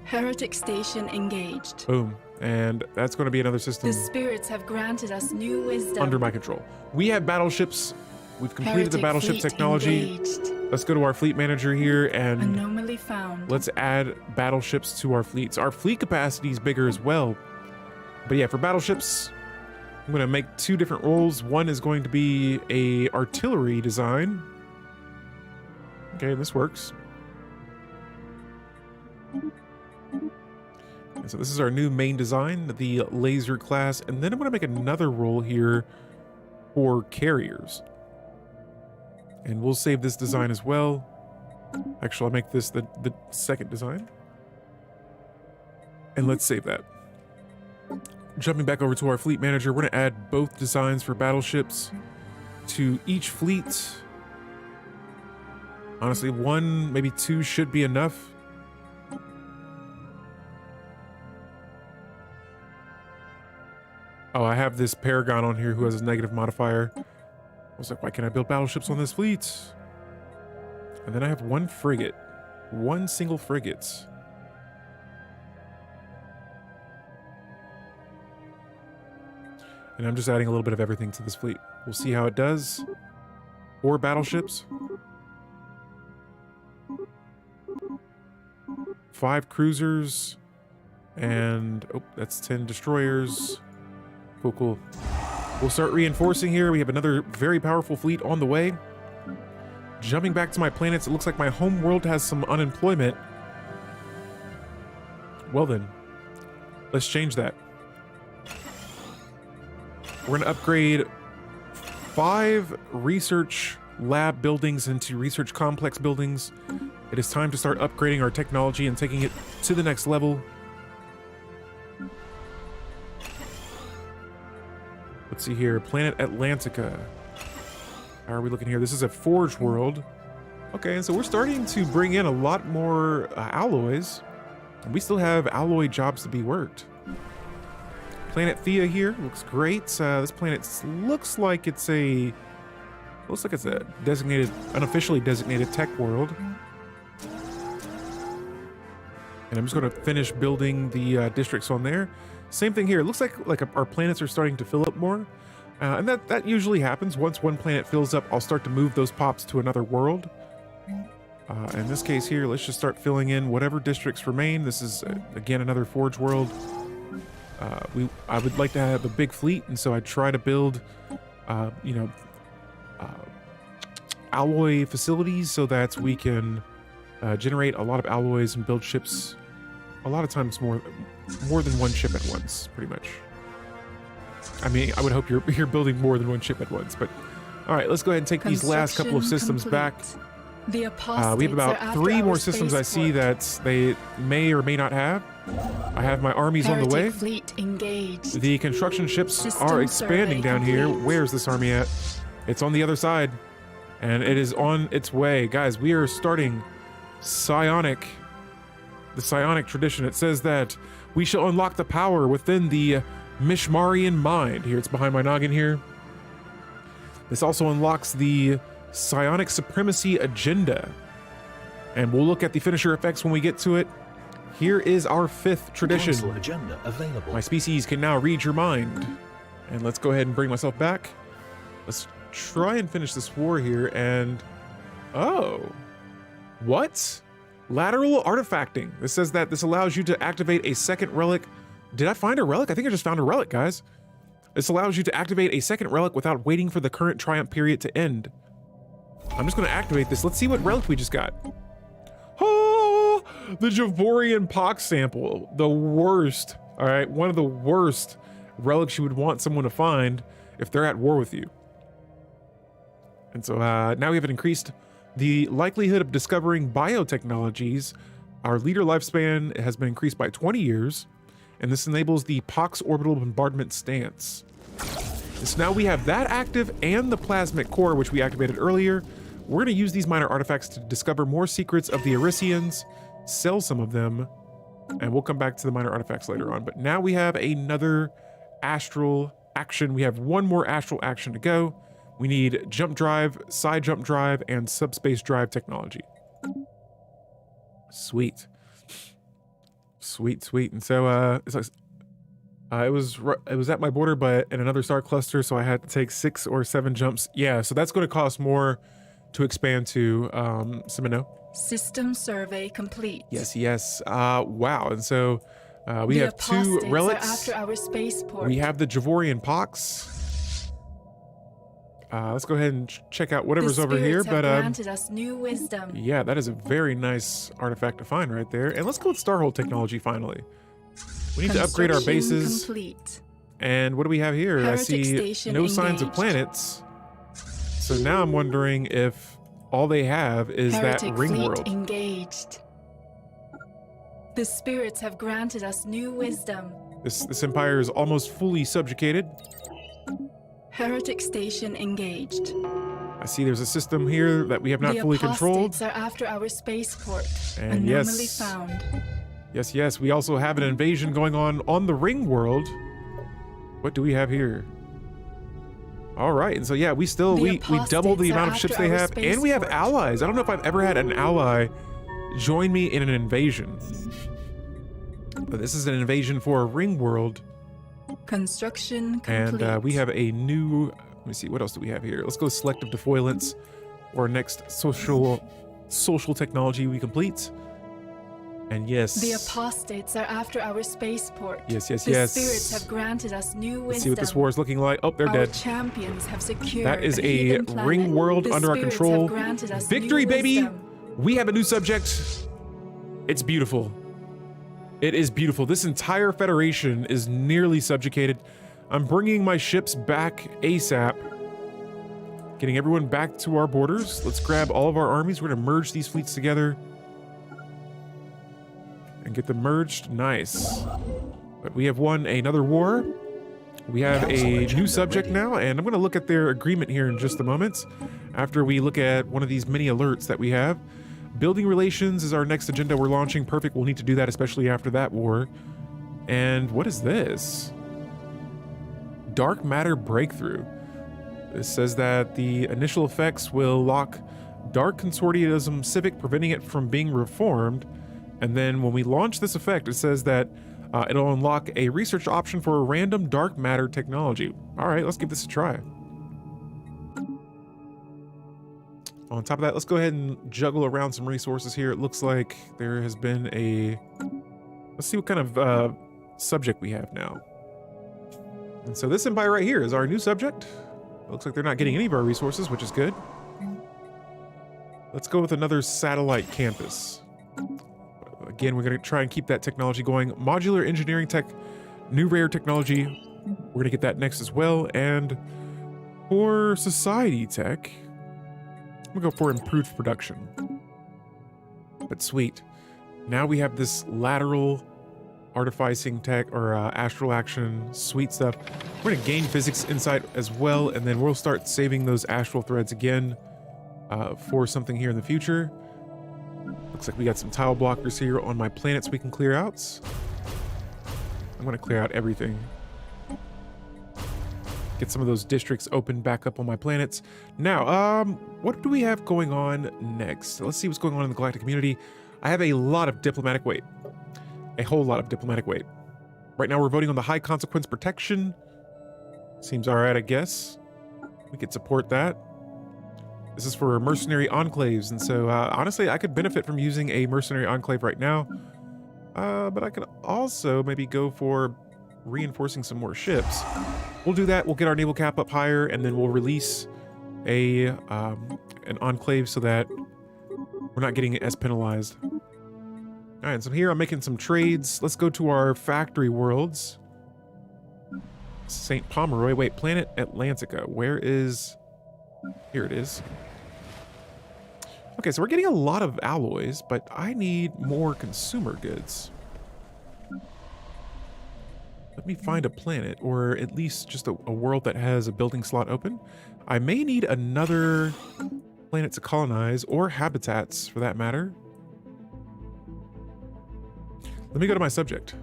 Heretic station engaged. Boom. And that's going to be another system The spirits have granted us new wisdom. under my control. We have battleships. We've completed the Heretic battleship fleet technology. engaged. Let's go to our fleet manager here and Anomaly found. let's add battleships to our fleets. Our fleet capacity is bigger as well. But yeah, for battleships, I'm going to make two different roles. One is going to be a artillery design. Okay, this works. And so this is our new main design, the laser class. And then I'm going to make another role here for carriers. And we'll save this design as well. Actually, I'll make this the second design. And let's save that. Jumping back over to our fleet manager, we're going to add both designs for battleships to each fleet. Honestly, one, maybe two should be enough. Oh, I have this Paragon on here who has a negative modifier. I was like, why can't I build battleships on this fleet? And then I have one frigate. One single frigate. And I'm just adding a little bit of everything to this fleet. We'll see how it does. 4 battleships. 5 cruisers. And, oh, that's 10 destroyers. Cool, cool. We'll start reinforcing here. We have another very powerful fleet on the way. Jumping back to my planets, it looks like my home world has some unemployment. Well then, let's change that. We're going to upgrade 5 research lab buildings into research complex buildings. It is time to start upgrading our technology and taking it to the next level. Let's see here, Planet Atlantica. How are we looking here? This is a forge world. Okay, and so we're starting to bring in a lot more alloys. And we still have alloy jobs to be worked. Planet Thea here looks great. This planet looks like it's a designated, unofficially designated tech world. And I'm just going to finish building the districts on there. Same thing here. It looks like our planets are starting to fill up more. And that usually happens. Once one planet fills up, I'll start to move those pops to another world. In this case here, let's just start filling in whatever districts remain. This is, again, another forge world. I would like to have a big fleet, and so I try to build, alloy facilities so that we can generate a lot of alloys and build ships. A lot of times more than one ship at once, pretty much. I mean, I would hope you're building more than one ship at once, but all right, let's go ahead and take these last couple of systems back. The We have about 3 more systems I see that they may or may not have. I have my armies on the way. Fleet engaged. The construction ships System are expanding survey down here. complete. Where's this army at? It's on the other side, and it is on its way. Guys, we are starting the Psionic Tradition. It says that we shall unlock the power within the Mishmarian mind. Here, it's behind my noggin here. This also unlocks the Psionic Supremacy Agenda. And we'll look at the finisher effects when we get to it. Here is our 5th tradition. Council agenda available. My species can now read your mind. And let's go ahead and bring myself back. Let's try and finish this war here. And oh, what? Lateral artifacting. This says that this allows you to activate a second relic. Did I find a relic? I think I just found a relic, guys. This allows you to activate a second relic without waiting for the current triumph period to end. I'm just going to activate this. Let's see what relic we just got. Oh, the Javorian pox sample. The worst. All right, one of the worst relics you would want someone to find if they're at war with you. And so now we have increased the likelihood of discovering biotechnologies. Our leader lifespan has been increased by 20 years, and this enables the Pox orbital bombardment stance. And so now we have that active and the plasmic core, which we activated earlier. We're going to use these minor artifacts to discover more secrets of the Arisians, sell some of them, and we'll come back to the minor artifacts later on. But now we have another astral action. We have one more astral action to go. We need jump drive, side jump drive, and subspace drive technology. Sweet. Sweet, sweet. And so it's like, it was at my border, but in another star cluster, so I had to take 6 or 7 jumps. Yeah, so that's going to cost more to expand to Semino. System survey complete. Yes, yes. Wow. And so we have 2 relics. After our spaceport. We have the Javorian Pox. Let's go ahead and check out whatever's over here. But granted us new wisdom. Yeah, that is a very nice artifact to find right there. And let's go with Starhold technology finally. We need to upgrade our bases. Complete. And what do we have here? Heretic I see station no signs of engaged. planets. So now I'm wondering if all they have is Heretic that ring fleet world. Engaged. The spirits have granted us new wisdom. This empire is almost fully subjugated. Heretic station engaged. I see there's a system here that we have not The fully controlled. apostates are after our spaceport. And anomaly yes. found. Yes, yes, we also have an invasion going on the ring world. What do we have here? All right, and so yeah, we double the apostates amount are of ships after they our have, and we have spaceport. allies. I don't know if I've ever had an ally join me in an invasion. But this is an invasion for a ring world. Construction complete. And we have a new, let me see, what else do we have here? Let's go selective defoilants, or next social technology we complete. And yes. The apostates are after our spaceport. Yes, yes, the yes. spirits have granted us new wisdom. Let's see what this war is looking like. Oh, they're Our dead. champions have secured That is a hidden planet. ring world The under our spirits control. have granted us Victory, new baby! wisdom. We have a new subject. It's beautiful. It is beautiful. This entire federation is nearly subjugated. I'm bringing my ships back ASAP. Getting everyone back to our borders. Let's grab all of our armies. We're gonna merge these fleets together and get them merged. Nice. But we have won another war. We have a new subject now, and I'm gonna look at their agreement here in just a moment after we look at one of these mini alerts that we have. Building relations is our next agenda we're launching. Perfect, we'll need to do that, especially after that war. And what is this? Dark matter breakthrough. This says that the initial effects will lock Dark Consortium Civic, preventing it from being reformed. And then when we launch this effect, it says that it'll unlock a research option for a random dark matter technology. All right, let's give this a try. On top of that, let's go ahead and juggle around some resources here. It looks like there has been a... Let's see what kind of subject we have now. And so this empire right here is our new subject. It looks like they're not getting any of our resources, which is good. Let's go with another satellite campus. Again, we're going to try and keep that technology going. Modular engineering tech, new rare technology. We're going to get that next as well. And for society tech, I'm going to go for improved production. But sweet. Now we have this lateral artificing tech or astral action, sweet stuff. We're going to gain physics insight as well. And then we'll start saving those astral threads again for something here in the future. Looks like we got some tile blockers here on my planets we can clear out. I'm going to clear out everything. Get some of those districts open back up on my planets. Now, what do we have going on next? Let's see what's going on in the galactic community. I have a lot of diplomatic weight. A whole lot of diplomatic weight. Right now we're voting on the high consequence protection. Seems all right, I guess. We could support that. This is for mercenary enclaves, and so honestly, I could benefit from using a mercenary enclave right now. But I could also maybe go for reinforcing some more ships. We'll do that. We'll get our naval cap up higher, and then we'll release a an enclave so that we're not getting as penalized. All right, so here I'm making some trades. Let's go to our factory worlds. St. Pomeroy. Wait, planet Atlantica. Where is... Here it is. Okay, so we're getting a lot of alloys, but I need more consumer goods. Let me find a planet, or at least just a world that has a building slot open. I may need another planet to colonize, or habitats for that matter. Let me go to my subject.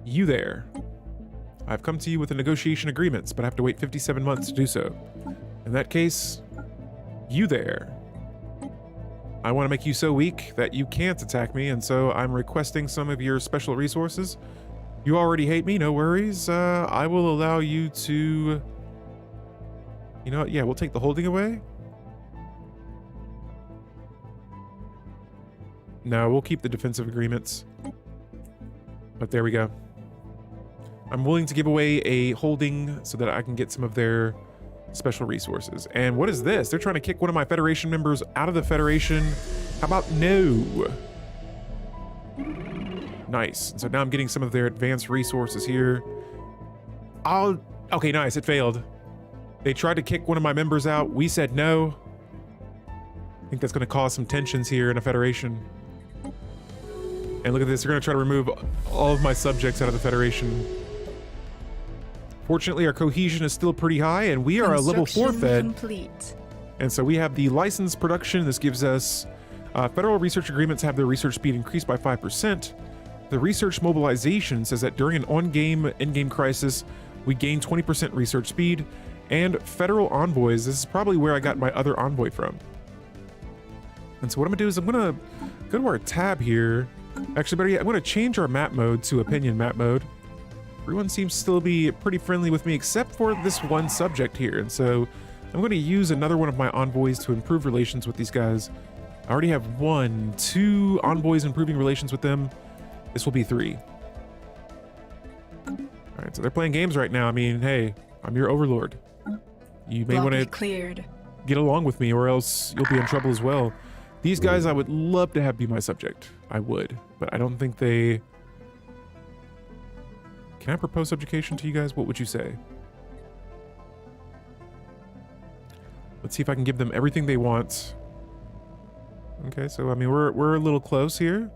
You there. I've come to you with the negotiation agreements, but I have to wait 57 months to do so. In that case, you there. I want to make you so weak that you can't attack me, and so I'm requesting some of your special resources. You already hate me, no worries. I will allow you to... You know what? Yeah, we'll take the holding away. No, we'll keep the defensive agreements. But there we go. I'm willing to give away a holding so that I can get some of their special resources. And what is this? They're trying to kick one of my Federation members out of the Federation. How about no? Nice. So now I'm getting some of their advanced resources here. Okay, nice. It failed. They tried to kick one of my members out. We said no. I think that's going to cause some tensions here in a Federation. And look at this. They're going to try to remove all of my subjects out of the Federation. Fortunately, our cohesion is still pretty high, and we are a level 4 fed. Complete. And so we have the license production. This gives us federal research agreements have their research speed increased by 5%. The research mobilization says that during an on-game, in-game crisis, we gain 20% research speed. And federal envoys, this is probably where I got my other envoy from. And so what I'm gonna do is I'm gonna go to our tab here. Actually, better yet, I'm gonna change our map mode to opinion map mode. Everyone seems to still be pretty friendly with me except for this one subject here. And so I'm going to use another one of my envoys to improve relations with these guys. I already have 2 envoys improving relations with them. This will be 3. All right, so they're playing games right now. I mean, hey, I'm your overlord. You may want to cleared. Get along with me or else you'll be in trouble as well. These guys I would love to have be my subject. I would, but I don't think they... Can I propose subjugation to you guys? What would you say? Let's see if I can give them everything they want. Okay, so I mean we're a little close here.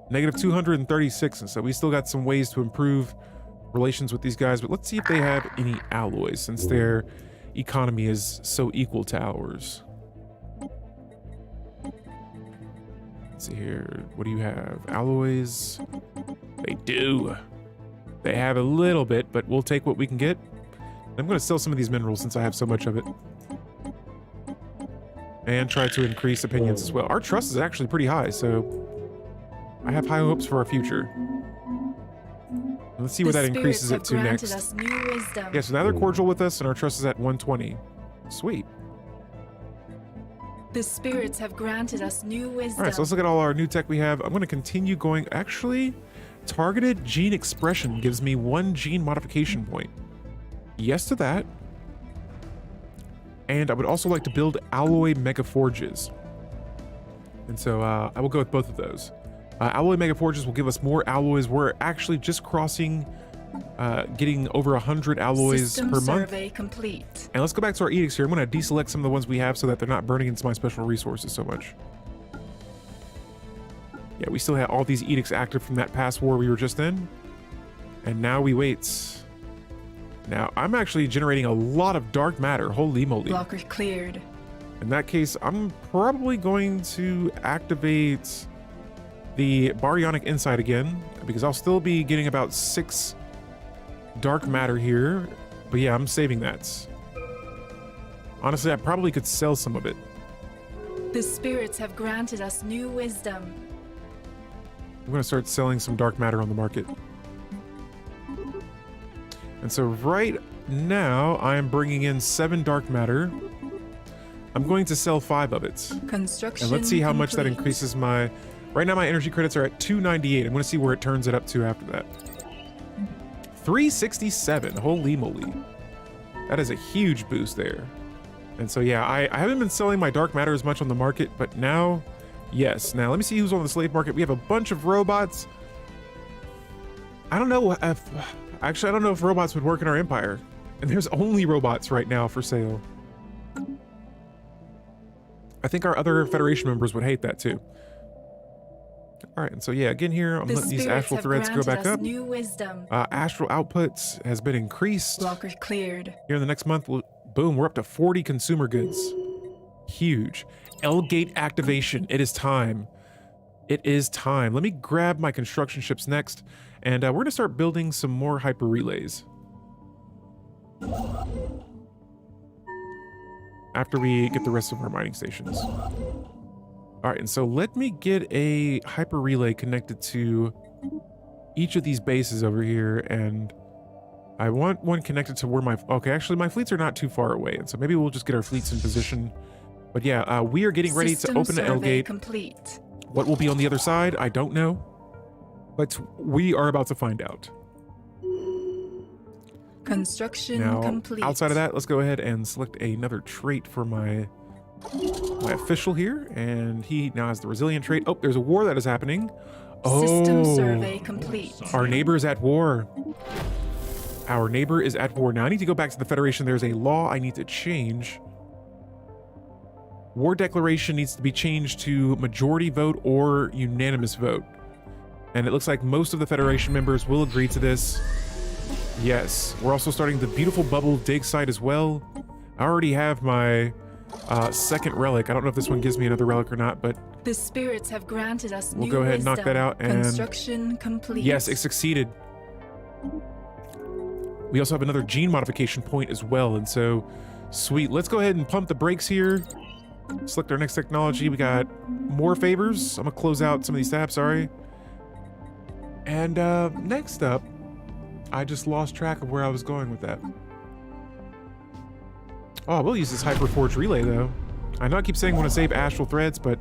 Negative 236, and so we still got some ways to improve relations with these guys, but let's see if they have any alloys since their economy is so equal to ours. Let's see here. What do you have? Alloys? They do. They have a little bit, but we'll take what we can get. I'm going to sell some of these minerals since I have so much of it. And try to increase opinions as well. Our trust is actually pretty high, so I have high hopes for our future. Let's see what that increases it to next. Us new wisdom. Yeah, so now they're cordial with us and our trust is at 120. Sweet. The spirits have granted us new wisdom. All right, so let's look at all our new tech we have. I'm going to continue going. Actually, targeted gene expression gives me 1 gene modification point. Yes to that. And I would also like to build alloy mega forges. And so I will go with both of those. Alloy Mega Forges will give us more alloys. We're actually just crossing, getting over 100 alloys System per month. survey complete. And let's go back to our edicts here. I'm going to deselect some of the ones we have so that they're not burning into my special resources so much. Yeah, we still have all these edicts active from that past war we were just in. And now we wait. Now, I'm actually generating a lot of dark matter. Holy moly. Blocker cleared. In that case, I'm probably going to activate the Baryonic Insight again, because I'll still be getting about 6 dark matter here. But yeah, I'm saving that. Honestly, I probably could sell some of it. The spirits have granted us new wisdom. I'm going to start selling some dark matter on the market. And so right now, I am bringing in 7 dark matter. I'm going to sell 5 of it. Construction And let's see how much that complete. increases my... Right now, my energy credits are at 298. I'm going to see where it turns it up to after that. 367. Holy moly. That is a huge boost there. And so, yeah, I haven't been selling my dark matter as much on the market, but now... Yes. Now, let me see who's on the slave market. We have a bunch of robots. I don't know if... Actually, I don't know if robots would work in our empire. And there's only robots right now for sale. I think our other Federation members would hate that too. All right, and so yeah, again here, I'm letting these astral threads go back up. New wisdom. Astral outputs has been increased. Blocker cleared. Here in the next month, boom, we're up to 40 consumer goods. Huge. L-gate activation. It is time. It is time. Let me grab my construction ships next, and we're going to start building some more hyper relays. After we get the rest of our mining stations. All right, and so let me get a hyper relay connected to each of these bases over here, and I want one connected to where my... Okay, actually, my fleets are not too far away, and so maybe we'll just get our fleets in position. But yeah, we are getting ready to open the L-gate. Complete. What will be on the other side, I don't know, but we are about to find out. Construction Now, complete. outside of that, let's go ahead and select another trait for my official here, and he now has the resilient trait. Oh, there's a war that is happening. System Oh, survey complete. our neighbor is at war. Our neighbor is at war. Now, I need to go back to the Federation. There's a law I need to change. War declaration needs to be changed to majority vote or unanimous vote. And it looks like most of the Federation members will agree to this. Yes, we're also starting the beautiful bubble dig site as well. I already have my second relic. I don't know if this one gives me another relic or not, but The spirits have granted us we'll new go ahead and knock wisdom. that out. And Construction complete. yes, it succeeded. We also have another gene modification point as well, and so sweet. Let's go ahead and pump the brakes here. Select our next technology. We got more favors. I'm gonna close out some of these tabs, sorry. And next up, I just lost track of where I was going with that. Oh, we'll use this Hyperforge relay though. I know I keep saying I want to save astral threads, but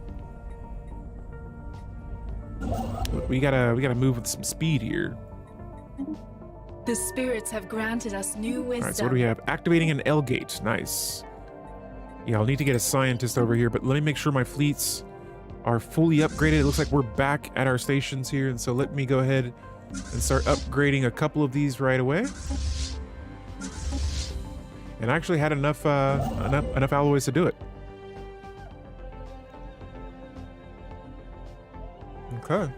look, we gotta move with some speed here. The spirits have granted us new wisdom. All right, so what do we have? Activating an L-gate. Nice. Yeah, I'll need to get a scientist over here, but let me make sure my fleets are fully upgraded. It looks like we're back at our stations here, and so let me go ahead and start upgrading a couple of these right away. And I actually had enough alloys to do it. Okay.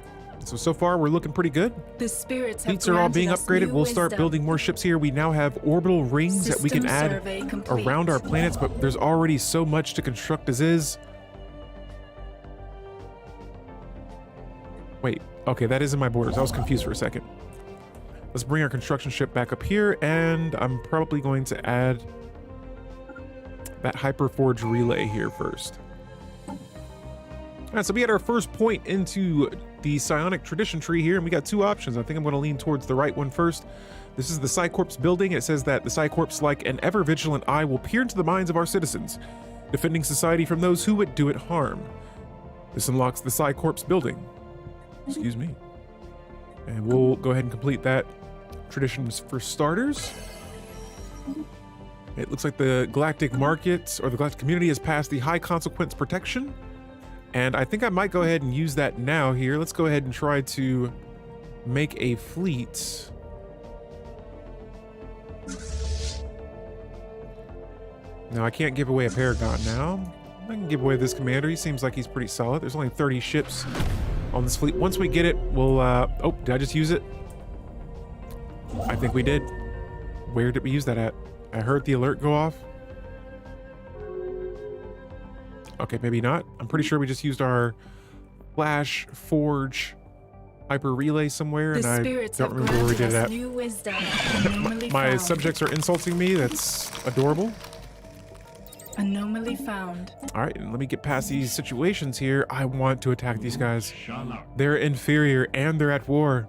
So far we're looking pretty good. The spirits have Fleets are all being granted us upgraded. new We'll start wisdom. building more ships here. We now have orbital rings that we can System add survey complete. around our planets, but there's already so much to construct as is. Wait, okay, that is in my borders. I was confused for a second. Let's bring our construction ship back up here, and I'm probably going to add that Hyperforge relay here first. All right, so we had our first point into the Psionic Tradition tree here, and we got two options. I think I'm going to lean towards the right one first. This is the Psycorps building. It says that the Psycorps, like an ever-vigilant eye, will peer into the minds of our citizens, defending society from those who would do it harm. This unlocks the Psycorps building. Excuse me. And we'll go ahead and complete that. Traditions for starters. It looks like the Galactic Market, or the Galactic Community, has passed the High Consequence Protection. And I think I might go ahead and use that now here. Let's go ahead and try to make a fleet. No, I can't give away a Paragon now. I can give away this commander. He seems like he's pretty solid. There's only 30 ships on this fleet. Once we get it, we'll... oh, did I just use it? I think we did. Where did we use that at? I heard the alert go off. Okay, maybe not. I'm pretty sure we just used our Flash Forge Hyper Relay somewhere, and I don't remember where we did that. My subjects are insulting me. That's adorable. Anomaly found. All right, and let me get past these situations here. I want to attack these guys. They're inferior and they're at war.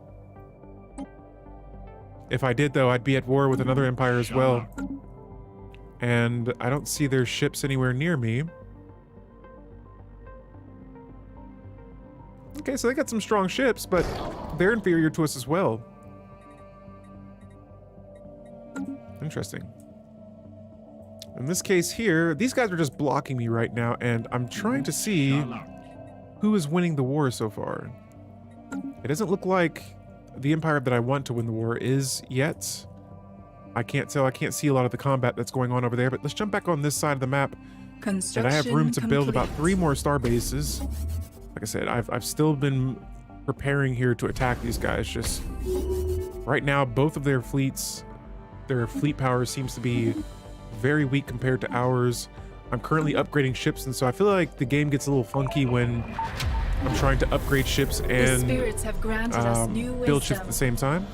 If I did, though, I'd be at war with another empire as well. And I don't see their ships anywhere near me. Okay, so they got some strong ships, but they're inferior to us as well. Interesting. In this case here, these guys are just blocking me right now, and I'm trying to see who is winning the war so far. It doesn't look like the empire that I want to win the war is yet. I can't tell. I can't see a lot of the combat that's going on over there, but let's jump back on this side of the map. And I have room to build about 3 more star bases. Like I said, I've still been preparing here to attack these guys. Just right now, both of their fleets, their fleet power seems to be very weak compared to ours. I'm currently upgrading ships, and so I feel like the game gets a little funky when I'm trying to upgrade ships and build ships at the same time.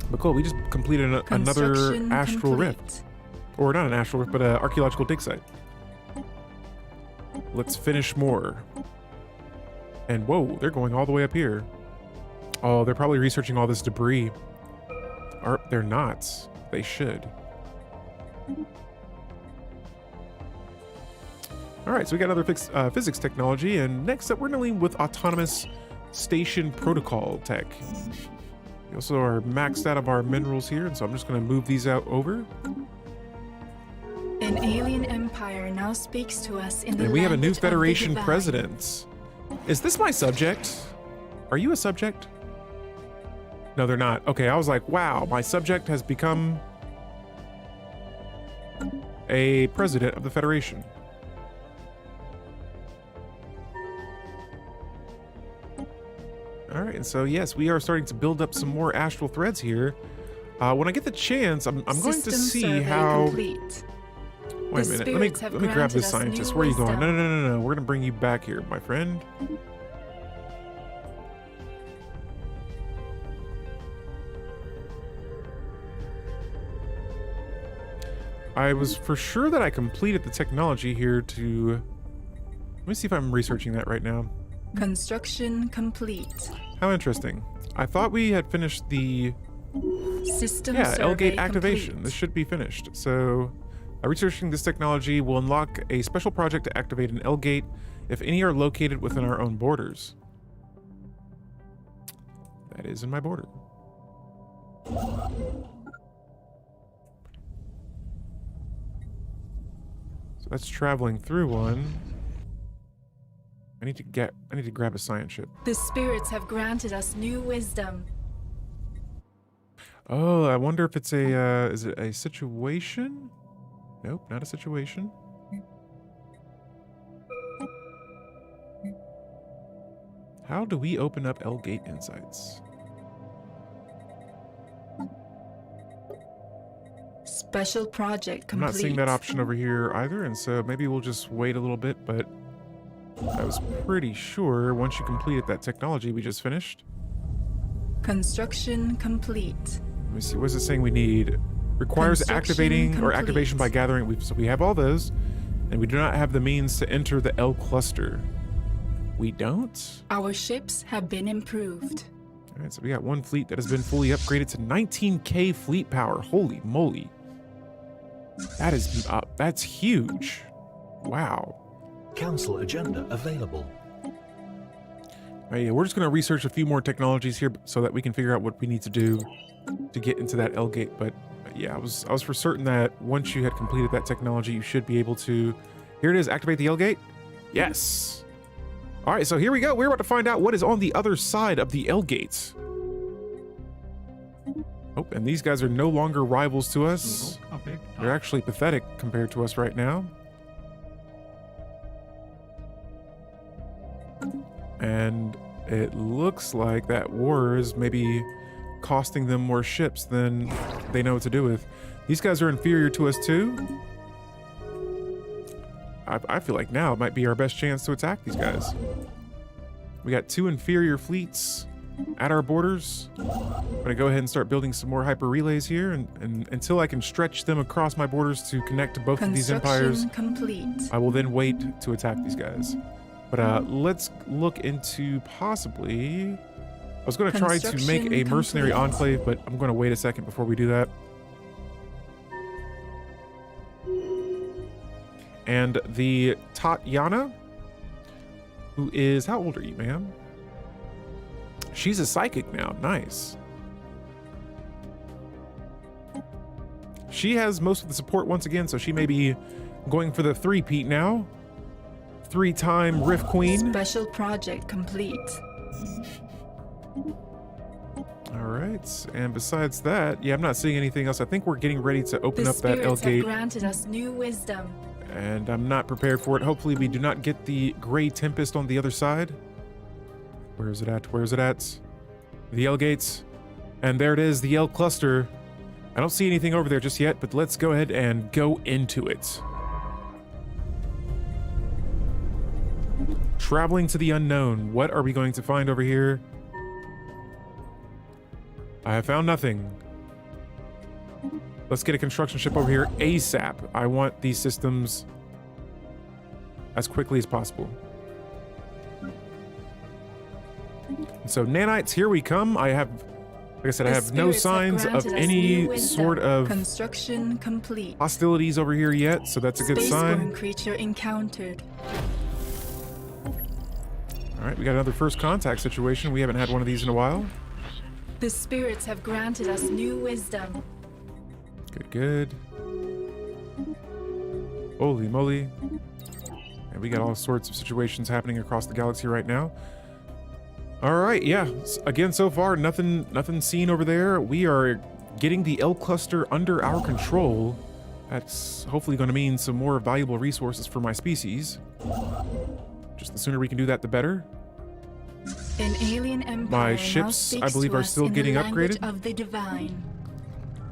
But cool, we just completed another Astral Rift. Or not an Astral Rift, but an archaeological dig site. Let's finish more. And whoa, they're going all the way up here. Oh, they're probably researching all this debris. Or they're not. They should. All right, so we got another physics technology, and next up we're dealing with autonomous station protocol tech. We also are maxed out of our minerals here, and so I'm just going to move these out over. An alien empire now speaks to us in the and we have a new language of the Federation divine. president. Is this my subject? Are you a subject? No, they're not. Okay, I was like, wow, my subject has become a president of the Federation. All right, and so yes, we are starting to build up some more astral threads here. When I get the chance, I'm going to see how... Complete. Wait a minute, let me grab this scientist. Where are you going? No. We're gonna bring you back here, my friend. I was for sure that I completed the technology here to... Let me see if I'm researching that right now. Construction complete. How interesting. I thought we had finished the... System L-gate survey activation. complete. This should be finished. So, researching this technology will unlock a special project to activate an L-gate if any are located within our own borders. That is in my border. So that's traveling through one. I need to grab a science ship. The spirits have granted us new wisdom. Oh, I wonder if it's a, is it a situation? Nope, not a situation. How do we open up L-Gate Insights? Special project complete. I'm not seeing that option over here either, and so maybe we'll just wait a little bit, but I was pretty sure once you completed that technology we just finished. Construction complete. Let me see, what is it saying we need? Requires activating or activation by gathering. So we have all those, and we do not have the means to enter the L cluster. We don't? Our ships have been improved. All right, so we got one fleet that has been fully upgraded to 19K fleet power. Holy moly. That is, that's huge. Wow. Council agenda available. All right, yeah, we're just going to research a few more technologies here so that we can figure out what we need to do to get into that L gate. But yeah, I was for certain that once you had completed that technology, you should be able to Here it is. Activate the L gate. Yes. All right, so here we go. We're about to find out what is on the other side of the L gates. Oh, and these guys are no longer rivals to us. They're actually pathetic compared to us right now. And it looks like that war is maybe costing them more ships than they know what to do with. These guys are inferior to us too. I feel like now might be our best chance to attack these guys. We got 2 inferior fleets at our borders. I'm gonna go ahead and start building some more hyper relays here, and until I can stretch them across my borders to connect to both of these empires, complete. I will then wait to attack these guys. But let's look into possibly... I was going to try to make a mercenary enclave, but I'm going to wait a second before we do that. And the Tatiana, who is... How old are you, ma'am? She's a psychic now. Nice. She has most of the support once again, so she may be going for the 3-peat now. 3-time Rift Queen. Special project complete. All right, and besides that, yeah, I'm not seeing anything else. I think we're getting ready to open up that L spirits gate. have granted us new wisdom. And I'm not prepared for it. Hopefully we do not get the Gray Tempest on the other side. Where is it at? Where is it at? The L gates. And there it is, the L cluster. I don't see anything over there just yet, but let's go ahead and go into it. Traveling to the unknown. What are we going to find over here? I have found nothing. Let's get a construction ship over here ASAP. I want these systems as quickly as possible. So nanites, here we come. I have, like I said, I have no signs of any sort of construction complete. Hostilities over here yet, so that's a good sign. Spaceborne creature encountered. All right, we got another first contact situation. We haven't had one of these in a while. The spirits have granted us new wisdom. Good, good. Holy moly. And we got all sorts of situations happening across the galaxy right now. All right, yeah. Again, so far, nothing seen over there. We are getting the L cluster under our control. That's hopefully going to mean some more valuable resources for my species. Just the sooner we can do that, the better. An alien empire My now ships, speaks I believe, to are us still in getting the language upgraded. of the divine.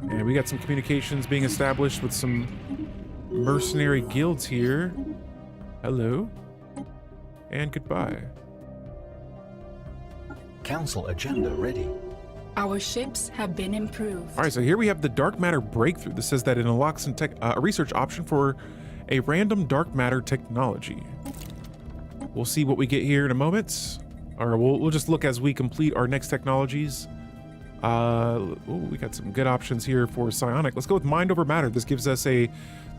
And we got some communications being established with some mercenary guilds here. Hello. And goodbye. Council agenda ready. Our ships have been improved. All right, so here we have the dark matter breakthrough. This says that it unlocks a research option for a random dark matter technology. We'll see what we get here in a moment. Or we'll just look as we complete our next technologies. We got some good options here for psionic. Let's go with mind over matter. This gives us a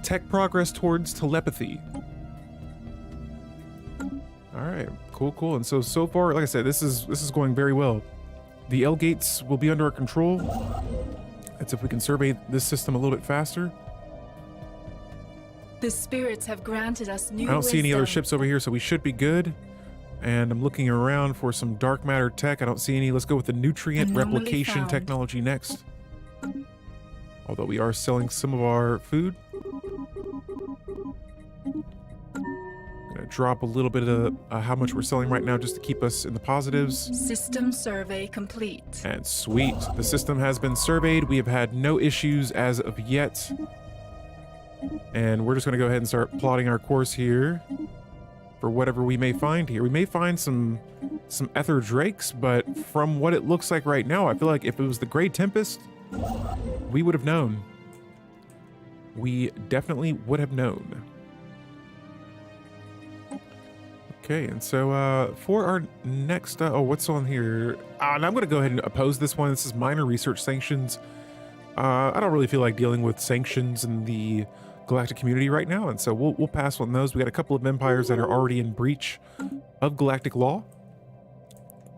tech progress towards telepathy. All right, cool. And so far, like I said, this is going very well. The L gates will be under our control. That's if we can survey this system a little bit faster. The spirits have granted us new I don't see any other wisdom. ships over here, so we should be good. And I'm looking around for some dark matter tech. I don't see any. Let's go with the nutrient Anomaly replication found. technology next. Although we are selling some of our food. Gonna drop a little bit of how much we're selling right now just to keep us in the positives. System survey complete. And sweet, the system has been surveyed. We have had no issues as of yet. And we're just gonna go ahead and start plotting our course here for whatever we may find here. We may find some ether drakes, but from what it looks like right now, I feel like if it was the Grey Tempest, we would have known. We definitely would have known. Okay, and so for our next, what's on here? And I'm going to go ahead and oppose this one. This is minor research sanctions. I don't really feel like dealing with sanctions in the galactic community right now, and so we'll pass on those. We got a couple of empires that are already in breach of galactic law.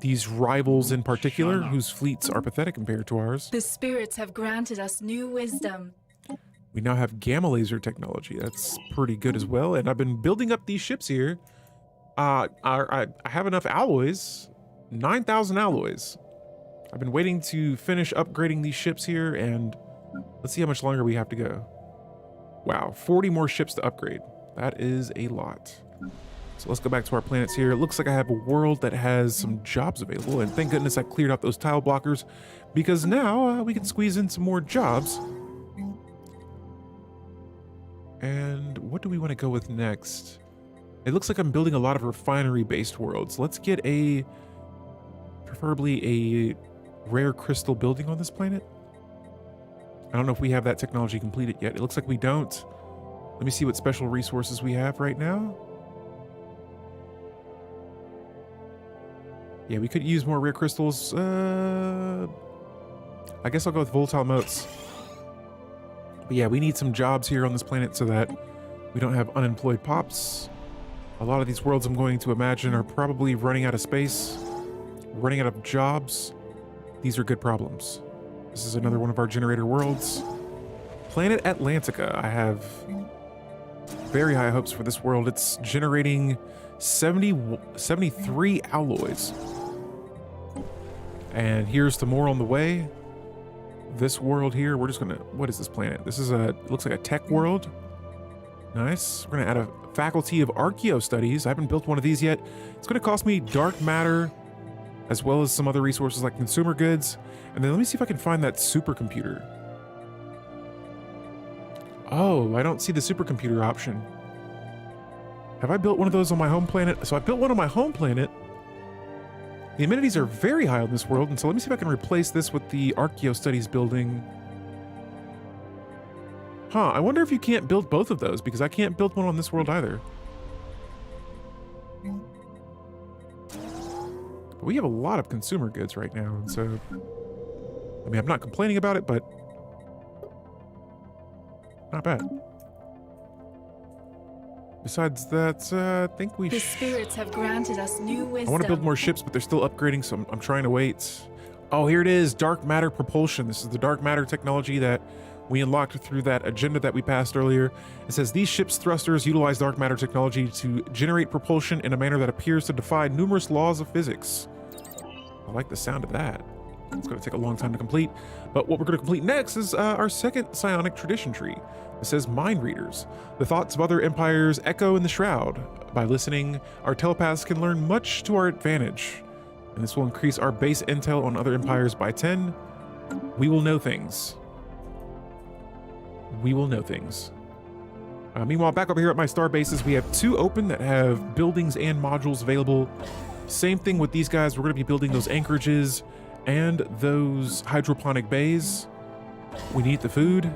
These rivals in particular, whose fleets are pathetic compared to ours. The spirits have granted us new wisdom. We now have gamma laser technology. That's pretty good as well. And I've been building up these ships here. I have enough alloys, 9,000 alloys. I've been waiting to finish upgrading these ships here, and let's see how much longer we have to go. Wow, 40 more ships to upgrade. That is a lot. So let's go back to our planets here. It looks like I have a world that has some jobs available, and thank goodness I cleared out those tile blockers, because now we can squeeze in some more jobs. And what do we want to go with next? It looks like I'm building a lot of refinery-based worlds. Let's get preferably a rare crystal building on this planet. I don't know if we have that technology completed yet. It looks like we don't. Let me see what special resources we have right now. Yeah, we could use more rare crystals. I guess I'll go with volatile motes. But yeah, we need some jobs here on this planet so that we don't have unemployed pops. A lot of these worlds I'm going to imagine are probably running out of space, running out of jobs. These are good problems. This is another one of our generator worlds. Planet Atlantica. I have very high hopes for this world. It's generating 73 alloys. And here's to more on the way. This world here, we're just gonna, what is this planet? This is looks like a tech world. Nice. We're gonna add a faculty of archaeo studies. I haven't built one of these yet. It's gonna cost me dark matter, as well as some other resources like consumer goods. And then let me see if I can find that supercomputer. Oh, I don't see the supercomputer option. Have I built one of those on my home planet? So I built one on my home planet. The amenities are very high on this world, and so let me see if I can replace this with the archaeo studies building. Huh, I wonder if you can't build both of those, because I can't build one on this world either. But we have a lot of consumer goods right now, and so, I mean, I'm not complaining about it, but not bad. Besides that, I think we The spirits have granted us new wisdom. I want to build more ships, but they're still upgrading, so I'm trying to wait. Oh, here it is, dark matter propulsion. This is the dark matter technology that we unlocked through that agenda that we passed earlier. It says, these ships' thrusters utilize dark matter technology to generate propulsion in a manner that appears to defy numerous laws of physics. I like the sound of that. It's going to take a long time to complete, but what we're going to complete next is our second Psionic Tradition tree. It says mind readers. The thoughts of other empires echo in the shroud. By listening, our telepaths can learn much to our advantage, and this will increase our base intel on other empires by 10. We will know things. We will know things. Meanwhile, back over here at my star bases, we have 2 open that have buildings and modules available. Same thing with these guys. We're going to be building those anchorages and those hydroponic bays. We need the food.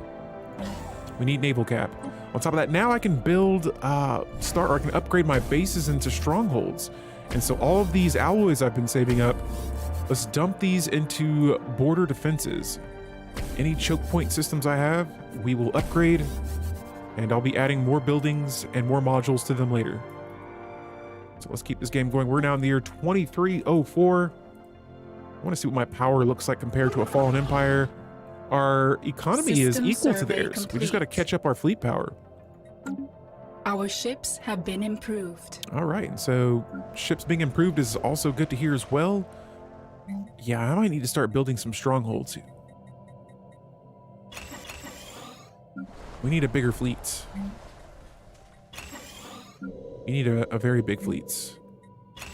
We need naval cap. On top of that, now I can build, I can upgrade my bases into strongholds. And so all of these alloys I've been saving up, let's dump these into border defenses. Any choke point systems I have, we will upgrade, and I'll be adding more buildings and more modules to them later. So let's keep this game going. We're now in the year 2304. I want to see what my power looks like compared to a fallen empire. Our economy is equal to theirs. We just got to catch up our fleet power. Our ships have been improved. All right, and so ships being improved is also good to hear as well. Yeah, I might need to start building some strongholds. We need a bigger fleet. We need a very big fleet.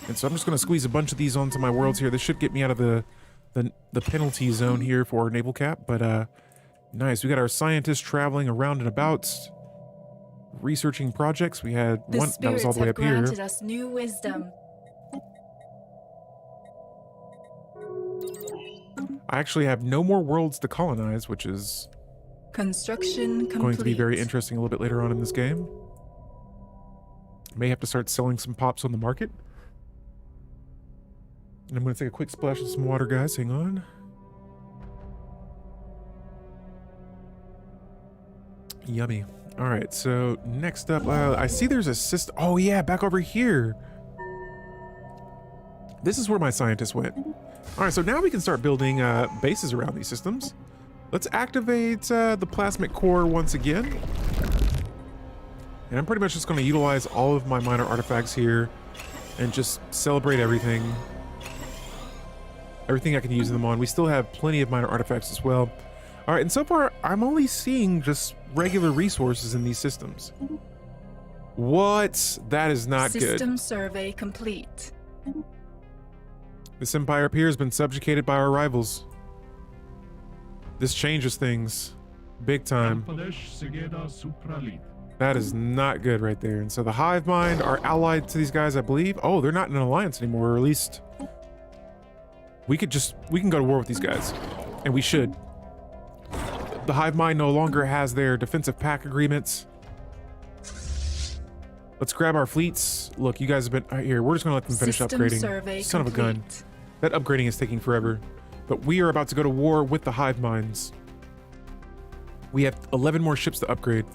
And so I'm just going to squeeze a bunch of these onto my worlds here. This should get me out of the penalty zone here for our naval cap. But nice. We got our scientists traveling around and about, researching projects. We had one that was all the way up here. The spirits have granted us new wisdom. I actually have no more worlds to colonize, which is Construction complete. going to be very interesting a little bit later on in this game. May have to start selling some pops on the market. And I'm going to take a quick splash of some water, guys. Hang on. Yummy. All right, so next up, I see there's a system. Oh, yeah, back over here. This is where my scientists went. All right, so now we can start building bases around these systems. Let's activate the plasmic core once again. And I'm pretty much just going to utilize all of my minor artifacts here and just celebrate everything. Everything I can use them on. We still have plenty of minor artifacts as well. All right, and so far, I'm only seeing just regular resources in these systems. What? That is not good. System survey complete. This empire up here has been subjugated by our rivals. This changes things big time. That is not good right there. And so the hive mind are allied to these guys, I believe. Oh, they're not in an alliance anymore, or at least we can go to war with these guys, and we should. The hive mind no longer has their defensive pack agreements. Let's grab our fleets. Look, you guys have been here. We're just gonna let them finish System upgrading. survey Son of a gun. complete. That upgrading is taking forever. But we are about to go to war with the hive minds. We have 11 more ships to upgrade.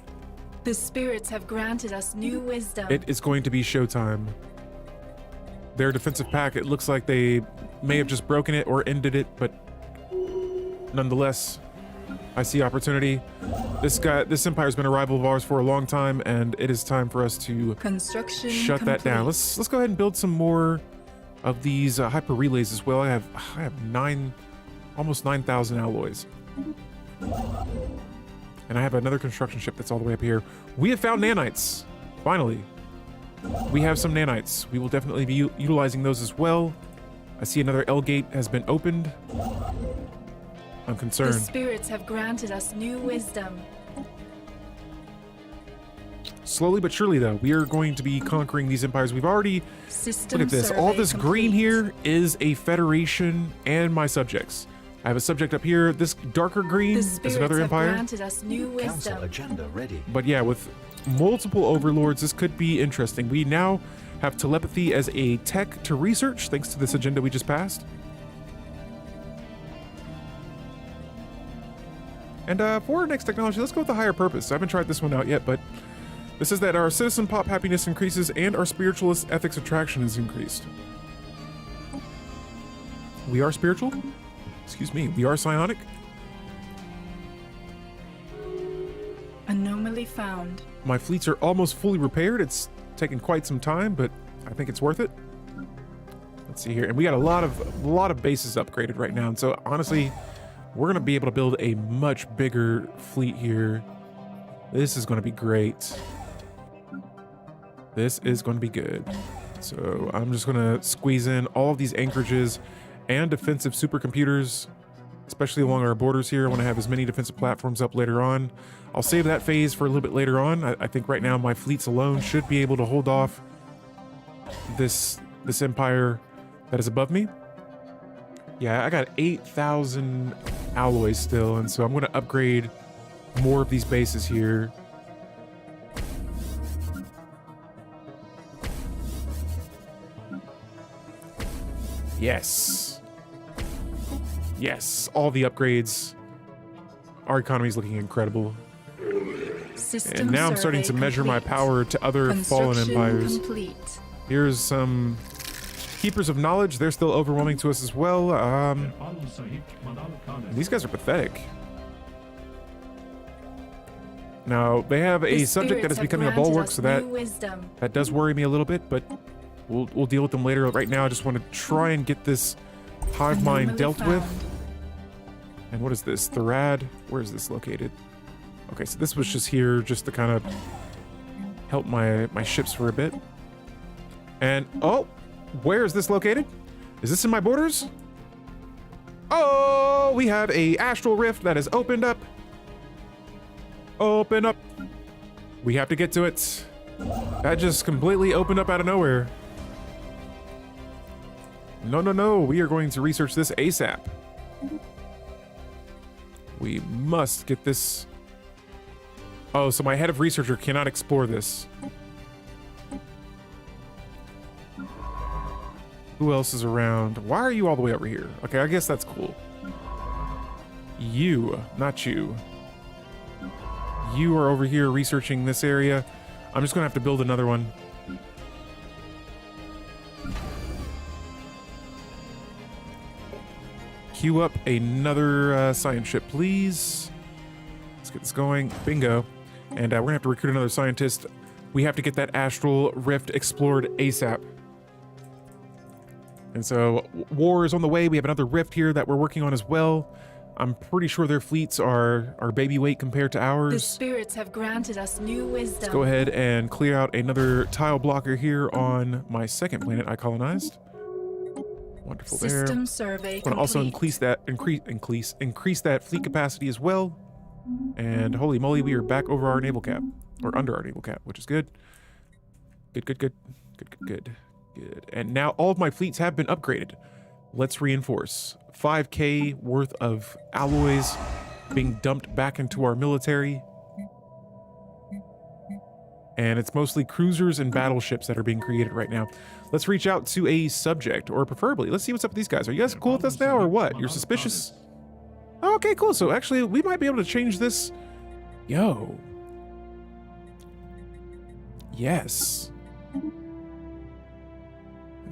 The spirits have granted us new wisdom. It is going to be showtime. Their defensive pack, it looks like they may have just broken it or ended it, but nonetheless, I see opportunity. This empire's been a rival of ours for a long time, and it is time for us to Construction shut that down. complete. Let's go ahead and build some more of these hyper relays as well. I have almost 9,000 alloys. And I have another construction ship that's all the way up here. We have found nanites. Finally. We have some nanites. We will definitely be utilizing those as well. I see another L gate has been opened. I'm The concerned. spirits have granted us new wisdom. Slowly but surely, though, we are going to be conquering these empires. We've already... System Look at this. All survey this green complete. here is a federation and my subjects. I have a subject up here. This darker green The is spirits another have empire. granted us new Council wisdom. agenda ready. But yeah, with multiple overlords, this could be interesting. We now have telepathy as a tech to research, thanks to this agenda we just passed. And for our next technology, let's go with the higher purpose. I haven't tried this one out yet, but this is that our citizen pop happiness increases and our spiritualist ethics attraction is increased. We are spiritual? Excuse me, we are psionic? Anomaly found. My fleets are almost fully repaired. It's taken quite some time, but I think it's worth it. Let's see here. And we got a lot of bases upgraded right now. And so honestly, we're going to be able to build a much bigger fleet here. This is going to be great. This is going to be good. So I'm just going to squeeze in all of these anchorages and defensive supercomputers, especially along our borders here. I want to have as many defensive platforms up later on. I'll save that phase for a little bit later on. I think right now my fleets alone should be able to hold off this empire that is above me. Yeah, I got 8,000 alloys still, and so I'm going to upgrade more of these bases here. Yes. Yes, all the upgrades. Our economy is looking incredible. System And now I'm starting to survey measure my complete. power to other fallen Construction empires. complete. Here's some keepers of knowledge. They're still overwhelming to us as well. These guys are pathetic. Now, they have a The subject that is spirits have becoming a granted bulwark, us so that new wisdom. does worry me a little bit, but we'll deal with them later. Right now, I just want to try and get this hive mind Anomaly dealt found. with. And what is this? Thorad? Where is this located? Okay, so this was just here just to kind of help my ships for a bit. And, oh, where is this located? Is this in my borders? Oh, we have a Astral Rift that has opened up. Open up. We have to get to it. That just completely opened up out of nowhere. No. We are going to research this ASAP. We must get this. Oh, so my head of researcher cannot explore this. Who else is around? Why are you all the way over here? Okay, I guess that's cool. You, not you. You are over here researching this area. I'm just gonna have to build another one. queue up another science ship, please. Let's get this going. Bingo. And we're gonna have to recruit another scientist. We have to get that Astral Rift explored ASAP. And so war is on the way. We have another rift here that we're working on as well. I'm pretty sure their fleets are baby weight compared to ours. The spirits have granted us new wisdom. Let's go ahead and clear out another tile blocker here on my second planet I colonized. Wonderful there. System survey I want to also increase that fleet capacity as well. And holy moly, we are back over our naval cap, or under our naval cap, which is good. Good. And now all of my fleets have been upgraded. Let's reinforce. 5K worth of alloys being dumped back into our military. And it's mostly cruisers and battleships that are being created right now. Let's reach out to a subject, or preferably, let's see what's up with these guys. Are you guys cool with us now, or what? You're suspicious? Oh, okay, cool. So actually, we might be able to change this. Yo. Yes. And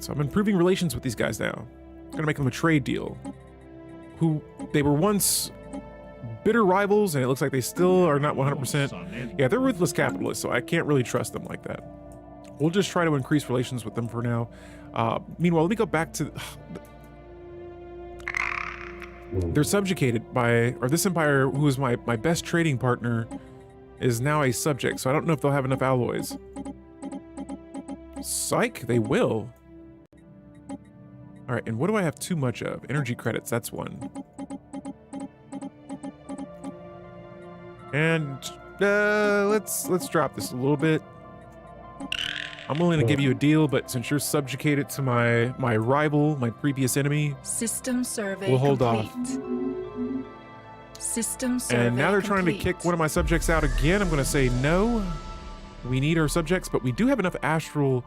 so I'm improving relations with these guys now. I'm gonna make them a trade deal. Who they were once bitter rivals, and it looks like they still are not 100%. Yeah, they're ruthless capitalists, so I can't really trust them like that. We'll just try to increase relations with them for now. Meanwhile, let me go back to... They're subjugated by... Or this empire, who is my best trading partner, is now a subject, so I don't know if they'll have enough alloys. Psych, they will. All right, and what do I have too much of? Energy credits, that's one. And let's drop this a little bit. I'm willing to give you a deal, but since you're subjugated to my rival, my previous enemy, system survey we'll hold complete. off. System survey And now they're complete. trying to kick one of my subjects out again. I'm going to say no. We need our subjects, but we do have enough astral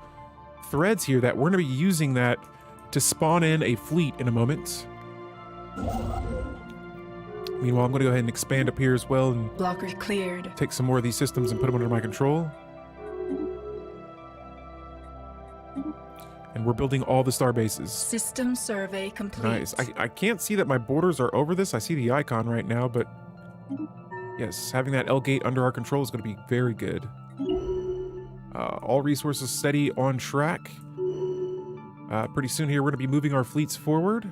threads here that we're going to be using that to spawn in a fleet in a moment. Meanwhile, I'm going to go ahead and expand up here as well and blocker cleared. Take some more of these systems and put them under my control. And we're building all the star bases. System survey complete. Nice. I can't see that my borders are over this. I see the icon right now, but yes, having that L gate under our control is going to be very good. All resources steady on track. Pretty soon here, we're going to be moving our fleets forward.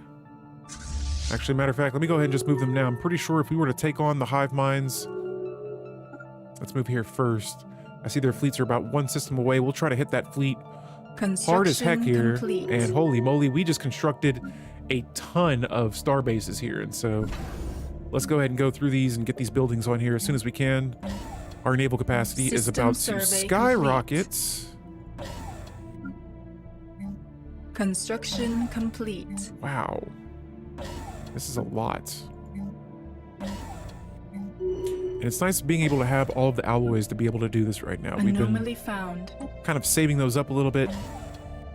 Actually, matter of fact, let me go ahead and just move them now. I'm pretty sure if we were to take on the hive minds, let's move here first. I see their fleets are about one system away. We'll try to hit that fleet hard as heck here. Complete. And holy moly, we just constructed a ton of star bases here. And so let's go ahead and go through these and get these buildings on here as soon as we can. Our naval capacity is about to skyrocket. Construction complete. Wow. This is a lot. And it's nice being able to have all of the alloys to be able to do this right now. We've been found. kind of saving those up a little bit,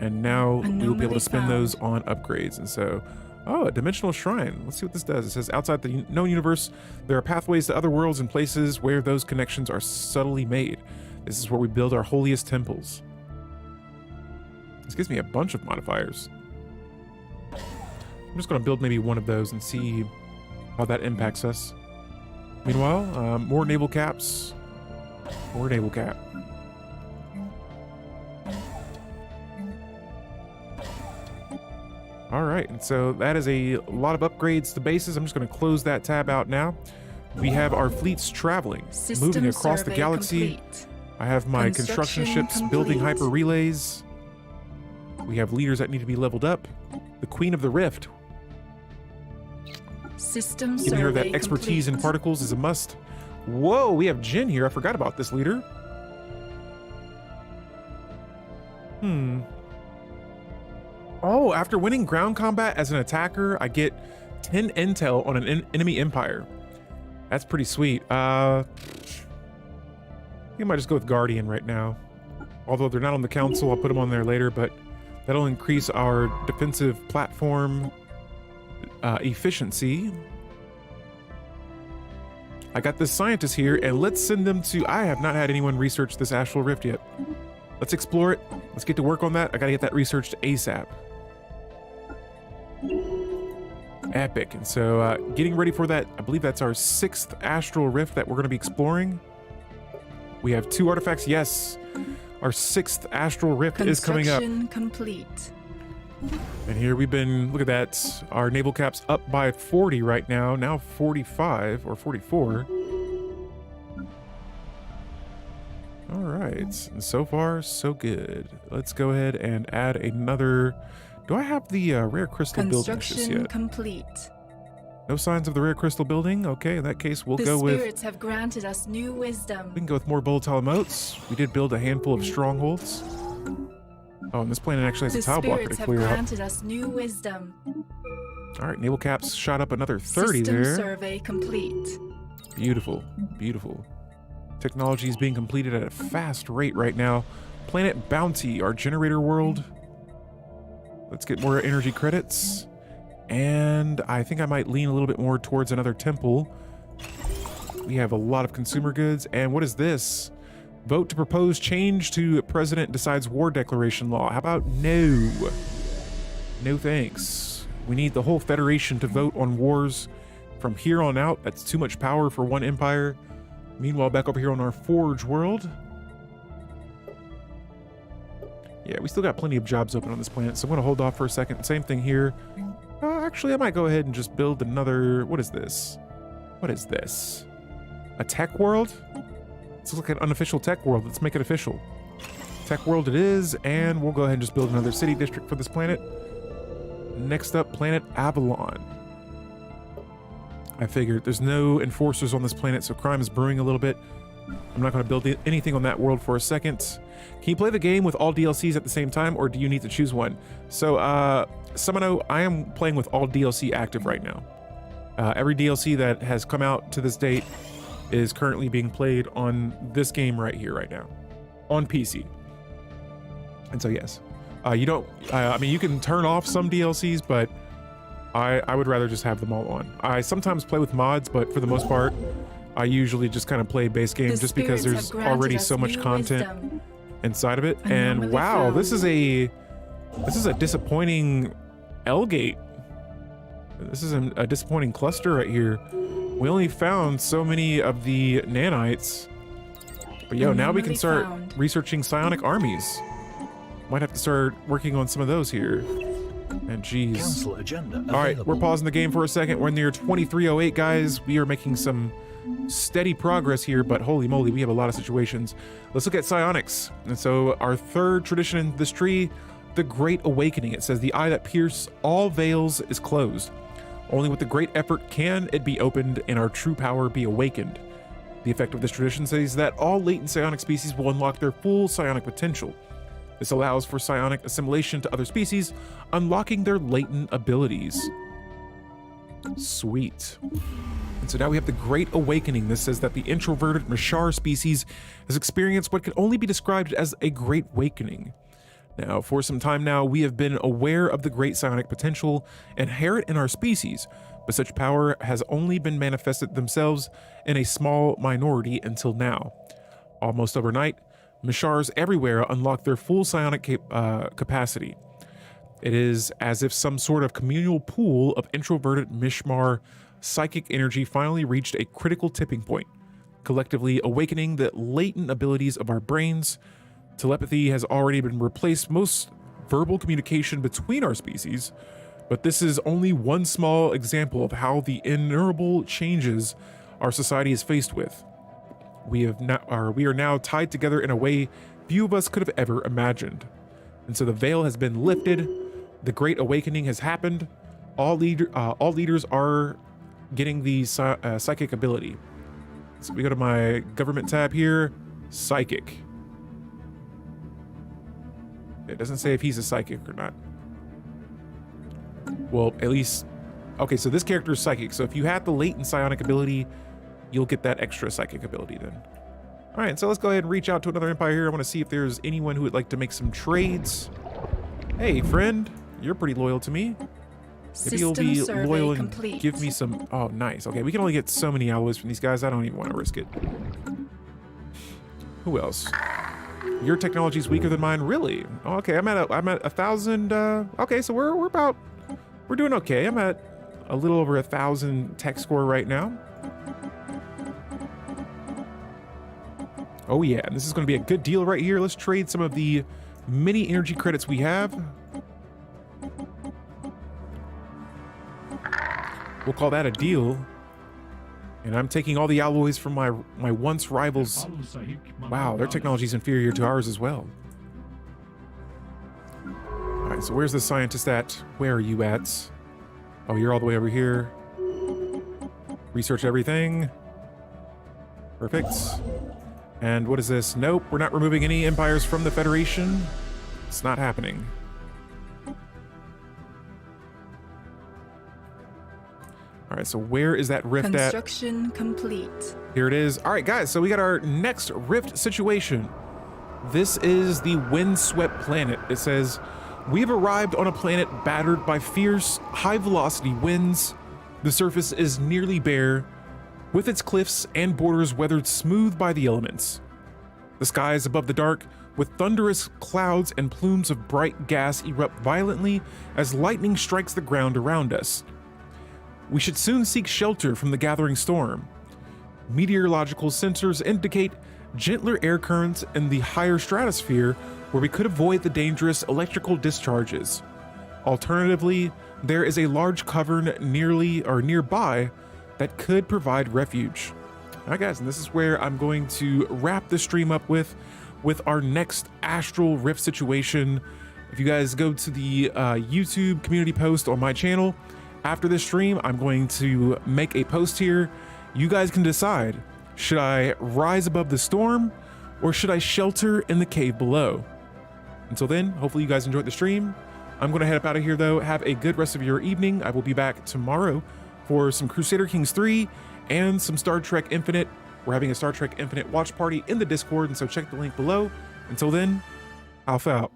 and now we'll be able to spend found. those on upgrades. And so, oh, a dimensional shrine. Let's see what this does. It says, outside the known universe, there are pathways to other worlds and places where those connections are subtly made. This is where we build our holiest temples. This gives me a bunch of modifiers. I'm just going to build maybe one of those and see how that impacts us. Meanwhile, more naval caps. More naval cap. All right, and so that is a lot of upgrades to bases. I'm just going to close that tab out now. We have our fleets traveling, moving across the galaxy. Complete. I have my construction ships building hyper relays. We have leaders that need to be leveled up. The Queen of the Rift. System Giving her that survey expertise in complete. particles is a must. Whoa, we have Jin here. I forgot about this leader. Oh, after winning ground combat as an attacker, I get 10 intel on an enemy empire. That's pretty sweet. I think I might just go with Guardian right now. Although they're not on the council, I'll put them on there later, but that'll increase our defensive platform efficiency. I got this scientist here, and let's send them to... I have not had anyone research this Astral Rift yet. Let's explore it. Let's get to work on that. I gotta get that researched ASAP. epic. And so getting ready for that, I believe that's our 6th Astral Rift that we're going to be exploring. We have 2 artifacts. Yes, our 6th Astral Rift is coming up. Construction complete. And here we've been, look at that, our naval cap's up by 40 right now, now 45 or 44. All right, and so far, so good. Let's go ahead and add another, do I have the rare crystal building just Construction yet? complete. No signs of the rare crystal building? Okay, in that case, we'll The go with, spirits have granted us new wisdom. we can go with more volatile motes. We did build a handful of strongholds. Oh, and this planet actually has The a tile blocker spirits to have clear out. granted us new wisdom. All right, naval caps shot up another 30 System there. survey complete. Beautiful, beautiful. Technology is being completed at a fast rate right now. Planet Bounty, our generator world. Let's get more energy credits. And I think I might lean a little bit more towards another temple. We have a lot of consumer goods. And what is this? Vote to propose change to President decides war declaration law. How about no? No thanks. We need the whole Federation to vote on wars from here on out. That's too much power for one empire. Meanwhile, back over here on our Forge world. Yeah, we still got plenty of jobs open on this planet, so I'm going to hold off for a second. Same thing here. Actually, I might go ahead and just build another... What is this? What is this? A tech world? This looks like an unofficial tech world. Let's make it official. Tech world it is, and we'll go ahead and just build another city district for this planet. Next up, planet Avalon. I figured there's no enforcers on this planet, so crime is brewing a little bit. I'm not going to build anything on that world for a second. Can you play the game with all DLCs at the same time, or do you need to choose one? So, Summono, I am playing with all DLC active right now. Every DLC that has come out to this date is currently being played on this game right here, right now, on PC. And so, yes, you don't. I mean, you can turn off some DLCs, but I would rather just have them all on. I sometimes play with mods, but for the most part, I usually just kind of play base game just because there's already so much content inside of it. And wow, this is a disappointing L-gate. This is a disappointing cluster right here. We only found so many of the nanites. But yo, now we can start researching psionic armies. Might have to start working on some of those here. And geez. Council agenda All right, available. we're pausing the game for a second. We're near 2308, guys. We are making some steady progress here, but holy moly, we have a lot of situations. Let's look at psionics. And so our 3rd tradition in this tree, the Great Awakening. It says the eye that pierces all veils is closed. Only with the great effort can it be opened and our true power be awakened. The effect of this tradition says that all latent psionic species will unlock their full psionic potential. This allows for psionic assimilation to other species, unlocking their latent abilities. Sweet. And so now we have the Great Awakening. This says that the introverted Mashar species has experienced what can only be described as a Great Awakening. Now, for some time now, we have been aware of the great psionic potential inherent in our species, but such power has only been manifested themselves in a small minority until now. Almost overnight, Mashars everywhere unlock their full psionic capacity. It is as if some sort of communal pool of introverted Mishmar psychic energy finally reached a critical tipping point, collectively awakening the latent abilities of our brains. Telepathy has already been replaced most verbal communication between our species, but this is only one small example of how the innumerable changes our society is faced with. We are now tied together in a way few of us could have ever imagined. And so the veil has been lifted, the Great Awakening has happened, all leaders are getting the psychic ability. So we go to my government tab here, psychic. It doesn't say if he's a psychic or not. Well, at least, okay, so this character is psychic. So if you have the latent psionic ability, you'll get that extra psychic ability then. All right, so let's go ahead and reach out to another empire here. I want to see if there's anyone who would like to make some trades. Hey, friend, you're pretty loyal to me. Maybe you'll be loyal and give me some. Oh, nice. Okay, we can only get so many alloys from these guys. I don't even want to risk it. Who else? Your technology is weaker than mine, really? Okay, I'm at 1,000. Okay, so we're doing okay. I'm at a little over 1,000 tech score right now. Oh yeah, this is going to be a good deal right here. Let's trade some of the mini energy credits we have. We'll call that a deal. And I'm taking all the alloys from my once rivals. Wow, their technology is inferior to ours as well. All right, so where's the scientist at? Where are you at? Oh, you're all the way over here. Research everything. Perfect. And what is this? Nope, we're not removing any empires from the Federation. It's not happening. All right, so where is that rift at? Construction complete. Here it is. All right, guys, so we got our next rift situation. This is the Windswept planet. It says, we have arrived on a planet battered by fierce, high-velocity winds. The surface is nearly bare, with its cliffs and borders weathered smooth by the elements. The skies above the dark, with thunderous clouds and plumes of bright gas erupt violently as lightning strikes the ground around us. We should soon seek shelter from the gathering storm. Meteorological sensors indicate gentler air currents in the higher stratosphere where we could avoid the dangerous electrical discharges. Alternatively, there is a large cavern nearby that could provide refuge. All right, guys, and this is where I'm going to wrap the stream up with our next Astral Rift situation. If you guys go to the YouTube community post on my channel, after this stream, I'm going to make a post here. You guys can decide, should I rise above the storm or should I shelter in the cave below? Until then, hopefully you guys enjoyed the stream. I'm going to head up out of here though. Have a good rest of your evening. I will be back tomorrow for some Crusader Kings 3 and some Star Trek Infinite. We're having a Star Trek Infinite watch party in the Discord, and so check the link below. Until then, Alpha out.